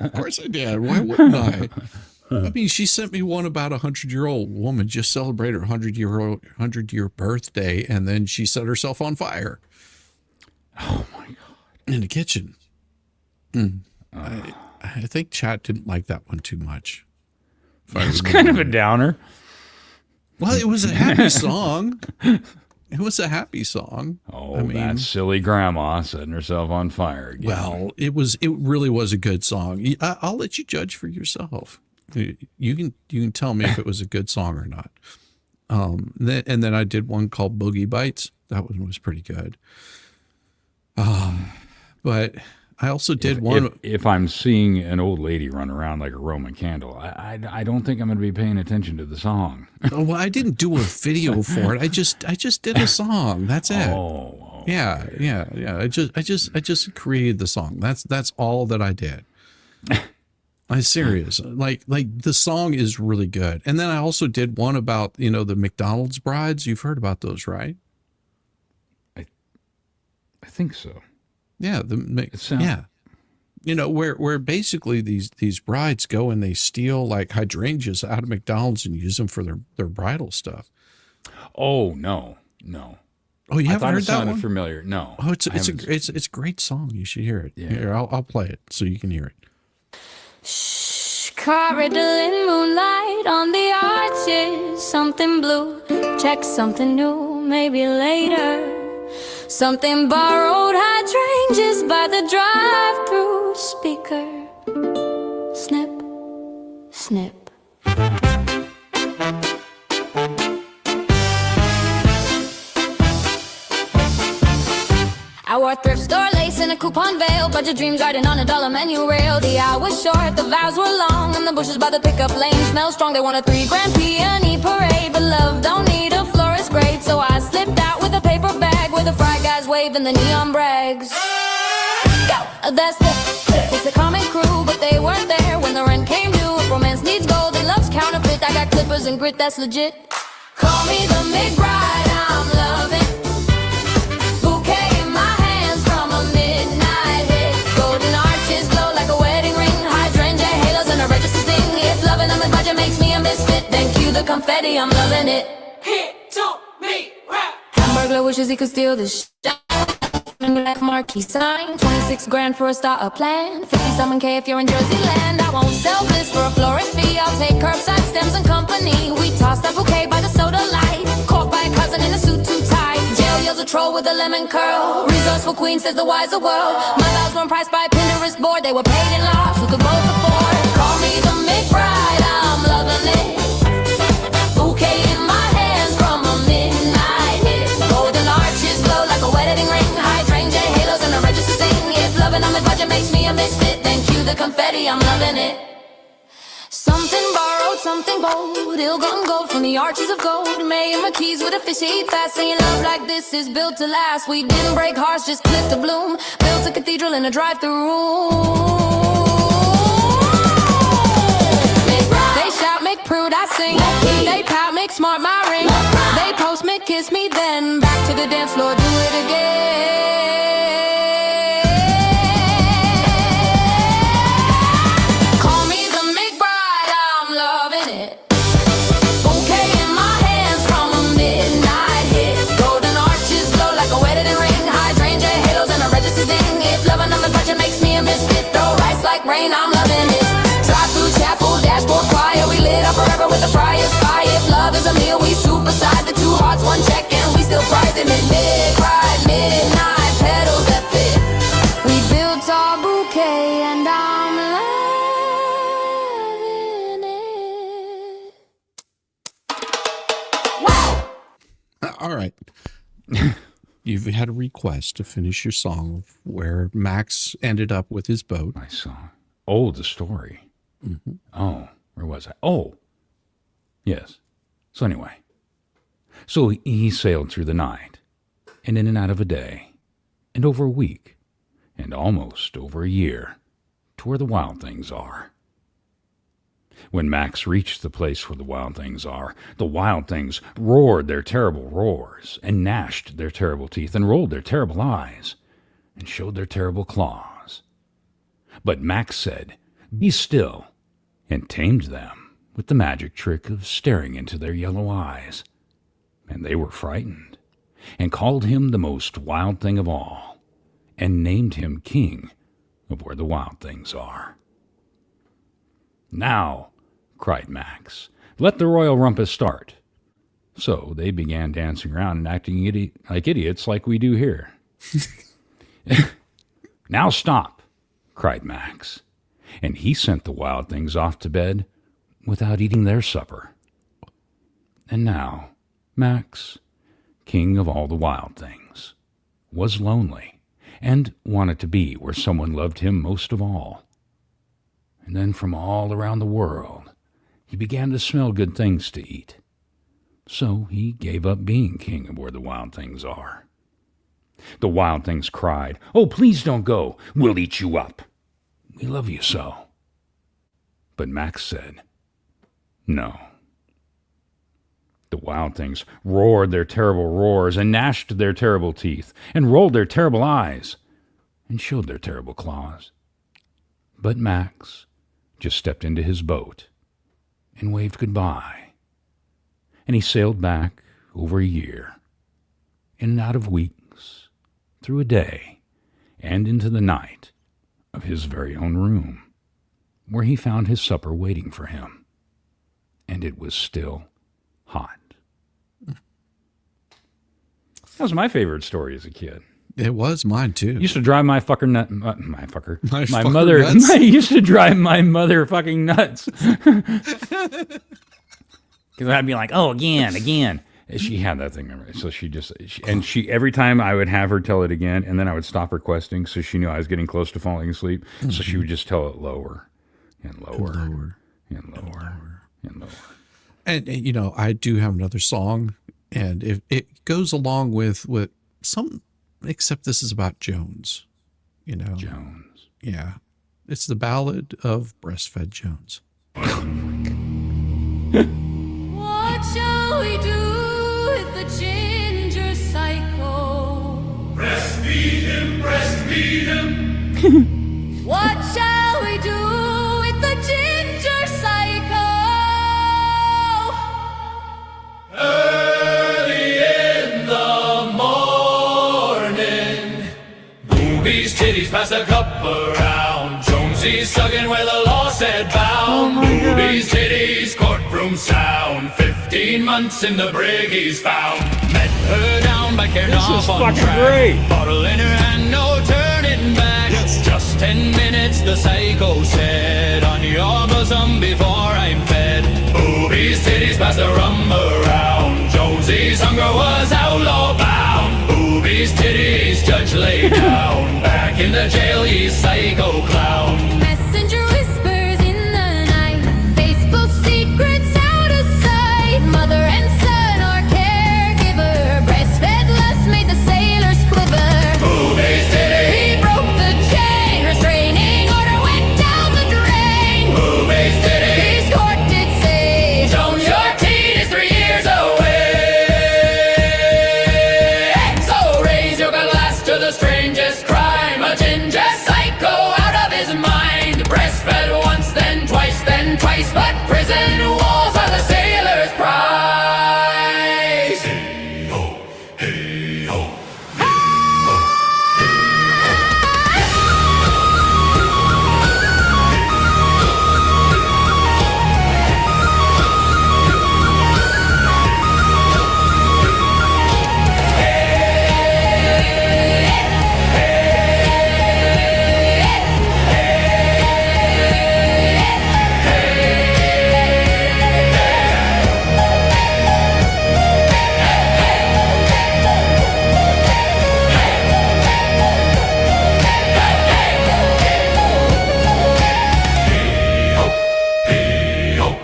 of course I did. Why wouldn't I? I mean, she sent me one about a 100-year-old woman just celebrated her 100-year birthday, and then she set herself on fire. Oh my God! In the kitchen. I think chat didn't like that one too much. It's kind of a downer. Well, it was a happy song. It was a happy song. Oh, I mean, that silly grandma setting herself on fire again. Well, it really was a good song. I'll let you judge for yourself. You can tell me if it was a good song or not. And then I did one called Boogie Bites. That one was pretty good. But I also did one. If I'm seeing an old lady run around like a Roman candle, I don't think I'm going to be paying attention to the song. Oh, well, I didn't do a video for it. I just did a song. That's it. Oh, okay. Yeah. I just created the song. That's all that I did. I'm serious. Like the song is really good. And then I also did one about, the McDonald's brides. You've heard about those, right? I think so. Yeah, where basically these brides go and they steal like hydrangeas out of McDonald's and use them for their bridal stuff. Oh no. Oh, you haven't heard that sounded one? familiar. No. Oh, it's a great song. You should hear it. Yeah. Here, I'll play it so you can hear it. Shh, corridor in moonlight on the arches, something blue, check something new, maybe later. Something borrowed, hydrangeas by the drive-through speaker. Snip, snip. I wore thrift store lace in a coupon veil, budget dream garden on $1 menu rail. The hour was short, the vows were long, and the bushes by the pickup lane smell strong. They want a 3 grand peony parade, but love don't need a florist grade. So I slipped out with a paper bag with the fry guys waving the neon brags. Go! That's it's a common crew, but they weren't there when the rent came due. If romance needs gold and love's counterfeit, I got clippers and grit that's legit. Call me the McBride, I'm loving. The confetti, I'm loving it. He told me rap. Hamburglar wishes he could steal this shit. Like marquee sign, 26 grand for a starter plan, 57K if you're in Jersey land. I won't sell this for a florist fee. I'll take curbside stems and company. We toss that bouquet by the soda light, caught by a cousin in a suit too tight. Jail, you'll girl's a troll with a lemon curl. Resourceful queen says the wiser world. My vows weren't priced by Pinterest board. They were paid in loss, who could both afford. Call me the McBride, I'm loving it. Bouquet in my hands from a midnight hit. Golden arches glow like a wedding ring. Hydrangea halos and a register sing. If loving on my budget makes me a misfit, then cue the confetti, I'm loving it. Something borrowed, something bold. Ill-gotten gold from the arches of gold. May and McKees with a fish eat fast. Saying love like this is built to last. We didn't break hearts, just clipped a bloom. Built a cathedral in a drive-thru room. They shout, make prude, I sing. They pout, make smart, my ring. They post, make kiss me, then back to the dance floor, do it again. Call me the McBride, I'm loving it. Bouquet in my hands from a midnight hit. Golden arches glow like a wedding ring. Hydrangea halos and a register ding. If loving on the budget makes me a misfit, throw rice like rain, I'm loving it. Drive-through chapel, dashboard choir, we lit up forever with the friar's fire. If love is a meal, we supersize the two hearts, one check, and we still prize it. Mid-ride, midnight, petals that fit. We built our bouquet and I'm loving it. Wow! All right. You've had a request to finish your song where Max ended up with his boat. I saw. Oh, the story. Mm-hmm. Oh, where was I? Oh, yes. So anyway, so he sailed through the night, and in and out of a day, and over a week, and almost over a year, to where the wild things are. When Max reached the place where the wild things are, the wild things roared their terrible roars, and gnashed their terrible teeth, and rolled their terrible eyes, and showed their terrible claws. But Max said, "Be still," and tamed them with the magic trick of staring into their yellow eyes. And they were frightened, and called him the most wild thing of all, and named him king of where the wild things are. "Now," cried Max, "let the royal rumpus start." So they began dancing around and acting like idiots like we do here. "Now stop," cried Max, and he sent the wild things off to bed without eating their supper. And now Max, king of all the wild things, was lonely and wanted to be where someone loved him most of all. And then from all around the world, he began to smell good things to eat. So he gave up being king of where the wild things are. The wild things cried, "Oh, please don't go. We'll eat you up. We love you so." But Max said, "No." The wild things roared their terrible roars, and gnashed their terrible teeth, and rolled their terrible eyes, and showed their terrible claws. But Max just stepped into his boat and waved goodbye. And he sailed back over a year, in and out of weeks, through a day, and into the night of his very own room, where he found his supper waiting for him. And it was still hot. That was my favorite story as a kid. It was mine too. Used to drive my fucker nut. My fucker mother. nuts? Used to drive my mother fucking nuts. Because I'd be like, "Oh, again." She had that thing, remember? So she every time I would have her tell it again, and then I would stop requesting, so she knew I was getting close to falling asleep. Mm-hmm. So she would just tell it lower and lower and lower and lower. And you know, I do have another song, and it goes along with some, except this is about Jones. You know, Jones. Yeah, it's the ballad of breastfed Jones. What shall we do with the ginger cycle? Breastfeed him, breastfeed him. What shall we do with the ginger cycle? Early in the morning, boobies, titties, pass a cup around. Jonesy's sucking where the law said bound. Boobies, titties, courtroom sound. 15 months in the brig he's found. Met Her down by carrying This off is on fucking track. great. Bottle in her hand, no turning back. Just 10 minutes, the psycho said. On your bosom before I'm fed. Boobies, titties, pass the rum around. Josie's hunger was outlaw bound. Boobies, titties, judge lay down. Back in the jail, ye psycho clown. Messenger whispers in the night. Facebook secrets out of sight. Mother and son or caregiver. Breastfed lust made the sailors quiver. Boobies, titties. He broke the chain. Restraining order went down the drain. Boobies, titties. His court did say, Joan, your teen is 3 years away. So raise your glass to the strangest crime. A ginger psycho out of his mind. Breastfed once, then twice. But prison walls are the sailor's prize. Hey ho, hey ho.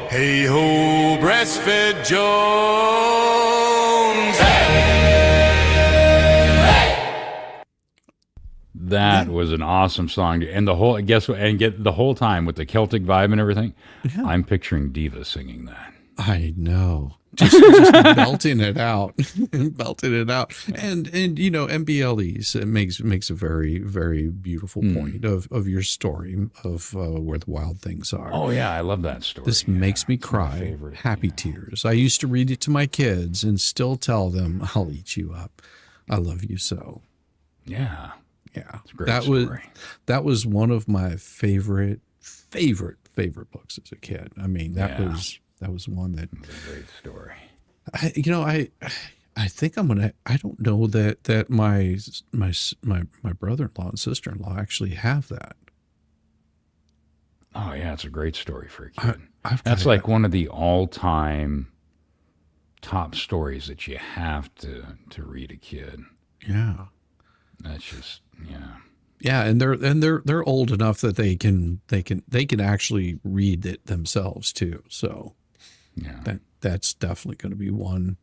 Hey ho, breastfed Jones. That was an awesome song, and the whole guess what? And get the whole time with the Celtic vibe and everything. Yeah. I'm picturing Diva singing that. I know. Just belting it out, belting it out, and you know, MBLEs, it makes a very, very beautiful point of your story of where the wild things are. Oh yeah, I love that story. This makes me cry, happy tears. I used to read it to my kids and still tell them, "I'll eat you up. I love you so." Yeah, yeah. It's a great story. That was one of my favorite books as a kid. I mean, that was one that. It's a great story. I think I'm gonna. I don't know that my brother-in-law and sister-in-law actually have that. Oh yeah, it's a great story for a kid. That's like one of the all-time top stories that you have to read a kid. Yeah, that's just yeah, and they're old enough that they can actually read it themselves too. So yeah, that's definitely going to be one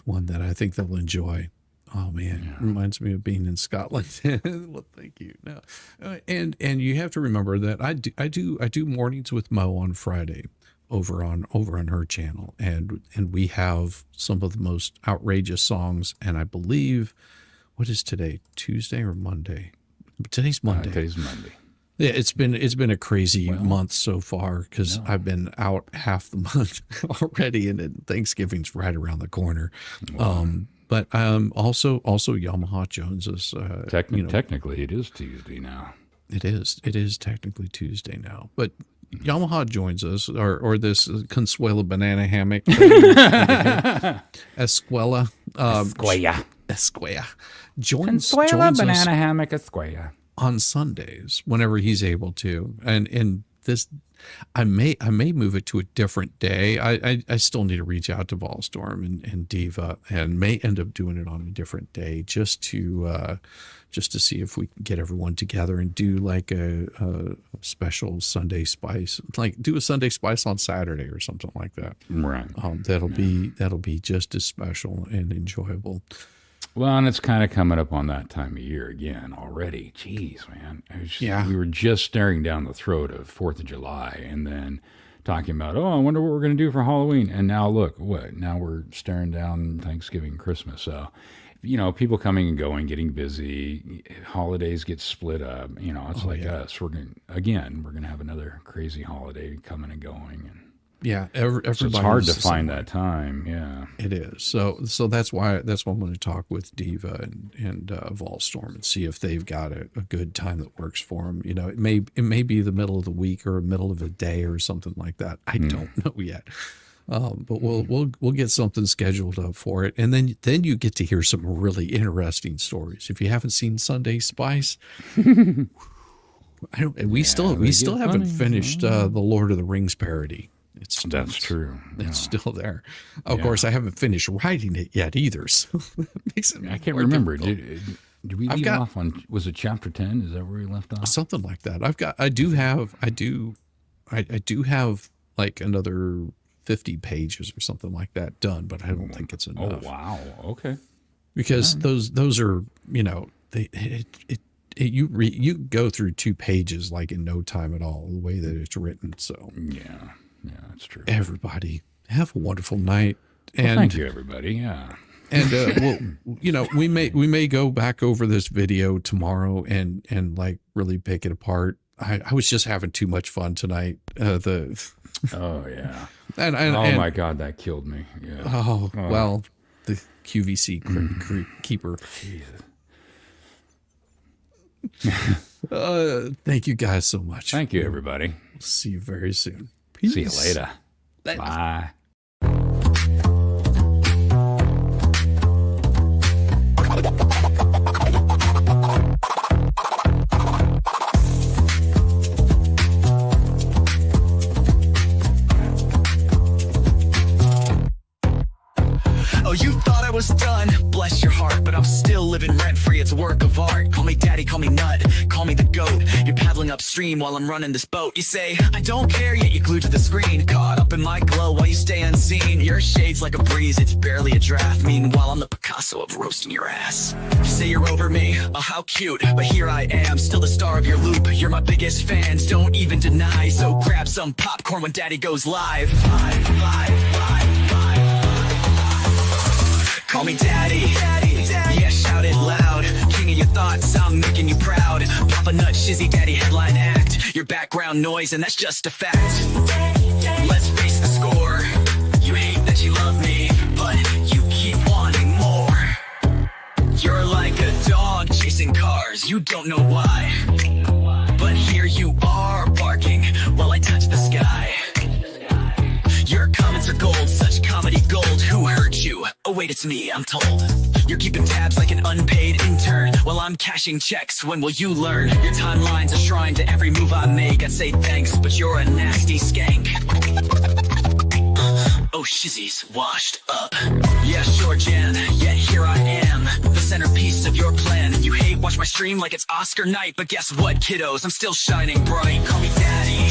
that I think they'll enjoy. Oh man, reminds me of being in Scotland. Well, thank you. No, and you have to remember that I do mornings with Mo on Friday over on her channel, and we have some of the most outrageous songs. And I believe, what is today? Tuesday or Monday? Today's Monday. Today's Monday. Yeah, it's been a crazy month so far because I've been out half the month already, and then Thanksgiving's right around the corner. Wow. But also Yamaha Jones's. Technically, it is Tuesday now. It is technically Tuesday now, but Yamaha joins us, or this Consuela banana hammock, Escuela, joins banana us hammock Escuela on Sundays whenever he's able to, and this I may move it to a different day. I still need to reach out to Volstorm and Diva, and may end up doing it on a different day just to see if we can get everyone together and do like a special Sunday Spice, like do a Sunday Spice on Saturday or something like that. Right. That'll be just as special and enjoyable. Well, and it's kind of coming up on that time of year again already. Jeez, man. We were just staring down the throat of 4th of July and then talking about, I wonder what we're going to do for Halloween. And now look, now we're staring down Thanksgiving and Christmas. So, people coming and going, getting busy, holidays get split up. It's us. We're going to have another crazy holiday coming and going. And yeah, so it's hard to find that time. Yeah, it is. So that's why I'm going to talk with Diva and Volstorm and see if they've got a good time that works for them. It may be the middle of the week or middle of the day or something like that. I don't know yet. But we'll get something scheduled up for it, and then you get to hear some really interesting stories. If you haven't seen Sunday Spice, we still haven't finished the Lord of the Rings parody. That's true. It's still there. Of course, I haven't finished writing it yet either. So I can't remember. Did we leave off on? Was it chapter 10? Is that where we left off? Something like that. I do have like another 50 pages or something like that done, but I don't think it's enough. Oh wow. Okay. Because those are, you know, you go through 2 pages like in no time at all, the way that it's written. So yeah, that's true. Everybody have a wonderful night. And thank you, everybody. Yeah. And you know, we may go back over this video tomorrow and like really pick it apart. I was just having too much fun tonight. Oh yeah. And my God, that killed me. Yeah. Oh well, the QVC keeper. Jesus. Thank you guys so much. Thank you, everybody. See you very soon. Peace. See you later. Bye. Oh, you thought I was done, bless your heart, but I'm still living rent-free, it's a work of art. Call me daddy, call me nut, call me the goat. You're paddling upstream while I'm running this boat. You say, I don't care, yet you're glued to the screen. Caught up in my glow while you stay unseen. Your shade's like a breeze, it's barely a draft. Meanwhile, I'm the Picasso of roasting your ass. You say you're over me, oh how cute, but here I am, still the star of your loop. You're my biggest fans, don't even deny. So grab some popcorn when daddy goes live. Call me daddy, yeah, shout it loud. King of your thoughts, I'm making you proud. Papa Nut, Shizzy Daddy, headline act. Your background noise, and that's just a fact. Let's face the score. You hate that you love me, but you keep wanting more. You're like a dog chasing cars, you don't know why. But here you are, barking while I touch the sky. Your comments are gold, such comedy gold. Who hurt you? Oh wait, it's me, I'm told. You're keeping tabs like an unpaid intern while I'm cashing checks. When will you learn? Your timeline's a shrine to every move I make. I'd say thanks, but you're a nasty skank. Oh, Shizzy's washed up. Yeah, sure, Jan, yet here I am, the centerpiece of your plan. You hate watch my stream like it's Oscar night, but guess what, kiddos? I'm still shining bright. Call me daddy.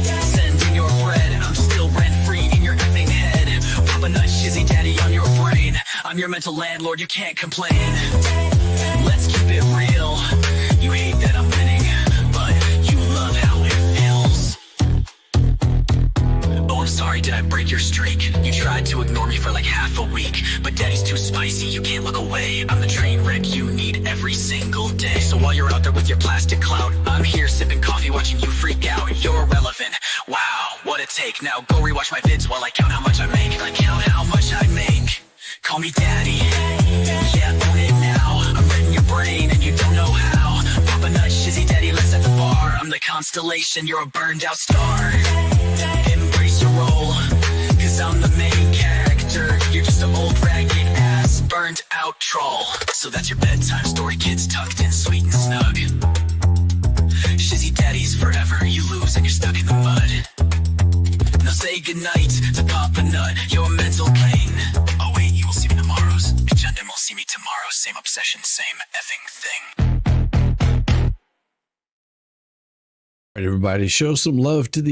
Send in your bread, I'm still rent-free in your effing head. Papa Nut, Shizzy Daddy on your brain. I'm your mental landlord, you can't complain. Let's keep it real. You hate that I'm winning, but you love how it feels. Oh, I'm sorry, did I break your streak? You tried to ignore me for like half a week, but daddy's too spicy, you can't look away. I'm the train wreck you need every single day. So while you're out there with your plastic clout, I'm here sipping coffee watching you freak out. You're relevant, wow, what a take. Now go rewatch my vids while I count how much I make. I count how much I make. Call me daddy, yeah, own it now. I'm reading your brain and you don't know how. Papa Nut, Shizzy Daddy, let's set the bar. I'm the constellation, you're a burned out star. Embrace your role, cause I'm the main character. You're just an old ragged ass, burned out troll. So that's your bedtime story, kids tucked in sweet and snug. Shizzy Daddy's forever, you lose and you're stuck in the mud. Now say goodnight to Papa Nut, your mental pain. Oh wait, you will see me tomorrow's. Agenda will see me tomorrow, same obsession, same effing thing. All right, everybody, show some love to the